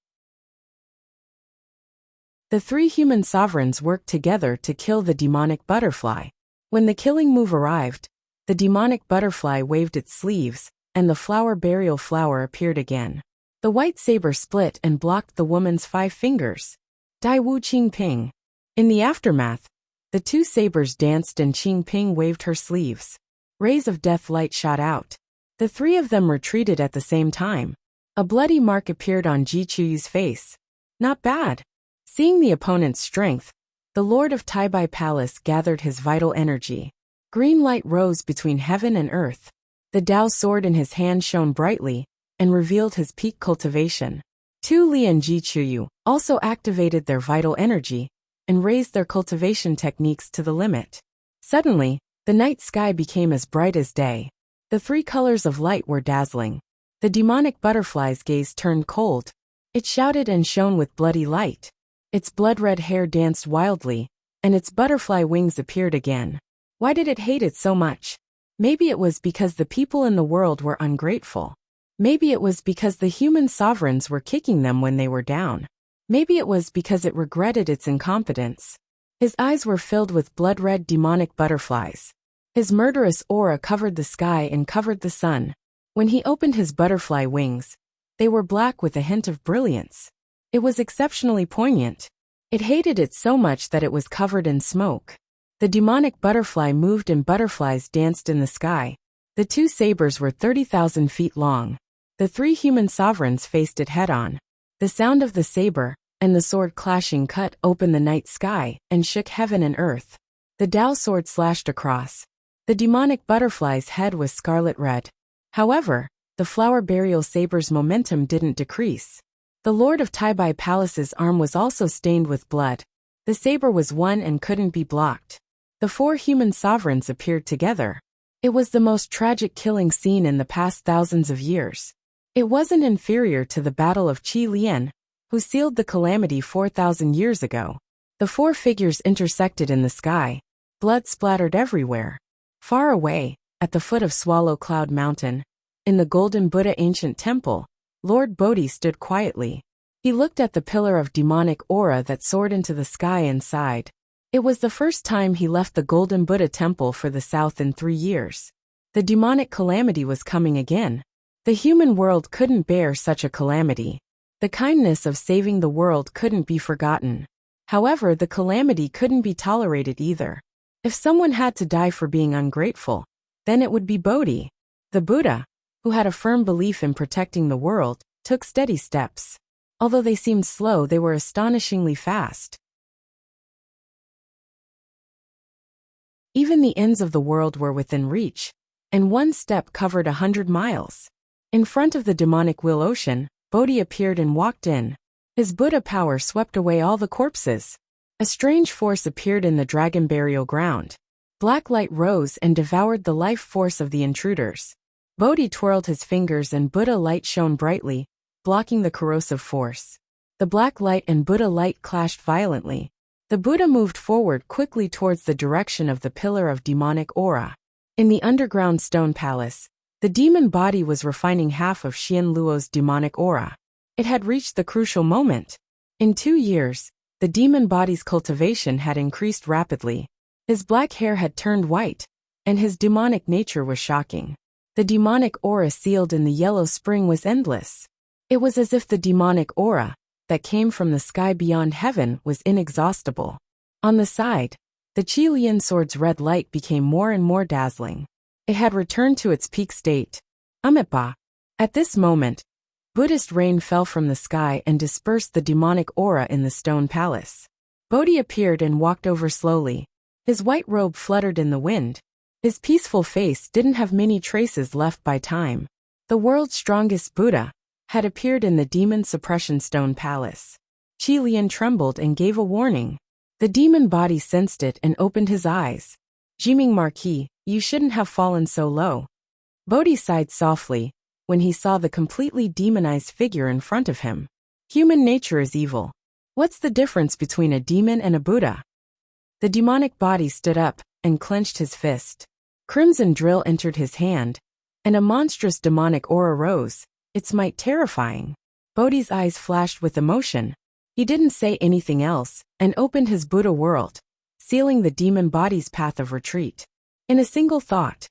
The 3 human sovereigns worked together to kill the demonic butterfly. When the killing move arrived, the demonic butterfly waved its sleeves, and the flower burial flower appeared again. The white saber split and blocked the woman's 5 fingers. Dai Wu Qing Ping. In the aftermath, the 2 sabers danced and Qing Ping waved her sleeves. Rays of death light shot out. The 3 of them retreated at the same time. A bloody mark appeared on Ji Chuyu's face. Not bad. Seeing the opponent's strength, the Lord of Taibai Palace gathered his vital energy. Green light rose between heaven and earth. The Tao sword in his hand shone brightly and revealed his peak cultivation. Tu Li and Ji Chuyu also activated their vital energy and raised their cultivation techniques to the limit. Suddenly, the night sky became as bright as day. The 3 colors of light were dazzling. The demonic butterfly's gaze turned cold. It shouted and shone with bloody light. Its blood-red hair danced wildly, and its butterfly wings appeared again. Why did it hate it so much? Maybe it was because the people in the world were ungrateful. Maybe it was because the human sovereigns were kicking them when they were down. Maybe it was because it regretted its incompetence. His eyes were filled with blood-red demonic butterflies. His murderous aura covered the sky and covered the sun. When he opened his butterfly wings, they were black with a hint of brilliance. It was exceptionally poignant. It hated it so much that it was covered in smoke. The demonic butterfly moved and butterflies danced in the sky. The two sabers were 30,000 feet long. The three human sovereigns faced it head-on. The sound of the saber and the sword clashing cut open the night sky and shook heaven and earth. The Tao sword slashed across. The demonic butterfly's head was scarlet red. However, the flower burial saber's momentum didn't decrease. The Lord of Taibai Palace's arm was also stained with blood. The saber was one and couldn't be blocked. The four human sovereigns appeared together. It was the most tragic killing scene in the past thousands of years. It wasn't inferior to the Battle of Qi Lian, who sealed the calamity 4,000 years ago. The four figures intersected in the sky. Blood splattered everywhere. Far away, at the foot of Swallow Cloud Mountain, in the Golden Buddha ancient temple, Lord Bodhi stood quietly. He looked at the pillar of demonic aura that soared into the sky and sighed. It was the first time he left the Golden Buddha temple for the south in 3 years. The demonic calamity was coming again. The human world couldn't bear such a calamity. The kindness of saving the world couldn't be forgotten. However, the calamity couldn't be tolerated either. If someone had to die for being ungrateful, then it would be Bodhi. The Buddha, who had a firm belief in protecting the world, took steady steps. Although they seemed slow, they were astonishingly fast. Even the ends of the world were within reach, and one step covered 100 miles. In front of the demonic will ocean, Bodhi appeared and walked in. His Buddha power swept away all the corpses. A strange force appeared in the dragon burial ground. Black light rose and devoured the life force of the intruders. Bodhi twirled his fingers and Buddha light shone brightly, blocking the corrosive force. The black light and Buddha light clashed violently. The Buddha moved forward quickly towards the direction of the pillar of demonic aura. In the underground stone palace, the demon body was refining half of Xian Luo's demonic aura. It had reached the crucial moment. In 2 years, the demon body's cultivation had increased rapidly. His black hair had turned white, and his demonic nature was shocking. The demonic aura sealed in the yellow spring was endless. It was as if the demonic aura that came from the sky beyond heaven was inexhaustible. On the side, the Qi Lian sword's red light became more and more dazzling. It had returned to its peak state. Amitabha. At this moment, Buddhist rain fell from the sky and dispersed the demonic aura in the stone palace. Bodhi appeared and walked over slowly. His white robe fluttered in the wind. His peaceful face didn't have many traces left by time. The world's strongest Buddha had appeared in the demon suppression stone palace. Qi Lian trembled and gave a warning. The demon body sensed it and opened his eyes. Jiming Marquis, you shouldn't have fallen so low. Bodhi sighed softly when he saw the completely demonized figure in front of him. Human nature is evil. What's the difference between a demon and a Buddha? The demonic body stood up and clenched his fist. Crimson drill entered his hand, and a monstrous demonic aura rose, its might terrifying. Bodhi's eyes flashed with emotion. He didn't say anything else and opened his Buddha world, sealing the demon body's path of retreat. In a single thought,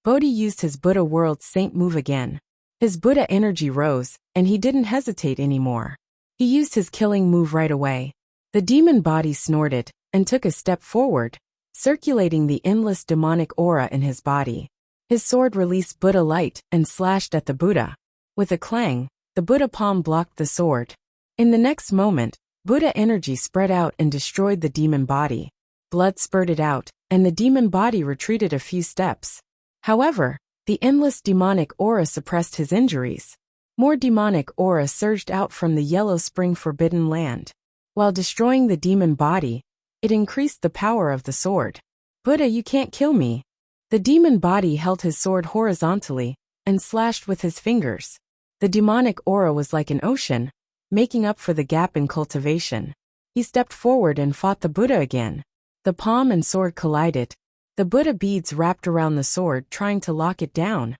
Bodhi used his Buddha world saint move again. His Buddha energy rose, and he didn't hesitate anymore. He used his killing move right away. The demon body snorted and took a step forward, circulating the endless demonic aura in his body. His sword released Buddha light and slashed at the Buddha. With a clang, the Buddha palm blocked the sword. In the next moment, Buddha energy spread out and destroyed the demon body. Blood spurted out, and the demon body retreated a few steps. However, the endless demonic aura suppressed his injuries. More demonic aura surged out from the yellow spring forbidden land. While destroying the demon body, it increased the power of the sword. Buddha, you can't kill me. The demon body held his sword horizontally and slashed with his fingers. The demonic aura was like an ocean, making up for the gap in cultivation. He stepped forward and fought the Buddha again. The palm and sword collided. The Buddha beads wrapped around the sword, trying to lock it down.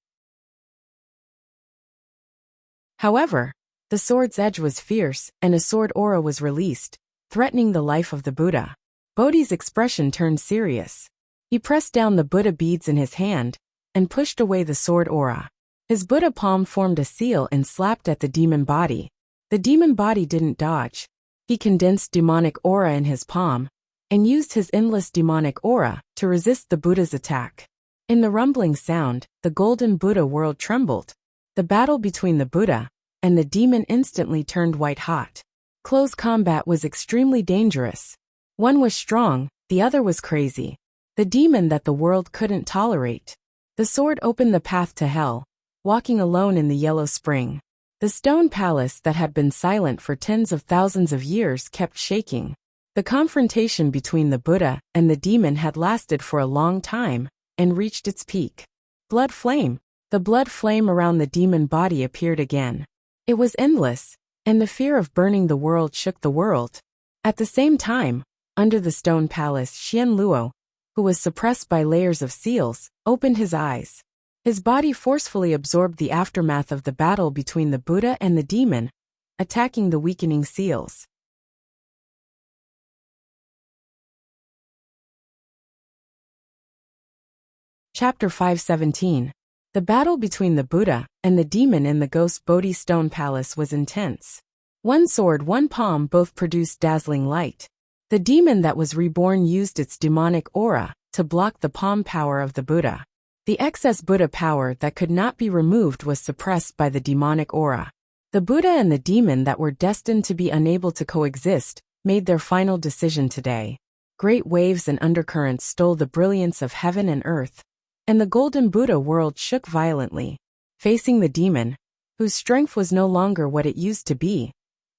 However, the sword's edge was fierce, and a sword aura was released, threatening the life of the Buddha. Bodhi's expression turned serious. He pressed down the Buddha beads in his hand and pushed away the sword aura. His Buddha palm formed a seal and slapped at the demon body. The demon body didn't dodge. He condensed demonic aura in his palm and used his endless demonic aura to resist the Buddha's attack. In the rumbling sound, the golden Buddha world trembled. The battle between the Buddha and the demon instantly turned white-hot. Close combat was extremely dangerous. One was strong, the other was crazy. The demon that the world couldn't tolerate. The sword opened the path to hell, walking alone in the yellow spring. The stone palace that had been silent for tens of thousands of years kept shaking. The confrontation between the Buddha and the demon had lasted for a long time and reached its peak. Blood flame. The blood flame around the demon body appeared again. It was endless, and the fear of burning the world shook the world. At the same time, under the stone palace, Xian Luo, who was suppressed by layers of seals, opened his eyes. His body forcefully absorbed the aftermath of the battle between the Buddha and the demon, attacking the weakening seals. Chapter 517. The battle between the Buddha and the demon in the ghost Bodhi stone palace was intense. One sword, one palm both produced dazzling light. The demon that was reborn used its demonic aura to block the palm power of the Buddha. The excess Buddha power that could not be removed was suppressed by the demonic aura. The Buddha and the demon that were destined to be unable to coexist made their final decision today. Great waves and undercurrents stole the brilliance of heaven and earth, and the golden Buddha world shook violently. Facing the demon, whose strength was no longer what it used to be,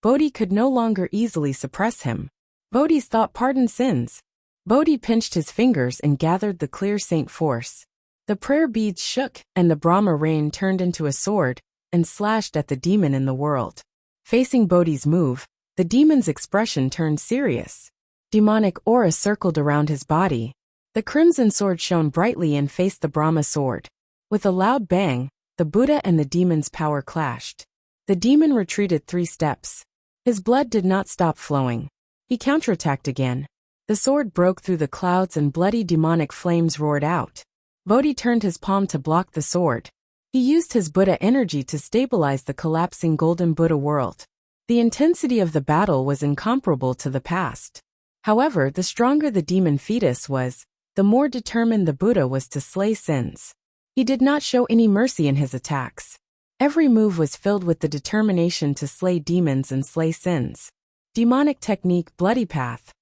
Bodhi could no longer easily suppress him. Bodhi's thought pardoned sins. Bodhi pinched his fingers and gathered the clear saint force. The prayer beads shook, and the Brahma rain turned into a sword and slashed at the demon in the world. Facing Bodhi's move, the demon's expression turned serious. Demonic aura circled around his body. The crimson sword shone brightly and faced the Brahma sword. With a loud bang, the Buddha and the demon's power clashed. The demon retreated 3 steps. His blood did not stop flowing. He counterattacked again. The sword broke through the clouds and bloody demonic flames roared out. Bodhi turned his palm to block the sword. He used his Buddha energy to stabilize the collapsing golden Buddha world. The intensity of the battle was incomparable to the past. However, the stronger the demon fetus was, the more determined the Buddha was to slay sins. He did not show any mercy in his attacks. Every move was filled with the determination to slay demons and slay sins. Demonic technique, bloody path.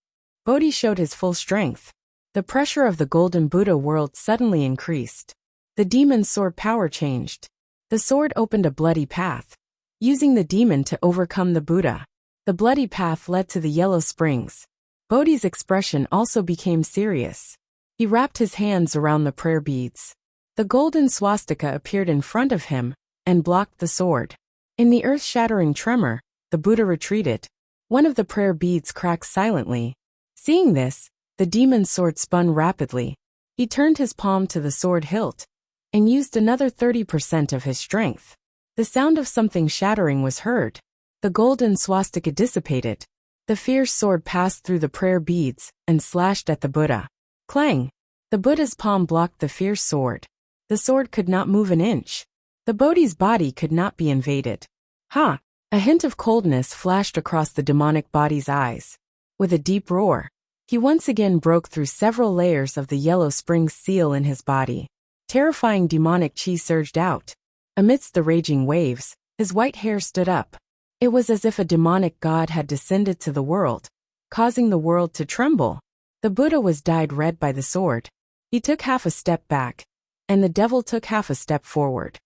Bodhi showed his full strength. The pressure of the golden Buddha world suddenly increased. The demon's sword power changed. The sword opened a bloody path, using the demon to overcome the Buddha. The bloody path led to the yellow springs. Bodhi's expression also became serious. He wrapped his hands around the prayer beads. The golden swastika appeared in front of him and blocked the sword. In the earth-shattering tremor, the Buddha retreated. One of the prayer beads cracked silently. Seeing this, the demon's sword spun rapidly. He turned his palm to the sword hilt and used another 30% of his strength. The sound of something shattering was heard. The golden swastika dissipated. The fierce sword passed through the prayer beads and slashed at the Buddha. Clang! The Buddha's palm blocked the fierce sword. The sword could not move an inch. The Bodhi's body could not be invaded. Ha! A hint of coldness flashed across the demonic body's eyes. With a deep roar, he once again broke through several layers of the yellow spring seal in his body. Terrifying demonic chi surged out. Amidst the raging waves, his white hair stood up. It was as if a demonic god had descended to the world, causing the world to tremble. The Buddha was dyed red by the sword. He took half a step back, and the devil took half a step forward.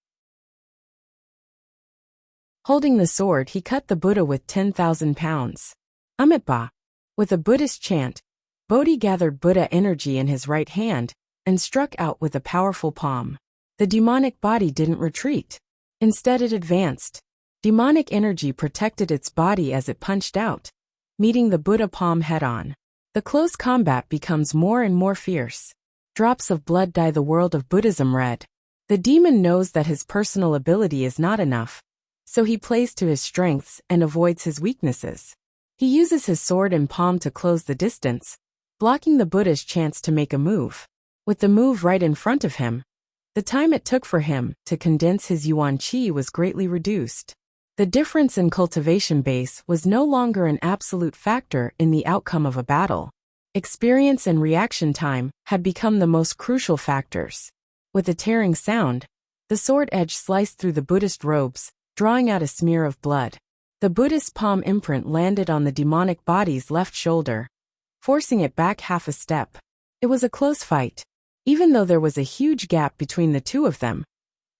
Holding the sword, he cut the Buddha with 10,000 pounds. Amitba. With a Buddhist chant, Bodhi gathered Buddha energy in his right hand and struck out with a powerful palm. The demonic body didn't retreat. Instead, it advanced. Demonic energy protected its body as it punched out, meeting the Buddha palm head-on. The close combat becomes more and more fierce. Drops of blood dye the world of Buddhism red. The demon knows that his personal ability is not enough, so he plays to his strengths and avoids his weaknesses. He uses his sword and palm to close the distance, blocking the Buddha's chance to make a move. With the move right in front of him, the time it took for him to condense his yuan qi was greatly reduced. The difference in cultivation base was no longer an absolute factor in the outcome of a battle. Experience and reaction time had become the most crucial factors. With a tearing sound, the sword edge sliced through the Buddhist robes, drawing out a smear of blood. The Buddhist palm imprint landed on the demonic body's left shoulder, forcing it back half a step. It was a close fight. Even though there was a huge gap between the two of them,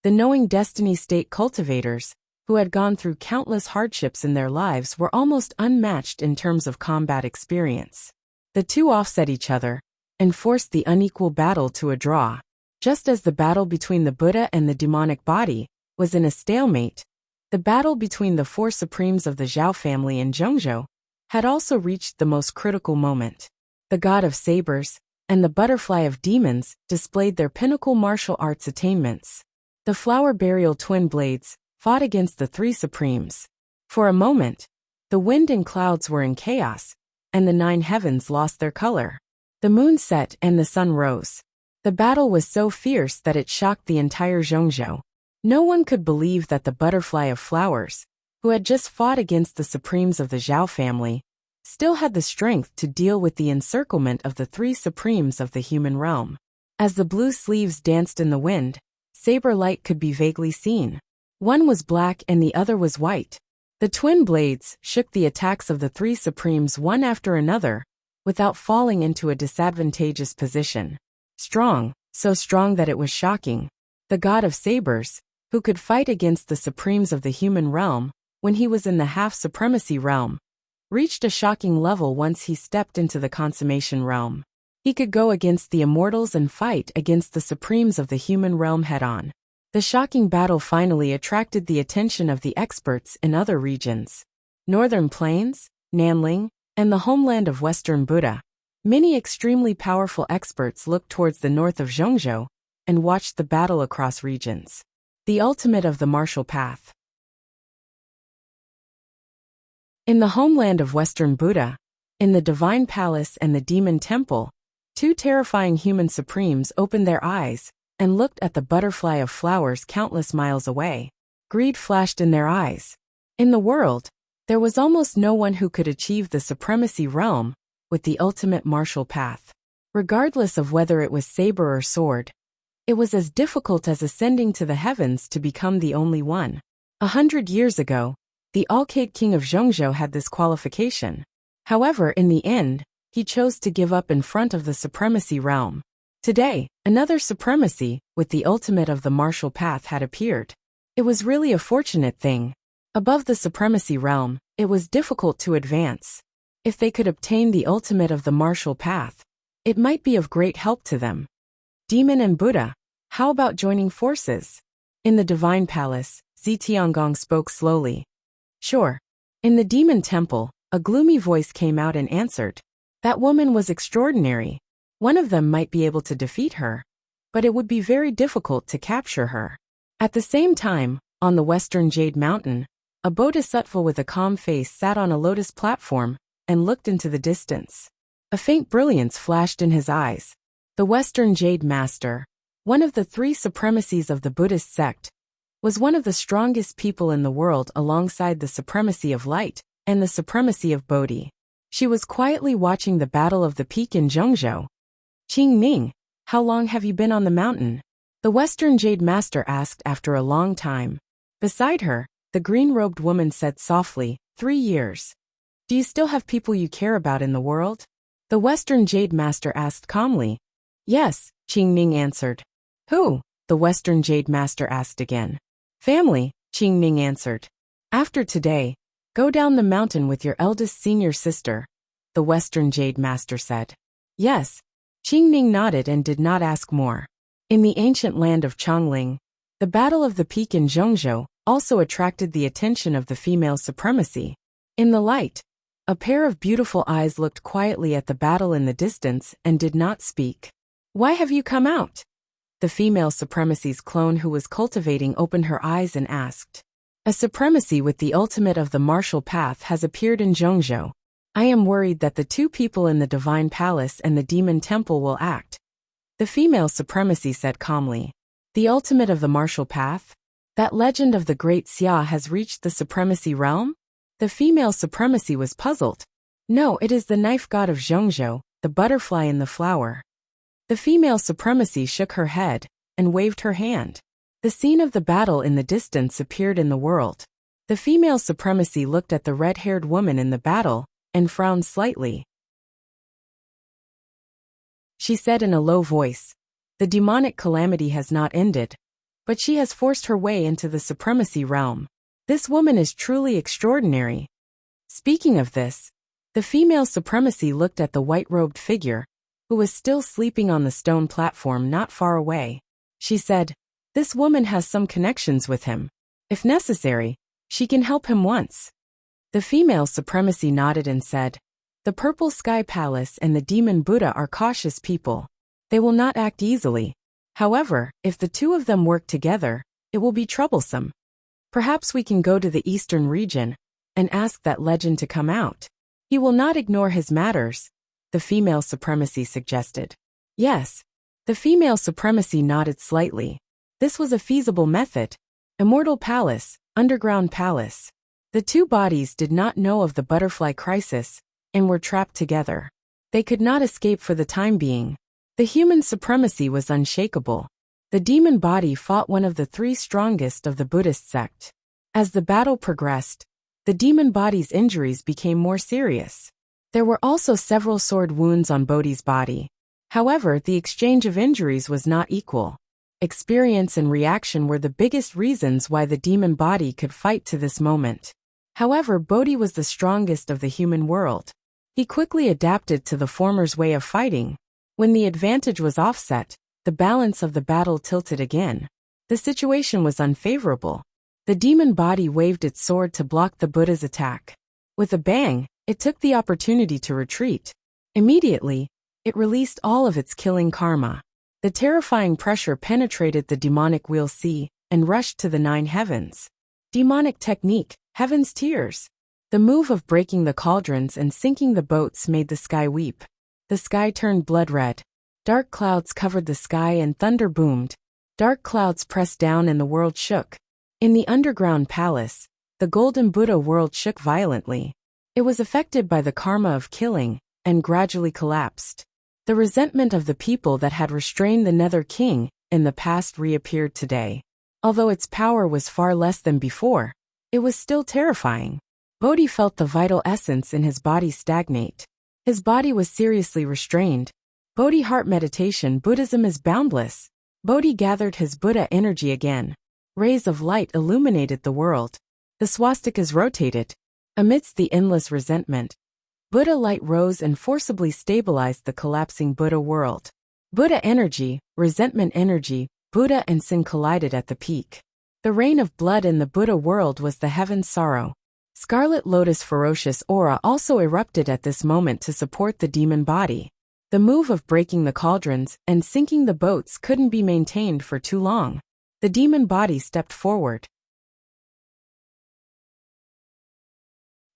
the knowing destiny state cultivators, who had gone through countless hardships in their lives, were almost unmatched in terms of combat experience. The two offset each other and forced the unequal battle to a draw. Just as the battle between the Buddha and the demonic body was in a stalemate, the battle between the four supremes of the Zhao family in Zhongzhou had also reached the most critical moment. The god of sabers and the butterfly of demons displayed their pinnacle martial arts attainments. The flower burial twin blades fought against the three supremes. For a moment, the wind and clouds were in chaos, and the nine heavens lost their color. The moon set and the sun rose. The battle was so fierce that it shocked the entire Zhongzhou. No one could believe that the butterfly of flowers, who had just fought against the supremes of the Zhao family, still had the strength to deal with the encirclement of the three supremes of the human realm. As the blue sleeves danced in the wind, saber light could be vaguely seen. One was black and the other was white. The twin blades shook the attacks of the three supremes one after another, without falling into a disadvantageous position. Strong, so strong that it was shocking. The god of sabers, who could fight against the supremes of the human realm when he was in the half-supremacy realm, reached a shocking level once he stepped into the consummation realm. He could go against the immortals and fight against the supremes of the human realm head-on. The shocking battle finally attracted the attention of the experts in other regions. Northern Plains, Nanling, and the homeland of Western Buddha. Many extremely powerful experts looked towards the north of Zhongzhou and watched the battle across regions. The ultimate of the martial path. In the homeland of Western Buddha, in the Divine Palace and the Demon Temple, two terrifying human supremes opened their eyes and looked at the butterfly of flowers countless miles away. Greed flashed in their eyes. In the world, there was almost no one who could achieve the supremacy realm with the ultimate martial path. Regardless of whether it was saber or sword, it was as difficult as ascending to the heavens to become the only one. 100 years ago, the Alcade King of Zhongzhou had this qualification. However, in the end, he chose to give up in front of the supremacy realm. Today, another supremacy, with the ultimate of the martial path, had appeared. It was really a fortunate thing. Above the supremacy realm, it was difficult to advance. If they could obtain the ultimate of the martial path, it might be of great help to them. Demon and Buddha, how about joining forces? In the Divine Palace, Zitiangong spoke slowly. Sure. In the Demon Temple, a gloomy voice came out and answered. That woman was extraordinary. One of them might be able to defeat her, but it would be very difficult to capture her. At the same time, on the Western Jade Mountain, a bodhisattva with a calm face sat on a lotus platform and looked into the distance. A faint brilliance flashed in his eyes. The Western Jade Master, one of the three supremacies of the Buddhist sect, was one of the strongest people in the world alongside the supremacy of light and the supremacy of Bodhi. She was quietly watching the battle of the peak in Zhongzhou. Qing Ning, how long have you been on the mountain? The Western Jade Master asked after a long time. Beside her, the green-robed woman said softly, 3 years. Do you still have people you care about in the world? The Western Jade Master asked calmly. Yes, Qing Ning answered. Who? The Western Jade Master asked again. Family, Qing Ning answered. After today, go down the mountain with your eldest senior sister, the Western Jade Master said. Yes. Qing Ning nodded and did not ask more. In the ancient land of Chongling, the Battle of the Peak in Zhongzhou also attracted the attention of the female supremacy. In the light, A pair of beautiful eyes looked quietly at the battle in the distance and did not speak. Why have you come out? The female supremacy's clone who was cultivating opened her eyes and asked. A supremacy with the ultimate of the martial path has appeared in Zhongzhou. I am worried that the two people in the Divine Palace and the Demon Temple will act. The female supremacy said calmly. The ultimate of the martial path? That legend of the great Xia has reached the supremacy realm? The female supremacy was puzzled. No, it is the knife god of Zhongzhou, the butterfly in the flower. The female supremacy shook her head and waved her hand. The scene of the battle in the distance appeared in the world. The female supremacy looked at the red-haired woman in the battle and frowned slightly. She said in a low voice, the demonic calamity has not ended, but she has forced her way into the supremacy realm. This woman is truly extraordinary. Speaking of this, the female supremacy looked at the white-robed figure, who was still sleeping on the stone platform not far away. She said, this woman has some connections with him. If necessary, she can help him once. The female supremacy nodded and said, the Purple Sky Palace and the Demon Buddha are cautious people. They will not act easily. However, if the two of them work together, it will be troublesome. Perhaps we can go to the eastern region and ask that legend to come out. He will not ignore his matters, the female supremacy suggested. Yes. The female supremacy nodded slightly. This was a feasible method. Immortal Palace, Underground Palace. The two bodies did not know of the butterfly crisis and were trapped together. They could not escape for the time being. The human supremacy was unshakable. The demon body fought one of the three strongest of the Buddhist sect. As the battle progressed, the demon body's injuries became more serious. There were also several sword wounds on Bodhi's body. However, the exchange of injuries was not equal. Experience and reaction were the biggest reasons why the demon body could fight to this moment. However, Bodhi was the strongest of the human world. He quickly adapted to the former's way of fighting. When the advantage was offset, the balance of the battle tilted again. The situation was unfavorable. The demon body waved its sword to block the Buddha's attack. With a bang, it took the opportunity to retreat. Immediately, it released all of its killing karma. The terrifying pressure penetrated the demonic wheel sea and rushed to the 9 heavens. Demonic technique, heaven's tears. The move of breaking the cauldrons and sinking the boats made the sky weep. The sky turned blood red. Dark clouds covered the sky and thunder boomed. Dark clouds pressed down and the world shook. In the underground palace, the golden Buddha world shook violently. It was affected by the karma of killing and gradually collapsed. The resentment of the people that had restrained the Nether King in the past reappeared today. Although its power was far less than before, it was still terrifying. Bodhi felt the vital essence in his body stagnate. His body was seriously restrained. Bodhi heart meditation Buddhism is boundless. Bodhi gathered his Buddha energy again. Rays of light illuminated the world. The swastikas rotated. Amidst the endless resentment, Buddha light rose and forcibly stabilized the collapsing Buddha world. Buddha energy, resentment energy, Buddha and sin collided at the peak. The rain of blood in the Buddha world was the heaven's sorrow. Scarlet Lotus ferocious aura also erupted at this moment to support the demon body. The move of breaking the cauldrons and sinking the boats couldn't be maintained for too long. The demon body stepped forward.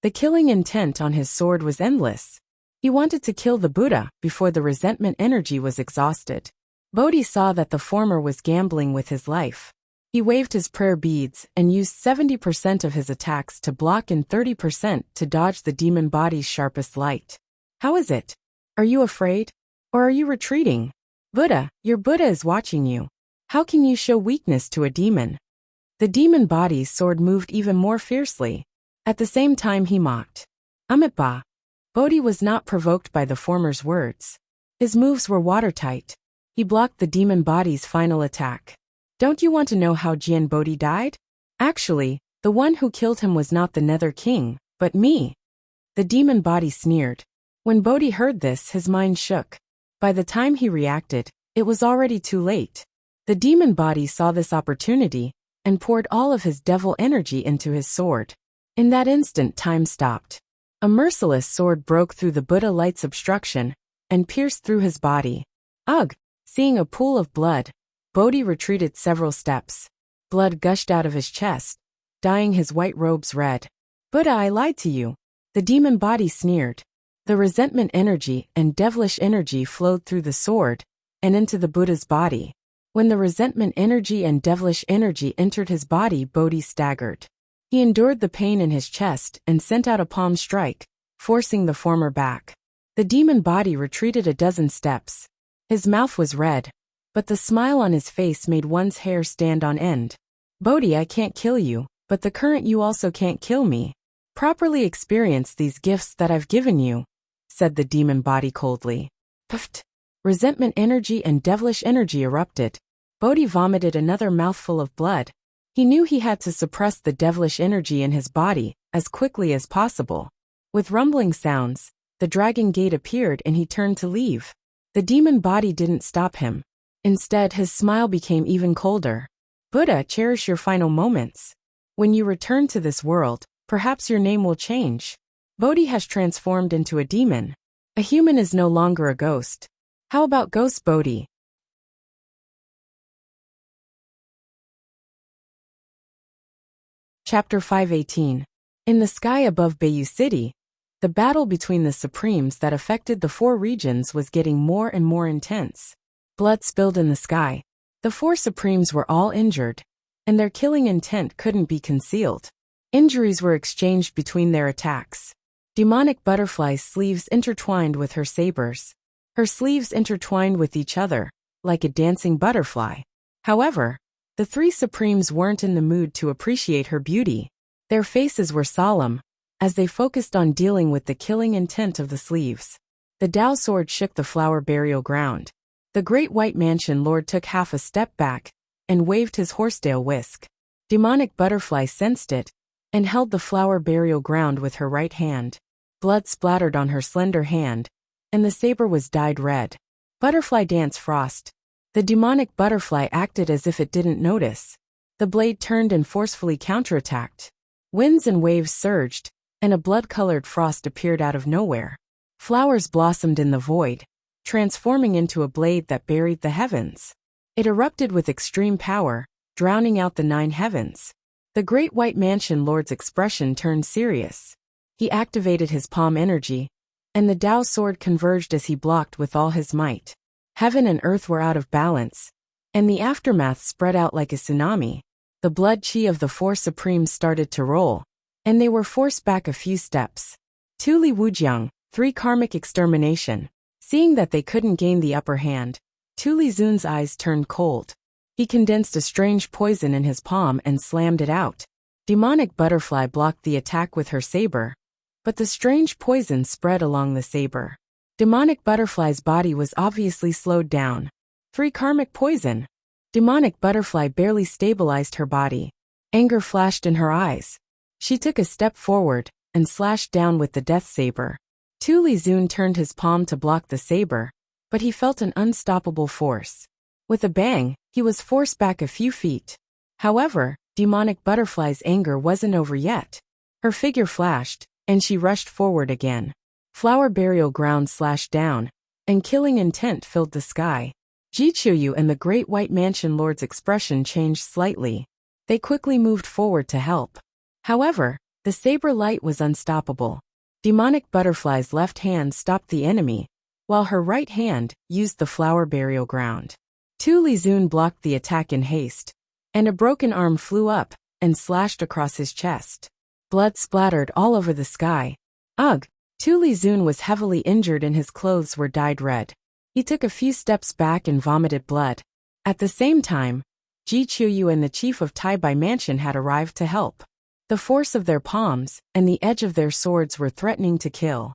The killing intent on his sword was endless. He wanted to kill the Buddha before the resentment energy was exhausted. Bodhi saw that the former was gambling with his life. He waved his prayer beads and used 70% of his attacks to block and 30% to dodge the demon body's sharpest light. How is it? Are you afraid? Or are you retreating? Buddha, your Buddha is watching you. How can you show weakness to a demon? The demon body's sword moved even more fiercely. At the same time he mocked. Amitabha. Bodhi was not provoked by the former's words. His moves were watertight. He blocked the demon body's final attack. Don't you want to know how Jian Bodhi died? Actually, the one who killed him was not the Nether King, but me. The demon body sneered. When Bodhi heard this, his mind shook. By the time he reacted, it was already too late. The demon body saw this opportunity and poured all of his devil energy into his sword. In that instant, time stopped. A merciless sword broke through the Buddha light's obstruction and pierced through his body. Ugh! Seeing a pool of blood, Bodhi retreated several steps. Blood gushed out of his chest, dyeing his white robes red. Buddha, I lied to you. The demon body sneered. The resentment energy and devilish energy flowed through the sword and into the Buddha's body. When the resentment energy and devilish energy entered his body, Bodhi staggered. He endured the pain in his chest and sent out a palm strike, forcing the former back. The demon body retreated a dozen steps. His mouth was red, but the smile on his face made one's hair stand on end. Bodhi, I can't kill you, but the current you also can't kill me. Properly experience these gifts that I've given you, said the demon body coldly. Puffed. Resentment energy and devilish energy erupted. Bodhi vomited another mouthful of blood. He knew he had to suppress the devilish energy in his body as quickly as possible. With rumbling sounds, the dragon gate appeared and he turned to leave. The demon body didn't stop him. Instead, his smile became even colder. Buddha, cherish your final moments. When you return to this world, perhaps your name will change. Bodhi has transformed into a demon. A human is no longer a ghost. How about Ghost Bodhi? Chapter 518. In the sky above Bayou City, the battle between the Supremes that affected the 4 regions was getting more and more intense. Blood spilled in the sky. The 4 Supremes were all injured, and their killing intent couldn't be concealed. Injuries were exchanged between their attacks. Demonic Butterfly's sleeves intertwined with her sabers. Her sleeves intertwined with each other, like a dancing butterfly. However, the 3 Supremes weren't in the mood to appreciate her beauty. Their faces were solemn, as they focused on dealing with the killing intent of the sleeves. The Tao sword shook the flower burial ground. The great white mansion lord took half a step back and waved his horsetail whisk. Demonic Butterfly sensed it and held the flower burial ground with her right hand. Blood splattered on her slender hand, and the saber was dyed red. Butterfly Dance Frost. The demonic butterfly acted as if it didn't notice. The blade turned and forcefully counterattacked. Winds and waves surged, and a blood-colored frost appeared out of nowhere. Flowers blossomed in the void, transforming into a blade that buried the heavens. It erupted with extreme power, drowning out the 9 heavens. The great white mansion lord's expression turned serious. He activated his palm energy, and the Tao sword converged as he blocked with all his might. Heaven and earth were out of balance, and the aftermath spread out like a tsunami. The blood chi of the 4 Supremes started to roll, and they were forced back a few steps. Tuli Wujiang, 3 Karmic Extermination. Seeing that they couldn't gain the upper hand, Tuli Zun's eyes turned cold. He condensed a strange poison in his palm and slammed it out. Demonic Butterfly blocked the attack with her saber, but the strange poison spread along the saber. Demonic Butterfly's body was obviously slowed down. 3 Karmic Poison. Demonic Butterfly barely stabilized her body. Anger flashed in her eyes. She took a step forward and slashed down with the death saber. Tuli Zun turned his palm to block the saber, but he felt an unstoppable force. With a bang, he was forced back a few feet. However, Demonic Butterfly's anger wasn't over yet. Her figure flashed, and she rushed forward again. Flower burial ground slashed down, and killing intent filled the sky. Jichuyu and the great white mansion lord's expression changed slightly. They quickly moved forward to help. However, the saber light was unstoppable. Demonic Butterfly's left hand stopped the enemy, while her right hand used the flower burial ground. Tuli Zun blocked the attack in haste, and a broken arm flew up and slashed across his chest. Blood splattered all over the sky. Ugh! Tuli Zun was heavily injured and his clothes were dyed red. He took a few steps back and vomited blood. At the same time, Ji Chuyu and the chief of Taibai Mansion had arrived to help. The force of their palms and the edge of their swords were threatening to kill.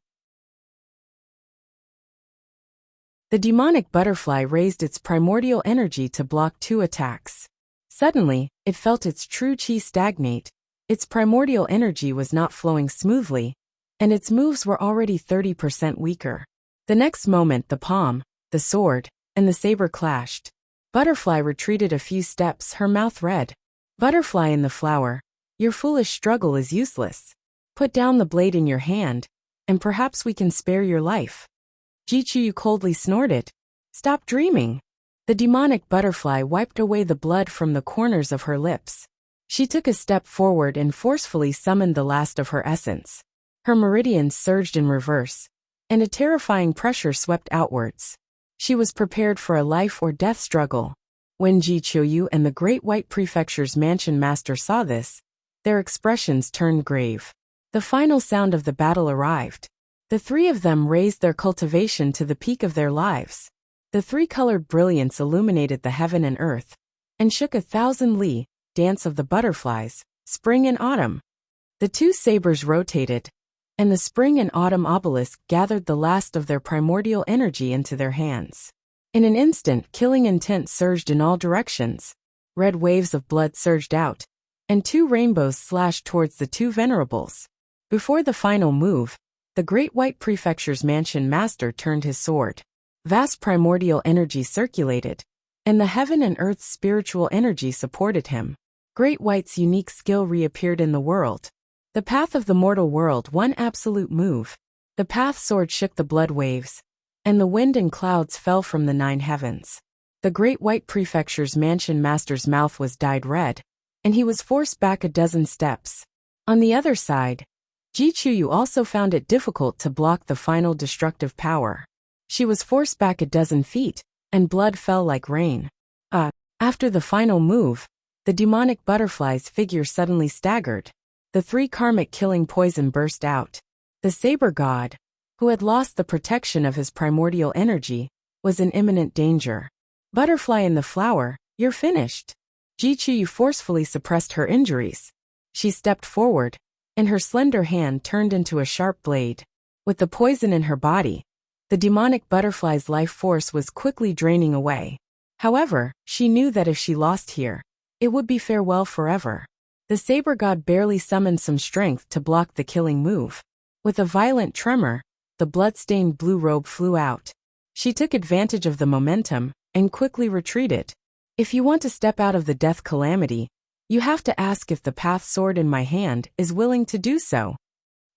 The demonic butterfly raised its primordial energy to block 2 attacks. Suddenly, it felt its true chi stagnate. Its primordial energy was not flowing smoothly, and its moves were already 30% weaker. The next moment the palm, the sword, and the saber clashed. Butterfly retreated a few steps, her mouth red. Butterfly in the flower, your foolish struggle is useless. Put down the blade in your hand, and perhaps we can spare your life. Jichuyu coldly snorted. Stop dreaming. The demonic butterfly wiped away the blood from the corners of her lips. She took a step forward and forcefully summoned the last of her essence. Her meridians surged in reverse, and a terrifying pressure swept outwards. She was prepared for a life-or-death struggle. When Jichuyu and the Great White Prefecture's mansion master saw this, their expressions turned grave. The final sound of the battle arrived. The three of them raised their cultivation to the peak of their lives. The three-colored brilliance illuminated the heaven and earth, and shook 1,000 li, dance of the butterflies, spring and autumn. The two sabers rotated, and the spring and autumn obelisk gathered the last of their primordial energy into their hands. In an instant, killing intent surged in all directions. Red waves of blood surged out, and two rainbows slashed towards the two venerables. Before the final move, the Great White Prefecture's mansion master turned his sword. Vast primordial energy circulated, and the heaven and earth's spiritual energy supported him. Great White's unique skill reappeared in the world. The path of the mortal world, one absolute move. The path sword shook the blood waves, and the wind and clouds fell from the 9 heavens. The Great White Prefecture's mansion master's mouth was dyed red, and he was forced back a dozen steps. On the other side, Jichuyu also found it difficult to block the final destructive power. She was forced back a dozen feet, and blood fell like rain. After the final move, the demonic butterfly's figure suddenly staggered. The 3 karmic killing poison burst out. The saber god, who had lost the protection of his primordial energy, was in imminent danger. Butterfly in the flower, you're finished. Jichuyu forcefully suppressed her injuries. She stepped forward, and her slender hand turned into a sharp blade. With the poison in her body, the demonic butterfly's life force was quickly draining away. However, she knew that if she lost here, it would be farewell forever. The saber god barely summoned some strength to block the killing move. With a violent tremor, the blood-stained blue robe flew out. She took advantage of the momentum and quickly retreated. If you want to step out of the death calamity, you have to ask if the path sword in my hand is willing to do so.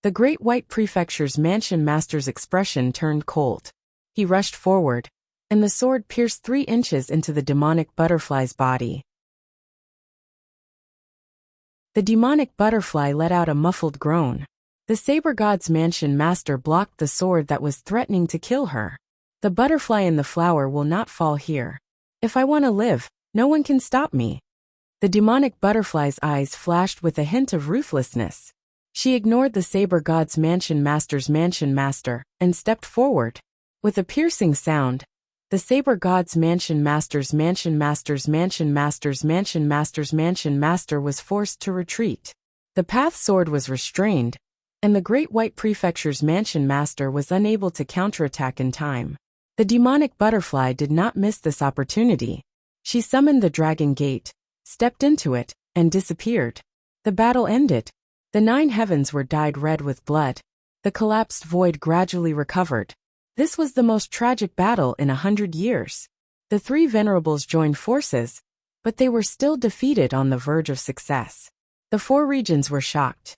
The Great White Prefecture's mansion master's expression turned cold. He rushed forward, and the sword pierced 3 inches into the demonic butterfly's body. The demonic butterfly let out a muffled groan. The saber god's mansion master blocked the sword that was threatening to kill her. The butterfly in the flower will not fall here. If I want to live, no one can stop me. The demonic butterfly's eyes flashed with a hint of ruthlessness. She ignored the saber god's mansion master and stepped forward. With a piercing sound, the saber god's mansion master was forced to retreat. The path sword was restrained, and the Great White Prefecture's mansion master was unable to counterattack in time. The demonic butterfly did not miss this opportunity. She summoned the dragon gate, stepped into it, and disappeared. The battle ended. The 9 heavens were dyed red with blood. The collapsed void gradually recovered. This was the most tragic battle in 100 years. The 3 venerables joined forces, but they were still defeated on the verge of success. The 4 regions were shocked.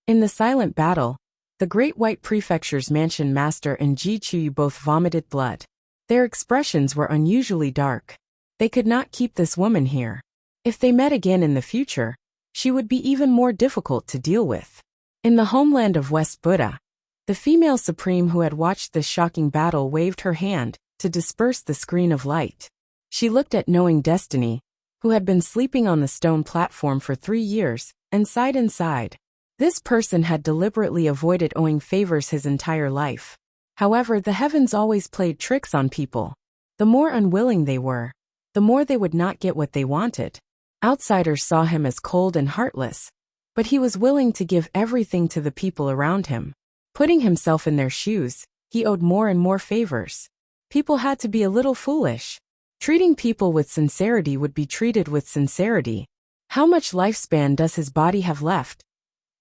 In the silent battle, the Great White Prefecture's mansion master and Jichuyu both vomited blood. Their expressions were unusually dark. They could not keep this woman here. If they met again in the future, she would be even more difficult to deal with. In the homeland of West Buddha, the female supreme who had watched this shocking battle waved her hand to disperse the screen of light. She looked at Knowing Destiny, who had been sleeping on the stone platform for 3 years, and sighed inside. This person had deliberately avoided owing favors his entire life. However, the heavens always played tricks on people. The more unwilling they were, the more they would not get what they wanted. Outsiders saw him as cold and heartless, but he was willing to give everything to the people around him. Putting himself in their shoes, he owed more and more favors. People had to be a little foolish. Treating people with sincerity would be treated with sincerity. How much lifespan does his body have left?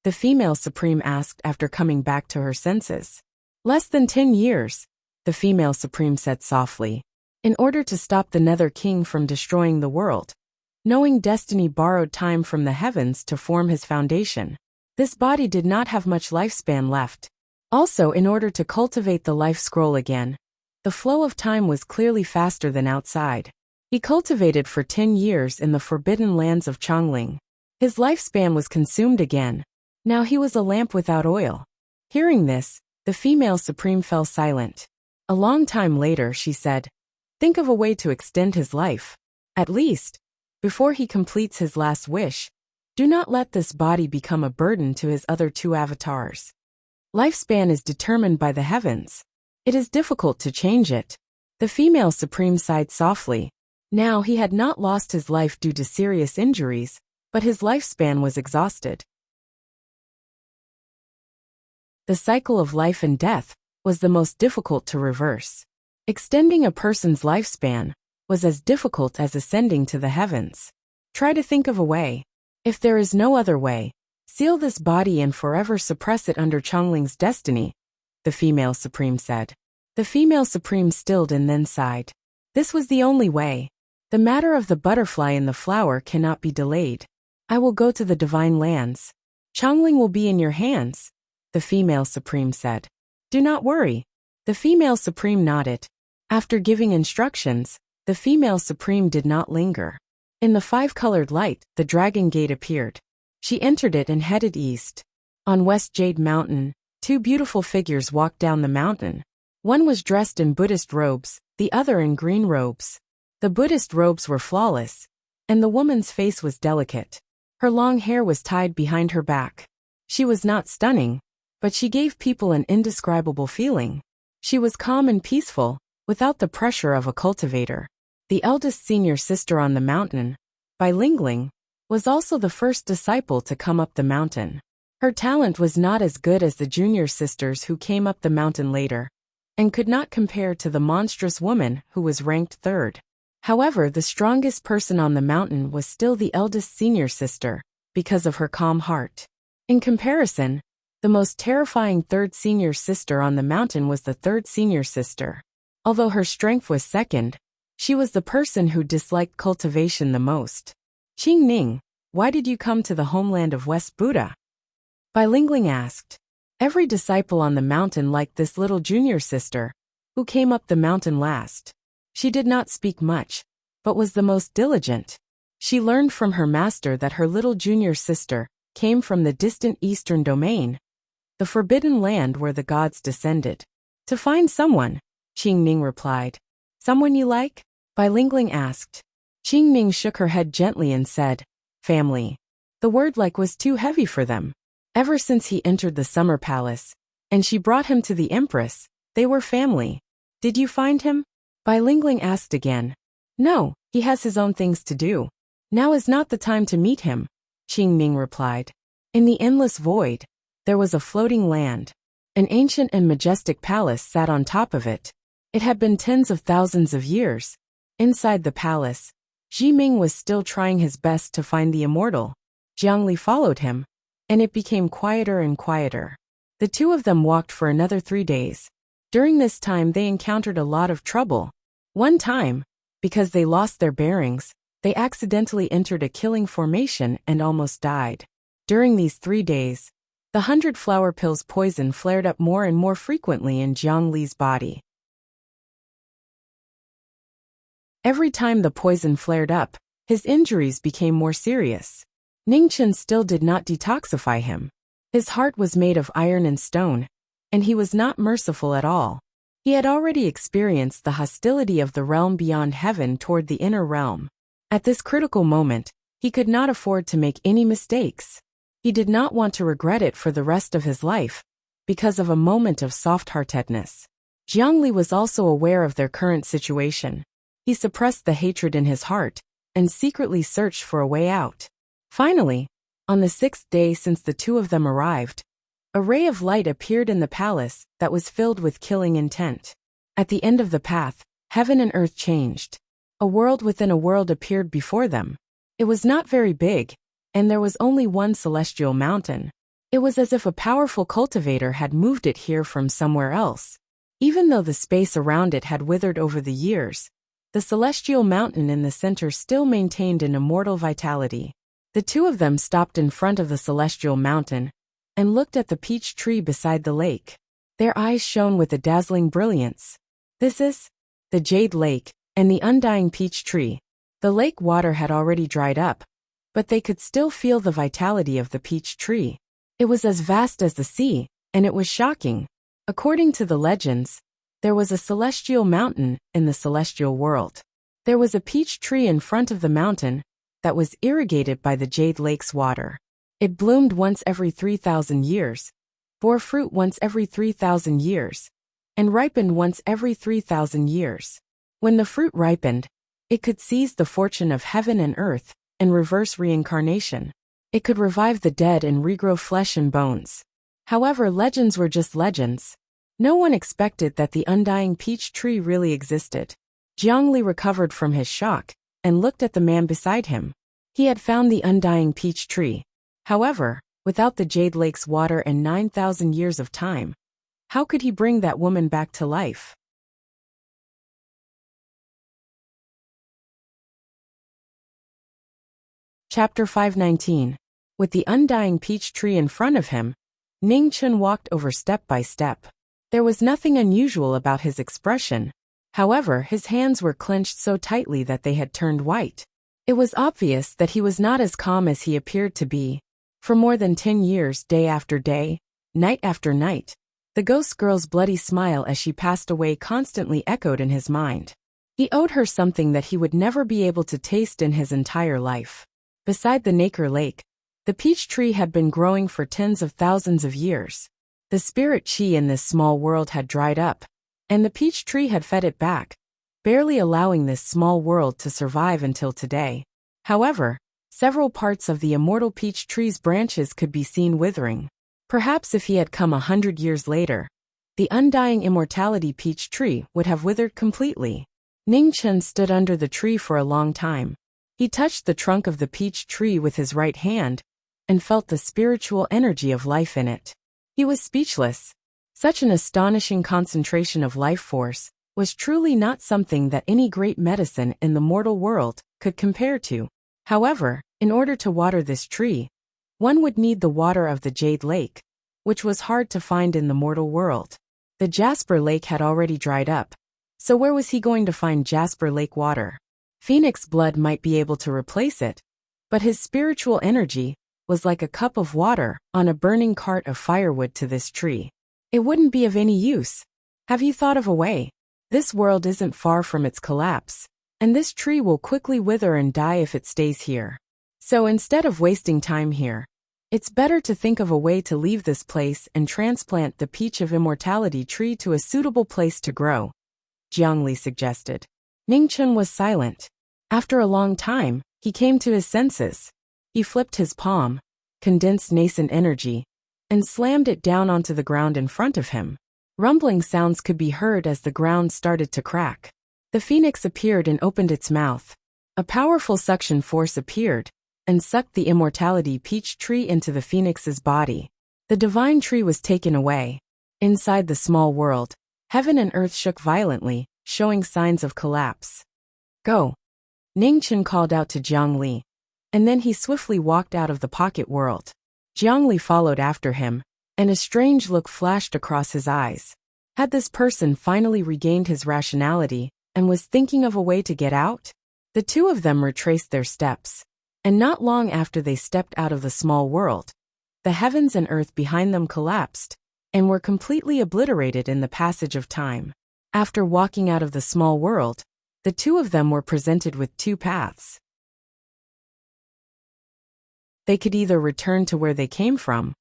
The female supreme asked after coming back to her senses. Less than 10 years, the female supreme said softly. In order to stop the Nether King from destroying the world, Knowing Destiny borrowed time from the heavens to form his foundation. This body did not have much lifespan left. Also, in order to cultivate the life scroll again, the flow of time was clearly faster than outside. He cultivated for 10 years in the forbidden lands of Chongling. His lifespan was consumed again. Now he was a lamp without oil. Hearing this, the female supreme fell silent. A long time later, she said, "Think of a way to extend his life. At least, before he completes his last wish, do not let this body become a burden to his other two avatars. Lifespan is determined by the heavens. It is difficult to change it." The female supreme sighed softly. Now he had not lost his life due to serious injuries, but his lifespan was exhausted. The cycle of life and death was the most difficult to reverse. Extending a person's lifespan was as difficult as ascending to the heavens. Try to think of a way. If there is no other way, seal this body and forever suppress it under Chongling's destiny, the female supreme said. The female supreme stilled and then sighed. This was the only way. The matter of the butterfly in the flower cannot be delayed. I will go to the divine lands. Chongling will be in your hands, the female supreme said. Do not worry. The female supreme nodded. After giving instructions, the female supreme did not linger. In the five-colored light, the dragon gate appeared. She entered it and headed east. On West Jade Mountain, two beautiful figures walked down the mountain. One was dressed in Buddhist robes, the other in green robes. The Buddhist robes were flawless, and the woman's face was delicate. Her long hair was tied behind her back. She was not stunning, but she gave people an indescribable feeling. She was calm and peaceful, without the pressure of a cultivator. The eldest senior sister on the mountain, Bai Lingling, was also the first disciple to come up the mountain. Her talent was not as good as the junior sisters who came up the mountain later, and could not compare to the monstrous woman who was ranked third. However, the strongest person on the mountain was still the eldest senior sister, because of her calm heart. In comparison, the most terrifying third senior sister on the mountain was the third senior sister. Although her strength was second, she was the person who disliked cultivation the most. Qing Ning, why did you come to the homeland of West Buddha? Bai Lingling asked. Every disciple on the mountain liked this little junior sister, who came up the mountain last. She did not speak much, but was the most diligent. She learned from her master that her little junior sister came from the distant eastern domain, the forbidden land where the gods descended. To find someone, Qing Ning replied. Someone you like? Bai Lingling asked. Qing Ning shook her head gently and said, family. The word like was too heavy for them. Ever since he entered the summer palace, and she brought him to the empress, they were family. Did you find him? Bai Lingling asked again. No, he has his own things to do. Now is not the time to meet him, Qing Ning replied. In the endless void, there was a floating land. An ancient and majestic palace sat on top of it. It had been tens of thousands of years. Inside the palace, Ji Ming was still trying his best to find the immortal. Jiangli followed him, and it became quieter and quieter. The two of them walked for another 3 days. During this time they encountered a lot of trouble. One time, because they lost their bearings, they accidentally entered a killing formation and almost died. During these 3 days, the 100 flower pills poison flared up more and more frequently in Jiang Li's body. Every time the poison flared up, his injuries became more serious. Ningchen still did not detoxify him. His heart was made of iron and stone, and he was not merciful at all. He had already experienced the hostility of the realm beyond heaven toward the inner realm. At this critical moment, he could not afford to make any mistakes. He did not want to regret it for the rest of his life, because of a moment of soft-heartedness. Jiangli was also aware of their current situation. He suppressed the hatred in his heart, and secretly searched for a way out. Finally, on the 6th day since the two of them arrived, a ray of light appeared in the palace that was filled with killing intent. At the end of the path, heaven and earth changed. A world within a world appeared before them. It was not very big, and there was only one celestial mountain. It was as if a powerful cultivator had moved it here from somewhere else. Even though the space around it had withered over the years, the celestial mountain in the center still maintained an immortal vitality. The two of them stopped in front of the celestial mountain and looked at the peach tree beside the lake. Their eyes shone with a dazzling brilliance. This is the Jade Lake and the undying peach tree. The lake water had already dried up, but they could still feel the vitality of the peach tree. It was as vast as the sea, and it was shocking. According to the legends, there was a celestial mountain in the celestial world. There was a peach tree in front of the mountain that was irrigated by the Jade Lake's water. It bloomed once every 3,000 years, bore fruit once every 3,000 years, and ripened once every 3,000 years. When the fruit ripened, it could seize the fortune of heaven and earth and reverse reincarnation. It could revive the dead and regrow flesh and bones. However, legends were just legends. No one expected that the undying peach tree really existed. Jiangli recovered from his shock and looked at the man beside him. He had found the undying peach tree. However, without the Jade Lake's water and 9,000 years of time, how could he bring that woman back to life? Chapter 519. With the undying peach tree in front of him, Ning Chun walked over step by step. There was nothing unusual about his expression. However, his hands were clenched so tightly that they had turned white. It was obvious that he was not as calm as he appeared to be. For more than 10 years, day after day, night after night, the ghost girl's bloody smile as she passed away constantly echoed in his mind. He owed her something that he would never be able to taste in his entire life. Beside the Nacre Lake, the peach tree had been growing for tens of thousands of years. The spirit chi in this small world had dried up, and the peach tree had fed it back, barely allowing this small world to survive until today. However, several parts of the immortal peach tree's branches could be seen withering. Perhaps if he had come 100 years later, the undying immortality peach tree would have withered completely. Ning Chun stood under the tree for a long time. He touched the trunk of the peach tree with his right hand and felt the spiritual energy of life in it. He was speechless. Such an astonishing concentration of life force was truly not something that any great medicine in the mortal world could compare to. However, in order to water this tree, one would need the water of the Jade Lake, which was hard to find in the mortal world. The Jasper Lake had already dried up, so where was he going to find Jasper Lake water? Phoenix blood might be able to replace it, but his spiritual energy was like a cup of water on a burning cart of firewood to this tree. It wouldn't be of any use. Have you thought of a way? This world isn't far from its collapse, and this tree will quickly wither and die if it stays here. So instead of wasting time here, it's better to think of a way to leave this place and transplant the peach of immortality tree to a suitable place to grow, Jiangli suggested. Ning Chun was silent. After a long time, he came to his senses. He flipped his palm, condensed nascent energy, and slammed it down onto the ground in front of him. Rumbling sounds could be heard as the ground started to crack. The phoenix appeared and opened its mouth. A powerful suction force appeared and sucked the immortality peach tree into the phoenix's body. The divine tree was taken away. Inside the small world, heaven and earth shook violently, showing signs of collapse. Go! Ning Chun called out to Jiangli, and then he swiftly walked out of the pocket world. Jiangli followed after him, and a strange look flashed across his eyes. Had this person finally regained his rationality and was thinking of a way to get out? The two of them retraced their steps, and not long after they stepped out of the small world, the heavens and earth behind them collapsed and were completely obliterated in the passage of time. After walking out of the small world, the two of them were presented with two paths. They could either return to where they came from,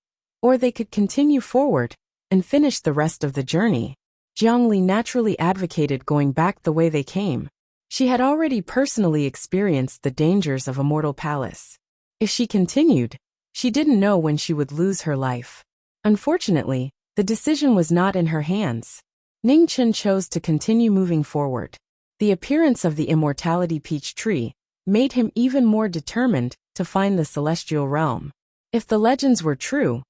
or they could continue forward and finish the rest of the journey. Jiangli naturally advocated going back the way they came. She had already personally experienced the dangers of a mortal palace. If she continued, she didn't know when she would lose her life. Unfortunately, the decision was not in her hands. Ning Chun chose to continue moving forward. The appearance of the immortality peach tree made him even more determined to find the celestial realm. If the legends were true,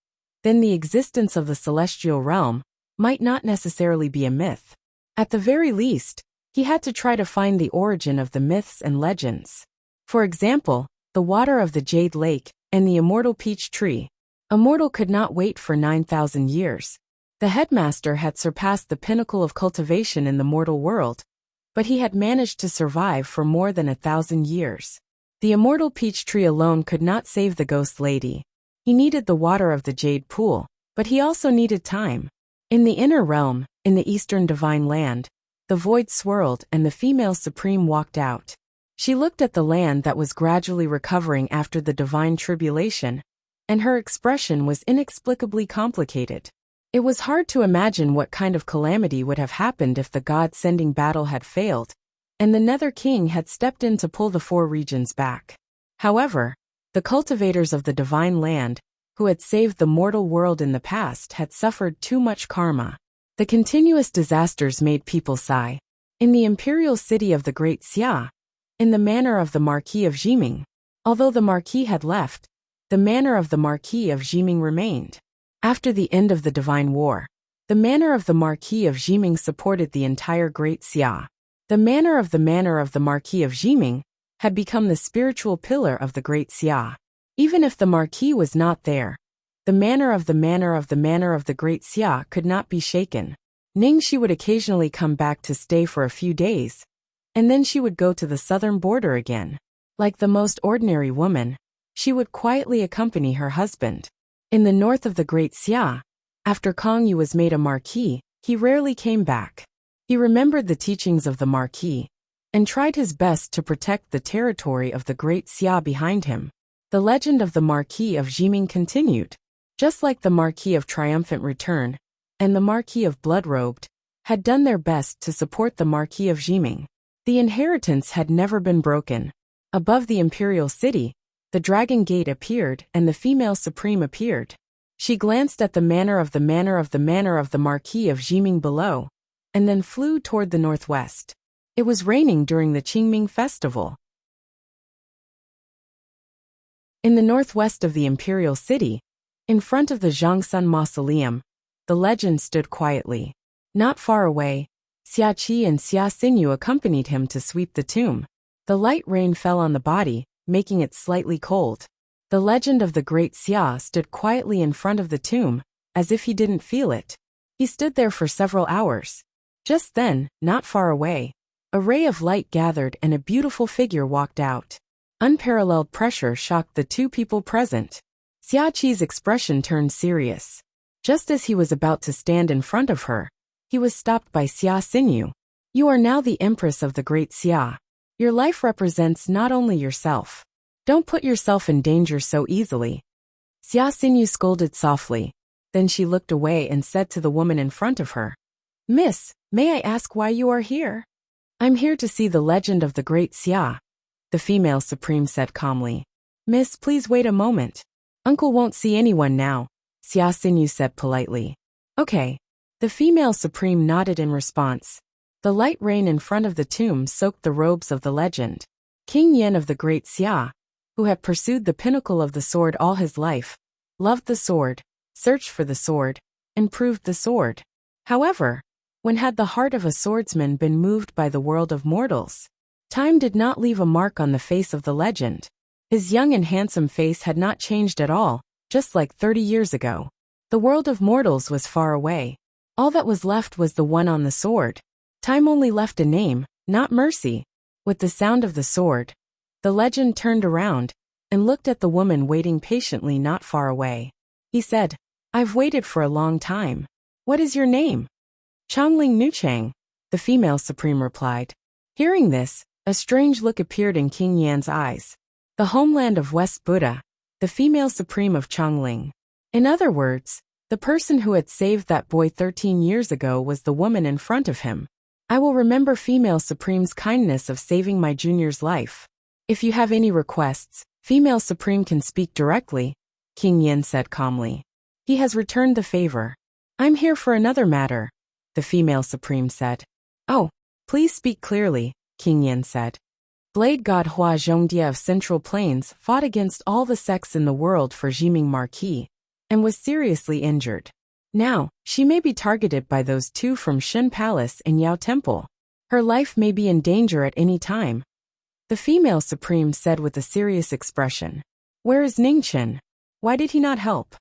then the existence of the celestial realm might not necessarily be a myth. At the very least, he had to try to find the origin of the myths and legends. For example, the water of the Jade Lake and the immortal peach tree. A mortal could not wait for 9,000 years. The headmaster had surpassed the pinnacle of cultivation in the mortal world, but he had managed to survive for more than 1,000 years. The immortal peach tree alone could not save the ghost lady. He needed the water of the jade pool, but he also needed time. In the inner realm, in the eastern divine land, the void swirled and the female supreme walked out. She looked at the land that was gradually recovering after the divine tribulation, and her expression was inexplicably complicated. It was hard to imagine what kind of calamity would have happened if the God-sending battle had failed, and the Nether King had stepped in to pull the four regions back. However, the cultivators of the divine land, who had saved the mortal world in the past, had suffered too much karma. The continuous disasters made people sigh. In the imperial city of the Great Xia, in the manor of the Marquis of Jiming, although the Marquis had left, the manor of the Marquis of Jiming remained. After the end of the Divine War, the manor of the Marquis of Jiming supported the entire Great Xia. The manor of the Marquis of Jiming had become the spiritual pillar of the Great Xia. Even if the Marquis was not there, the manor of the Great Xia could not be shaken. Ningxi would occasionally come back to stay for a few days, and then she would go to the southern border again. Like the most ordinary woman, she would quietly accompany her husband. In the north of the Great Xia, after Kong Yu was made a Marquis, he rarely came back. He remembered the teachings of the Marquis, and tried his best to protect the territory of the Great Xia behind him. The legend of the Marquis of Jiming continued. Just like the Marquis of Triumphant Return, and the Marquis of Blood-Robed, had done their best to support the Marquis of Jiming. The inheritance had never been broken. Above the imperial city, the dragon gate appeared and the female supreme appeared. She glanced at the manor of the Marquis of Jiming below, and then flew toward the northwest. It was raining during the Qingming festival. In the northwest of the imperial city, in front of the Zhangsun Mausoleum, the legend stood quietly. Not far away, Xia Qi and Xia Xinyu accompanied him to sweep the tomb. The light rain fell on the body, making it slightly cold. The legend of the Great Xia stood quietly in front of the tomb, as if he didn't feel it. He stood there for several hours. Just then, not far away, a ray of light gathered and a beautiful figure walked out. Unparalleled pressure shocked the two people present. Xia Qi's expression turned serious. Just as he was about to stand in front of her, he was stopped by Xia Xinyu. You are now the Empress of the Great Xia. Your life represents not only yourself. Don't put yourself in danger so easily. Xia Xinyu scolded softly. Then she looked away and said to the woman in front of her, Miss, may I ask why you are here? I'm here to see the legend of the Great Xia, the female supreme said calmly. Miss, please wait a moment. Uncle won't see anyone now, Xia Xinyu said politely. Okay. The female supreme nodded in response. The light rain in front of the tomb soaked the robes of the legend. King Yen of the Great Xia, who had pursued the pinnacle of the sword all his life, loved the sword, searched for the sword, and proved the sword. However, when had the heart of a swordsman been moved by the world of mortals? Time did not leave a mark on the face of the legend. His young and handsome face had not changed at all, just like 30 years ago. The world of mortals was far away. All that was left was the one on the sword. Time only left a name, not mercy. With the sound of the sword, the legend turned around and looked at the woman waiting patiently not far away. He said, I've waited for a long time. What is your name? Changling Nuchang, the female supreme replied. Hearing this, a strange look appeared in King Yan's eyes. The homeland of West Buddha, the female supreme of Changling. In other words, the person who had saved that boy 13 years ago was the woman in front of him. I will remember female supreme's kindness of saving my junior's life. If you have any requests, female supreme can speak directly, King Yen said calmly. He has returned the favor. I'm here for another matter, the female supreme said. Oh, please speak clearly, King Yen said. Blade god Hua Zhongdia of Central Plains fought against all the sects in the world for Jiming Marquis, and was seriously injured. Now, she may be targeted by those two from Shen Palace and Yao Temple. Her life may be in danger at any time. The female supreme said with a serious expression. Where is Ningchen? Why did he not help?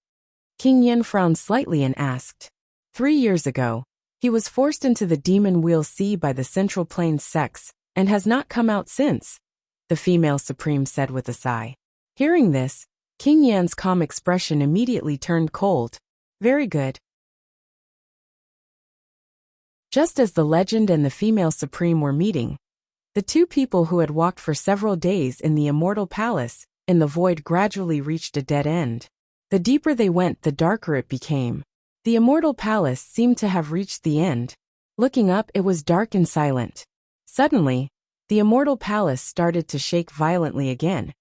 King Yen frowned slightly and asked. 3 years ago, he was forced into the Demon Wheel Sea by the Central Plains sects, and has not come out since, the female supreme said with a sigh. Hearing this, King Yan's calm expression immediately turned cold. Very good. Just as the legend and the female supreme were meeting, the two people who had walked for several days in the immortal palace, in the void, gradually reached a dead end. The deeper they went, the darker it became. The immortal palace seemed to have reached the end. Looking up, it was dark and silent. Suddenly, the immortal palace started to shake violently again,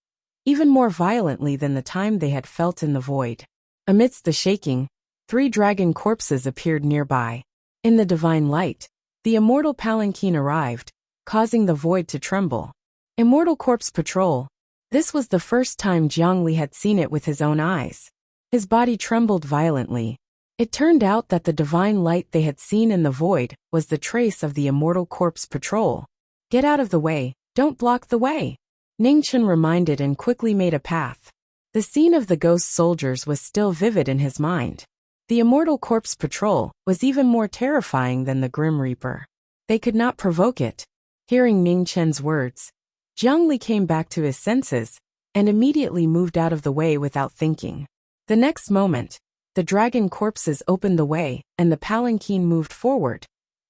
even more violently than the time they had felt in the void. Amidst the shaking, 3 dragon corpses appeared nearby. In the divine light, the immortal palanquin arrived, causing the void to tremble. Immortal Corpse Patrol. This was the first time Zhongli had seen it with his own eyes. His body trembled violently. It turned out that the divine light they had seen in the void was the trace of the Immortal Corpse Patrol. Get out of the way, don't block the way, Ningchen reminded and quickly made a path. The scene of the ghost soldiers was still vivid in his mind. The Immortal Corpse Patrol was even more terrifying than the Grim Reaper. They could not provoke it. Hearing Ning Chen's words, Zhongli came back to his senses and immediately moved out of the way without thinking. The next moment, the dragon corpses opened the way and the palanquin moved forward,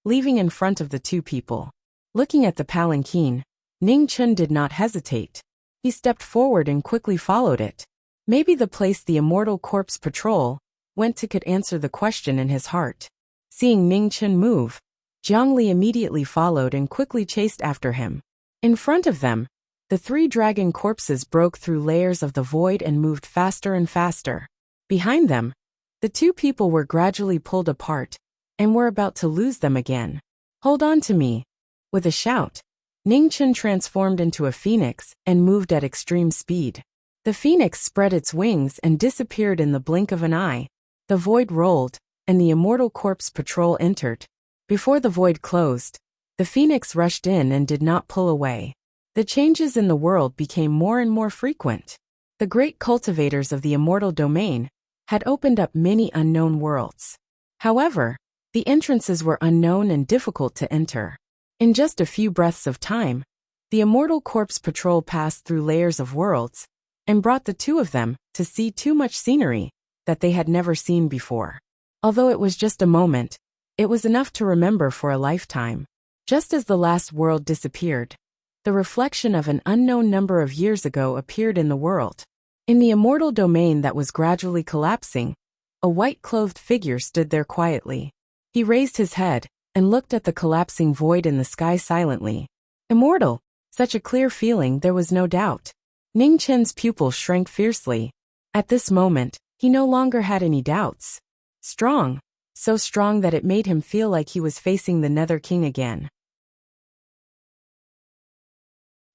leaving in front of the two people. Looking at the palanquin, Ning Chen did not hesitate. He stepped forward and quickly followed it. Maybe the place the Immortal Corpse Patrol went to could answer the question in his heart. Seeing Ning Chen move, Zhongli immediately followed and quickly chased after him. In front of them, the 3 dragon corpses broke through layers of the void and moved faster and faster. Behind them, the two people were gradually pulled apart and were about to lose them again. Hold on to me. With a shout, Ning Chen transformed into a phoenix and moved at extreme speed. The phoenix spread its wings and disappeared in the blink of an eye. The void rolled, and the Immortal Corpse Patrol entered. Before the void closed, the phoenix rushed in and did not pull away. The changes in the world became more and more frequent. The great cultivators of the immortal domain had opened up many unknown worlds. However, the entrances were unknown and difficult to enter. In just a few breaths of time, the Immortal Corpse Patrol passed through layers of worlds and brought the two of them to see too much scenery that they had never seen before. Although it was just a moment, it was enough to remember for a lifetime. Just as the last world disappeared, the reflection of an unknown number of years ago appeared in the world. In the immortal domain that was gradually collapsing, a white-clothed figure stood there quietly. He raised his head and looked at the collapsing void in the sky silently. Immortal, such a clear feeling, there was no doubt. Ning Chen's pupil shrank fiercely. At this moment, he no longer had any doubts. Strong, so strong that it made him feel like he was facing the Nether King again.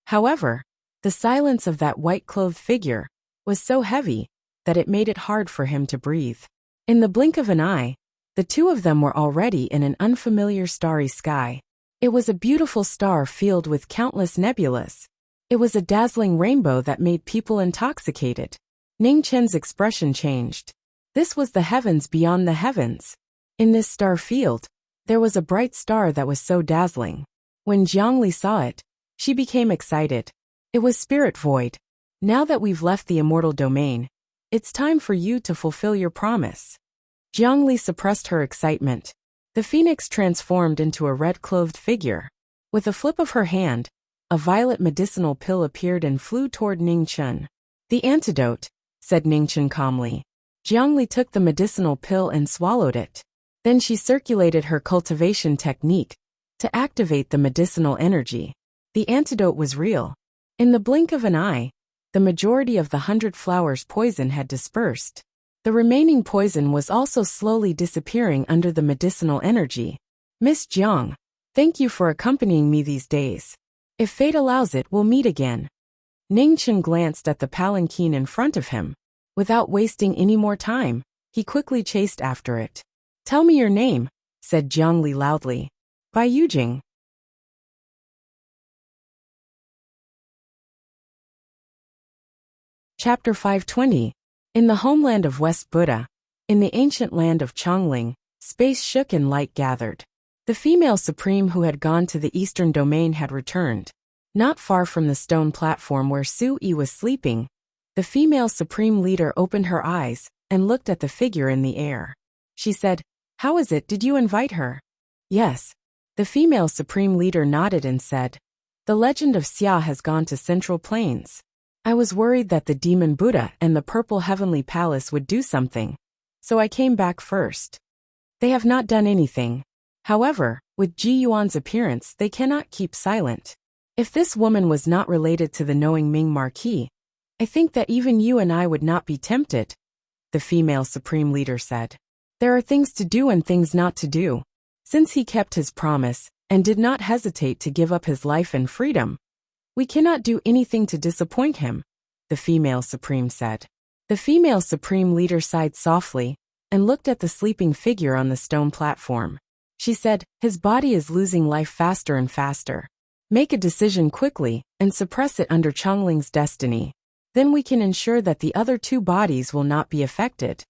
However, the silence of that white-clothed figure was so heavy that it made it hard for him to breathe. In the blink of an eye, the two of them were already in an unfamiliar starry sky. It was a beautiful star filled with countless nebulas. It was a dazzling rainbow that made people intoxicated. Ning Chen's expression changed. This was the heavens beyond the heavens. In this star field, there was a bright star that was so dazzling. When Zhongli saw it, she became excited. It was Spirit Void. Now that we've left the immortal domain, it's time for you to fulfill your promise. Zhongli suppressed her excitement. The phoenix transformed into a red-clothed figure. With a flip of her hand, a violet medicinal pill appeared and flew toward Ning Chen. The antidote, said Ning Chen calmly. Zhongli took the medicinal pill and swallowed it. Then she circulated her cultivation technique to activate the medicinal energy. The antidote was real. In the blink of an eye, the majority of the 100 flowers' poison had dispersed. The remaining poison was also slowly disappearing under the medicinal energy. Miss Jiang, thank you for accompanying me these days. If fate allows it, we'll meet again. Ning Chen glanced at the palanquin in front of him. Without wasting any more time, he quickly chased after it. Tell me your name, said Zhongli loudly. Bai Yujing. Chapter 520. In the homeland of West Buddha, in the ancient land of Chongling, Space shook and light gathered. The female supreme who had gone to the eastern domain had returned. Not far from the stone platform where Sui was sleeping, the female supreme leader opened her eyes and looked at the figure in the air. She said, "How is it? Did you invite her?" "Yes." The female supreme leader nodded and said, "The legend of Xia has gone to Central Plains. I was worried that the demon Buddha and the purple heavenly palace would do something, so I came back first. They have not done anything. However, with Ji Yuan's appearance, they cannot keep silent. If this woman was not related to the knowing Ming Marquis, I think that even you and I would not be tempted," the female supreme leader said. "There are things to do and things not to do. Since he kept his promise and did not hesitate to give up his life and freedom, we cannot do anything to disappoint him," the female supreme said. The female supreme leader sighed softly and looked at the sleeping figure on the stone platform. She said, "His body is losing life faster and faster. Make a decision quickly and suppress it under Changling's destiny. Then we can ensure that the other two bodies will not be affected."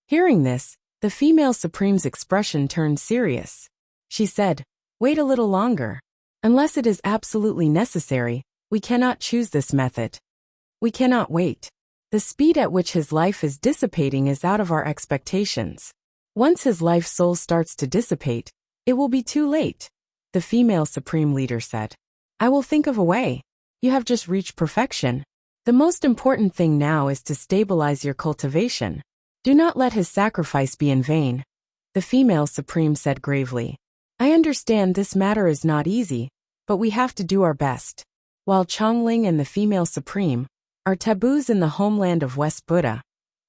Hearing this, the female supreme's expression turned serious. She said, "Wait a little longer. Unless it is absolutely necessary, we cannot choose this method. We cannot wait. The speed at which his life is dissipating is out of our expectations. Once his life soul starts to dissipate, it will be too late," the female supreme leader said. "I will think of a way. You have just reached perfection. The most important thing now is to stabilize your cultivation. Do not let his sacrifice be in vain," the female supreme said gravely. "I understand this matter is not easy, but we have to do our best. While Changling and the female supreme are taboos in the homeland of West Buddha,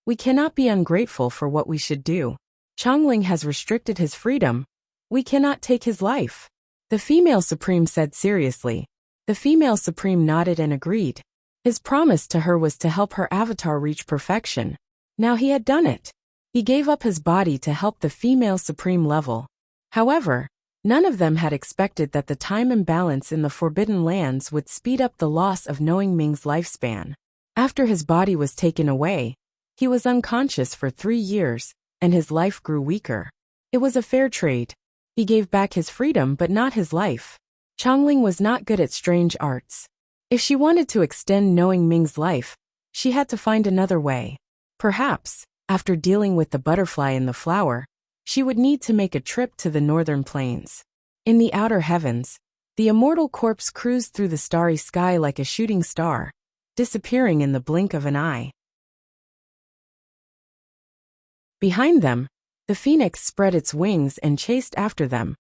we cannot be ungrateful for what we should do. Changling has restricted his freedom. We cannot take his life," the female supreme said seriously. The female supreme nodded and agreed. His promise to her was to help her avatar reach perfection. Now he had done it. He gave up his body to help the female supreme level. However, none of them had expected that the time imbalance in the Forbidden Lands would speed up the loss of knowing Ming's lifespan. After his body was taken away, he was unconscious for 3 years, and his life grew weaker. It was a fair trade. He gave back his freedom but not his life. Changling was not good at strange arts. If she wanted to extend knowing Ming's life, she had to find another way. Perhaps, after dealing with the butterfly in the flower, she would need to make a trip to the northern plains. In the outer heavens, the immortal corpse cruised through the starry sky like a shooting star, disappearing in the blink of an eye. Behind them, the phoenix spread its wings and chased after them,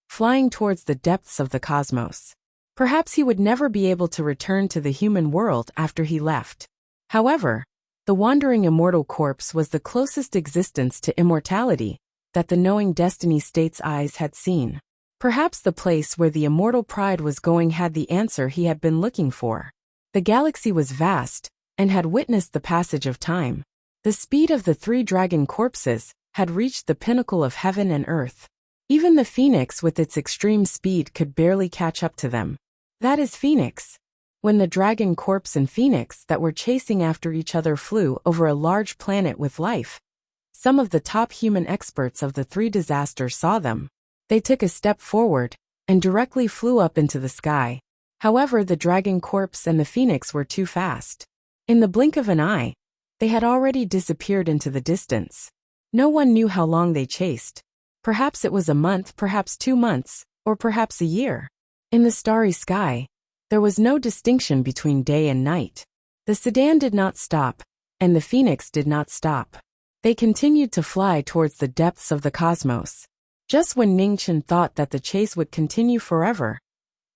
flying towards the depths of the cosmos. Perhaps he would never be able to return to the human world after he left. However, the wandering immortal corpse was the closest existence to immortality that the knowing destiny state's eyes had seen. Perhaps the place where the immortal pride was going had the answer he had been looking for. The galaxy was vast and had witnessed the passage of time. The speed of the 3 dragon corpses had reached the pinnacle of heaven and earth. Even the phoenix with its extreme speed could barely catch up to them. That is Phoenix. When the dragon corpse and phoenix that were chasing after each other flew over a large planet with life, some of the top human experts of the 3 disasters saw them. They took a step forward and directly flew up into the sky. However, the dragon corpse and the phoenix were too fast. In the blink of an eye, they had already disappeared into the distance. No one knew how long they chased. Perhaps it was a month, perhaps 2 months, or perhaps a year. In the starry sky, there was no distinction between day and night. The sedan did not stop, and the phoenix did not stop. They continued to fly towards the depths of the cosmos. Just when Ningchen thought that the chase would continue forever,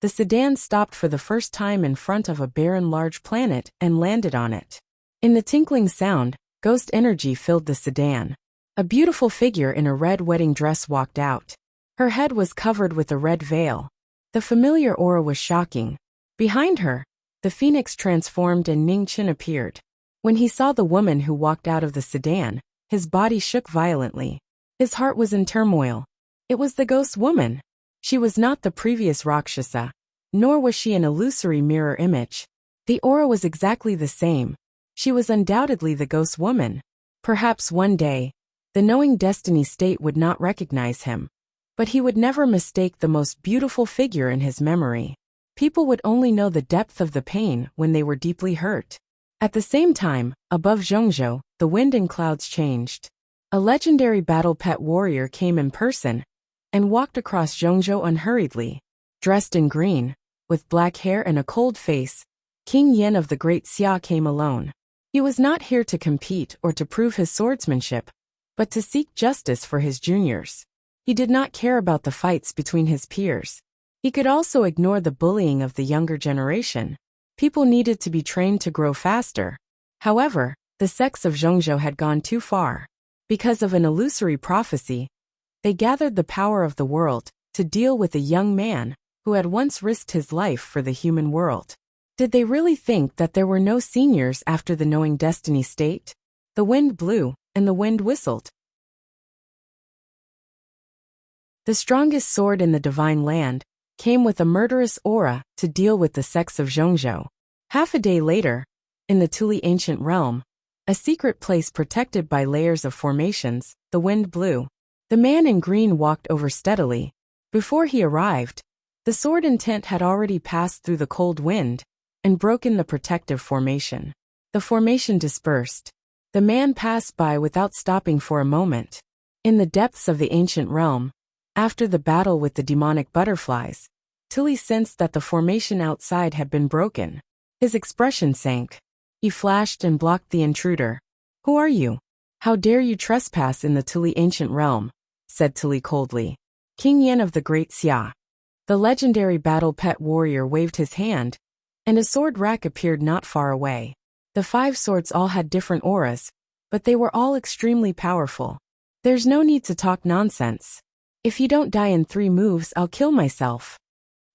the sedan stopped for the first time in front of a barren large planet and landed on it. In the tinkling sound, ghost energy filled the sedan. A beautiful figure in a red wedding dress walked out. Her head was covered with a red veil. The familiar aura was shocking. Behind her, the phoenix transformed and Ningchen appeared. When he saw the woman who walked out of the sedan, his body shook violently. His heart was in turmoil. It was the ghost woman. She was not the previous Rakshasa, nor was she an illusory mirror image. The aura was exactly the same. She was undoubtedly the ghost woman. Perhaps one day, The knowing destiny state would not recognize him. But he would never mistake the most beautiful figure in his memory. People would only know the depth of the pain when they were deeply hurt. At the same time, above Zhongzhou, the wind and clouds changed. A legendary battle pet warrior came in person and walked across Zhongzhou unhurriedly. Dressed in green, with black hair and a cold face, King Yin of the Great Xia came alone. He was not here to compete or to prove his swordsmanship, but to seek justice for his juniors. He did not care about the fights between his peers. He could also ignore the bullying of the younger generation. People needed to be trained to grow faster. However, the sects of Zhongzhou had gone too far. Because of an illusory prophecy, they gathered the power of the world to deal with a young man who had once risked his life for the human world. Did they really think that there were no seniors after the knowing destiny state? The wind blew, and the wind whistled. The strongest sword in the divine land came with a murderous aura to deal with the sects of Zhongzhou. Half a day later, in the Tuli ancient realm, a secret place protected by layers of formations, the wind blew. The man in green walked over steadily. Before he arrived, the sword intent had already passed through the cold wind and broken the protective formation. The formation dispersed. The man passed by without stopping for a moment. In the depths of the ancient realm, after the battle with the demonic butterflies, Tilly sensed that the formation outside had been broken. His expression sank. He flashed and blocked the intruder. "Who are you? How dare you trespass in the Tilly ancient realm?" said Tilly coldly. "King Yin of the Great Xia." The legendary battle pet warrior waved his hand, and a sword rack appeared not far away. The 5 swords all had different auras, but they were all extremely powerful. "There's no need to talk nonsense. If you don't die in 3 moves, I'll kill myself."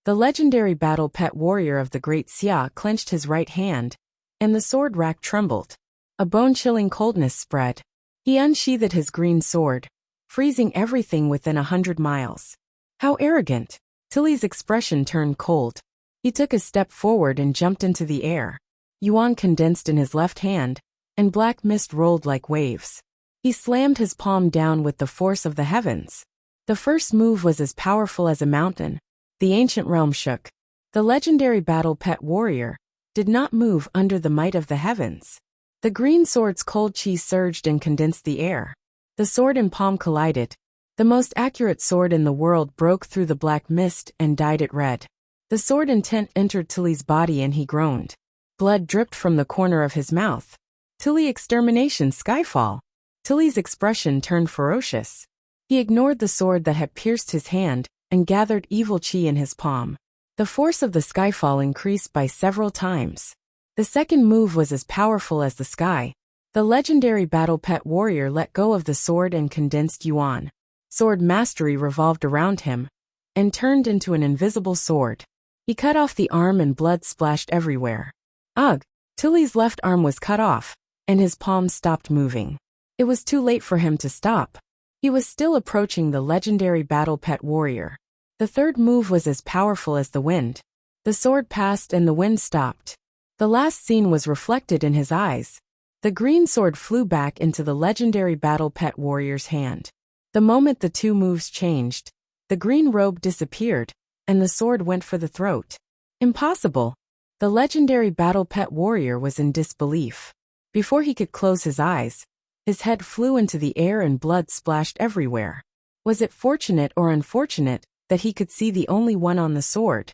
The legendary battle pet warrior of the Great Xia clenched his right hand, and the sword rack trembled. A bone-chilling coldness spread. He unsheathed his green sword, freezing everything within 100 miles. How arrogant! Tilly's expression turned cold. He took a step forward and jumped into the air. Yuan condensed in his left hand, and black mist rolled like waves. He slammed his palm down with the force of the heavens. The first move was as powerful as a mountain. The ancient realm shook. The legendary battle pet warrior did not move under the might of the heavens. The green sword's cold chi surged and condensed the air. The sword and palm collided. The most accurate sword in the world broke through the black mist and dyed it red. The sword intent entered Tilly's body and he groaned. Blood dripped from the corner of his mouth. "Tilly extermination skyfall." Tilly's expression turned ferocious. He ignored the sword that had pierced his hand and gathered evil chi in his palm. The force of the skyfall increased by several times. The second move was as powerful as the sky. The legendary battle pet warrior let go of the sword and condensed Yuan. Sword mastery revolved around him and turned into an invisible sword. He cut off the arm and blood splashed everywhere. Ugh! Tilly's left arm was cut off, and his palm stopped moving. It was too late for him to stop. He was still approaching the legendary battle pet warrior. The third move was as powerful as the wind. The sword passed and the wind stopped. The last scene was reflected in his eyes. The green sword flew back into the legendary battle pet warrior's hand. The moment the 2 moves changed, the green robe disappeared, and the sword went for the throat. Impossible! The legendary battle pet warrior was in disbelief. Before he could close his eyes, his head flew into the air and blood splashed everywhere. Was it fortunate or unfortunate that he could see the only one on the sword?